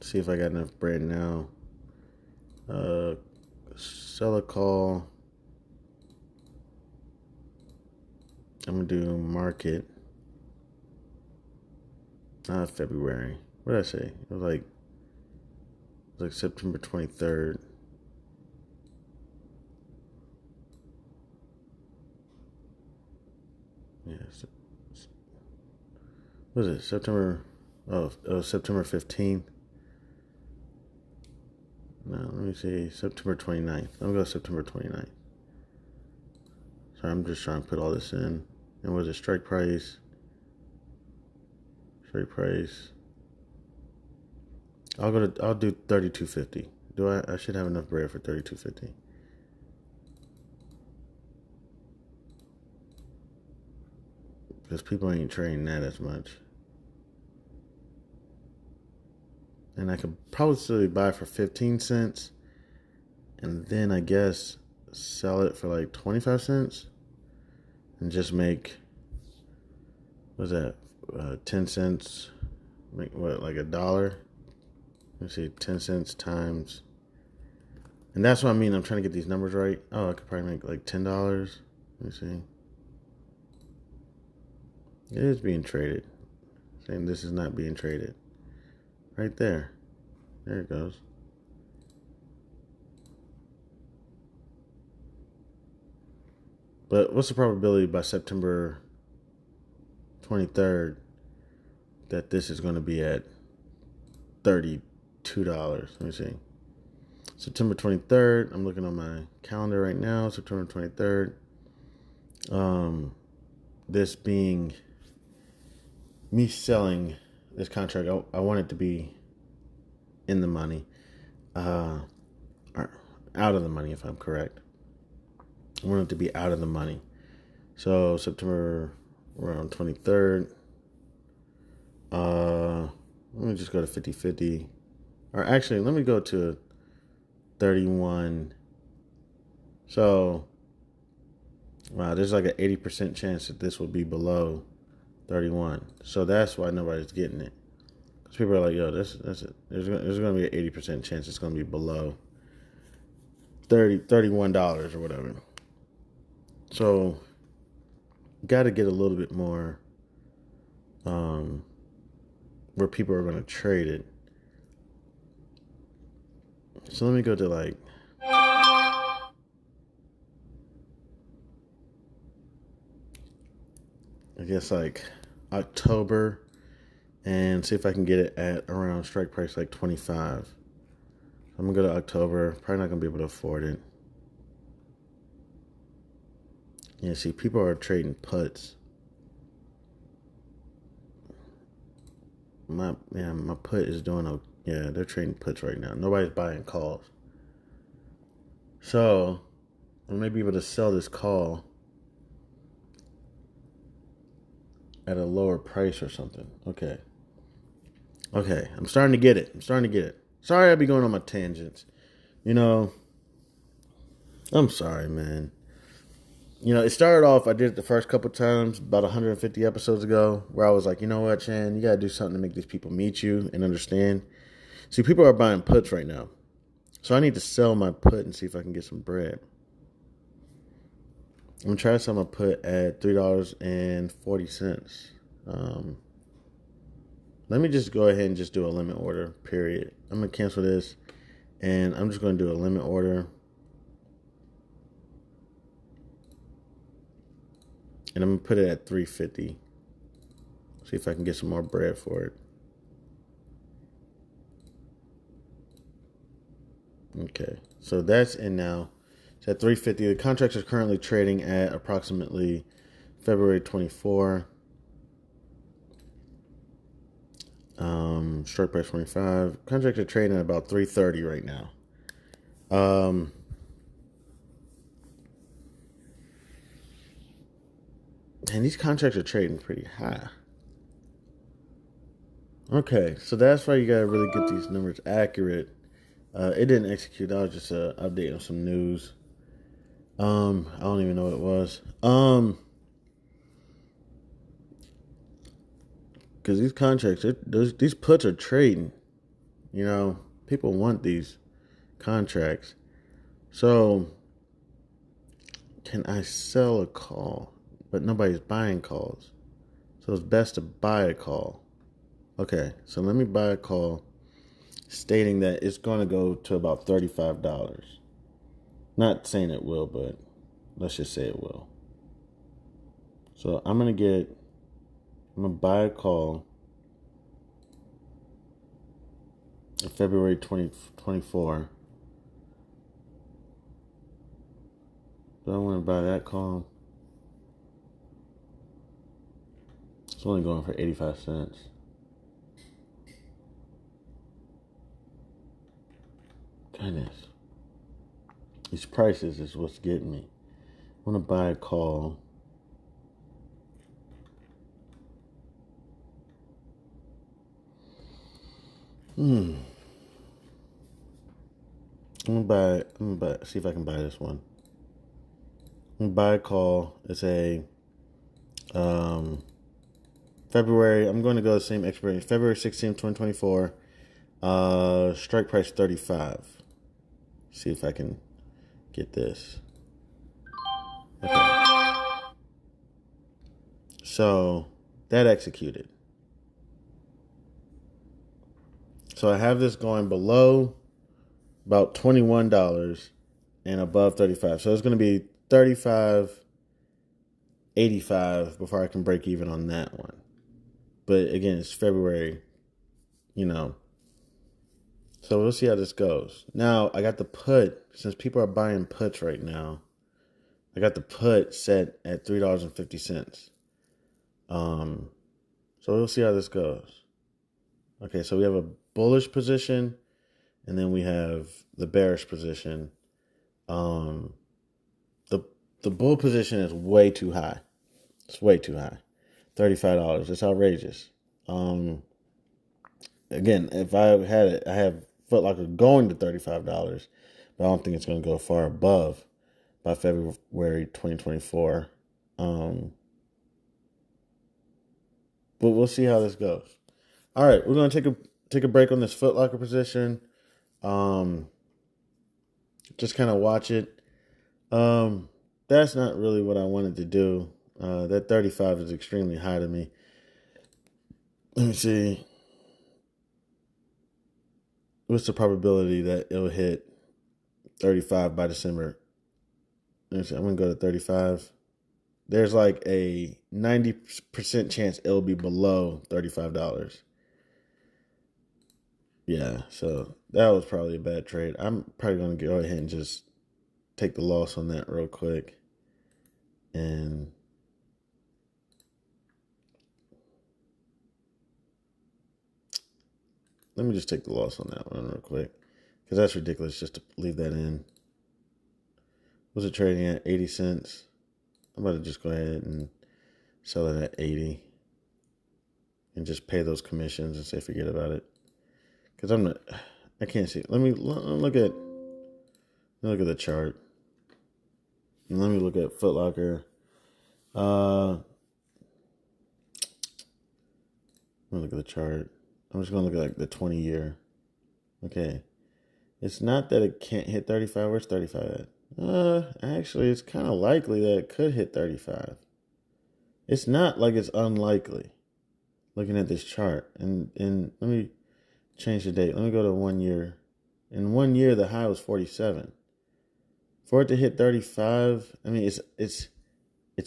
see if I got enough bread now. Sell a call. I'm gonna do market. February. What did I say? It was like September 23rd. Yes. What was it? September 15th. No, let me see. September 29th. I'm gonna go September 29th. Sorry, I'm just trying to put all this in. And what is it? Strike price. Strike price. I'll do 32.50. I should have enough bread for 32.50. Because people ain't trading that as much. And I could probably still buy it for 15 cents. And then I guess sell it for like 25 cents. And just make, what's that? 10 cents. Make what, like $1? Let's see, 10 cents times. And that's what I mean. I'm trying to get these numbers right. Oh, I could probably make like $10. Let me see. It is being traded. Saying this is not being traded. Right there. There it goes. But what's the probability by September 23rd that this is going to be at $32? Let me see. September 23rd. I'm looking on my calendar right now. September 23rd. This being me selling this contract, I want it to be in the money, or out of the money, if I'm correct. I want it to be out of the money. So September, we're on 23rd. Let me just go to 50-50. Or actually, let me go to 31. So, wow, there's like an 80% chance that this will be below 31. So that's why nobody's getting it. Because people are like, yo, that's it. There's going to be an 80% chance it's going to be below $31 or whatever. So got to get a little bit more where people are going to trade it. So let me go to like, I guess like October, and see if I can get it at around strike price like 25. I'm gonna go to October. Probably not gonna be able to afford it. Yeah, see, people are trading puts. My put is doing a, yeah, they're trading puts right now. Nobody's buying calls. So I may be able to sell this call at a lower price or something. Okay, I'm starting to get it. Sorry I be going on my tangents. You know, I'm sorry, man. You know, it started off, I did it the first couple times, about 150 episodes ago, where I was like, you know what, Chan, you got to do something to make these people meet you and understand. See, people are buying puts right now. So I need to sell my put and see if I can get some bread. I'm going to try to sell my put at $3.40. Let me just go ahead and just do a limit order, period. I'm going to cancel this, and I'm just going to do a limit order. And I'm going to put it at $3.50. See if I can get some more bread for it. Okay, so that's in now. It's at $3.50. The contracts are currently trading at approximately February 24. Strike price 25. Contracts are trading at about $3.30 right now. And these contracts are trading pretty high. Okay, so that's why you gotta really get these numbers accurate. It didn't execute. I was just updating some news. I don't even know what it was. Because these contracts, these puts are trading. You know, people want these contracts. So, can I sell a call? But nobody's buying calls. So it's best to buy a call. Okay, so let me buy a call stating that it's going to go to about $35. Not saying it will, but let's just say it will. So I'm going to buy a call in February 2024. Do I want to buy that call? It's only going for 85 cents. Goodness. These prices is what's getting me. I want to buy a call. I'm gonna see if I can buy this one. I'm gonna buy a call. It's a February. I'm going to go the same expiration. February 16th, 2024. Strike price 35. See if I can get this. Okay. So that executed. So I have this going below about $21 and above 35. So it's going to be $35.85 before I can break even on that one. But again, it's February, you know. So we'll see how this goes. Now, I got the put, since people are buying puts right now, I got the put set at $3.50. So we'll see how this goes. Okay, so we have a bullish position, and then we have the bearish position. The bull position is way too high. It's way too high. $35. It's outrageous. Again, if I had it, I have Foot Locker going to $35, but I don't think it's going to go far above by February 2024. But we'll see how this goes. All right, we're going to take a break on this Foot Locker position. Just kind of watch it. That's not really what I wanted to do. That 35 is extremely high to me. Let me see. What's the probability that it'll hit 35 by December? Let me see. I'm going to go to 35. There's like a 90% chance it'll be below $35. Yeah, so that was probably a bad trade. I'm probably going to go ahead and just take the loss on that real quick. And let me just take the loss on that one real quick, because that's ridiculous just to leave that in. Was it trading at 80 cents? I'm about to just go ahead and sell it at 80 and just pay those commissions and say forget about it. Because I can't see. Let me look at the chart. And let me look at Foot Locker. Let me look at the chart. I'm just going to look at like the 20-year. Okay. It's not that it can't hit 35. Where's 35 at? Actually, it's kind of likely that it could hit 35. It's not like it's unlikely. Looking at this chart. And let me change the date. Let me go to 1 year. In 1 year, the high was 47. For it to hit 35, I mean, it's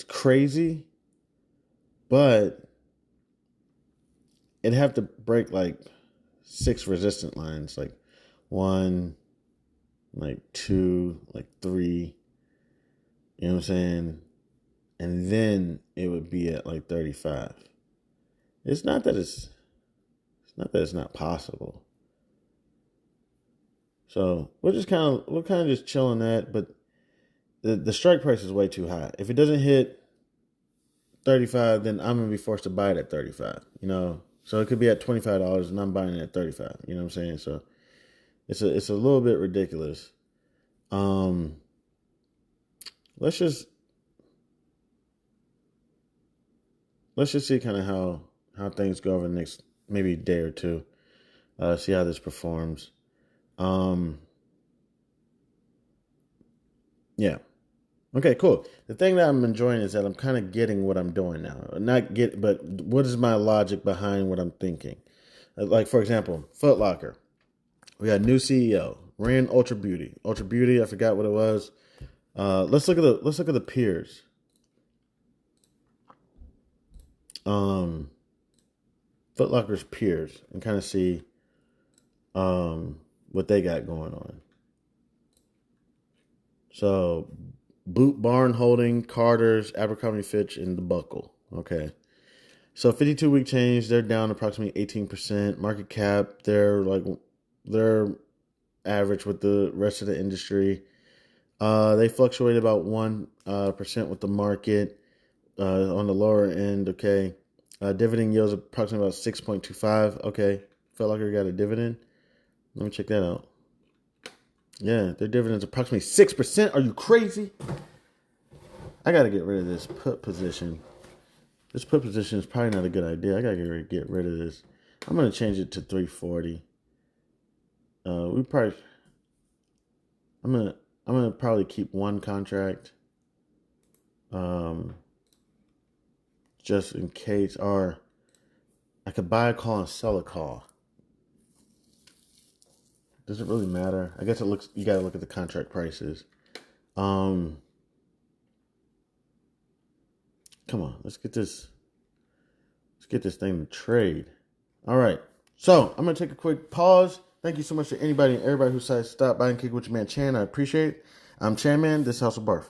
crazy, but it'd have to break like 6 resistant lines, like 1, like 2, like 3. You know what I'm saying? And then it would be at like 35. It's not that it's not possible. So we're kind of just chilling that, but the strike price is way too high. If it doesn't hit 35, then I'm gonna be forced to buy it at 35. You know, so it could be at $25 and I'm buying it at 35. You know what I'm saying? So it's a little bit ridiculous. Let's just see kind of how things go over the next maybe day or two. See how this performs. Yeah. Okay, cool. The thing that I'm enjoying is that I'm kind of getting what I'm doing now. But what is my logic behind what I'm thinking? Like, for example, Foot Locker. We got new CEO, ran Ultra Beauty. Ultra Beauty, I forgot what it was. Let's look at the peers. Foot Locker's peers and kind of see what they got going on. So Boot Barn Holding, Carter's, Abercrombie Fitch, and The Buckle. Okay. So 52-week change, they're down approximately 18%. Market cap, they're average with the rest of the industry. They fluctuate about 1% with the market on the lower end. Okay. Dividend yields approximately about 6.25. Okay. Felt like I got a dividend. Let me check that out. Yeah, their dividend's approximately 6%. Are you crazy? I got to get rid of this put position. This put position is probably not a good idea. I got to get rid of this. I'm going to change it to 340. I'm going to probably keep one contract. Just in case, or I could buy a call and sell a call. Does it really matter? I guess you got to look at the contract prices. Come on, let's get this thing to trade. All right. So I'm going to take a quick pause. Thank you so much to anybody and everybody who decided to stop by and kick with your man Chan. I appreciate it. I'm Chan Man. This is House of Barf.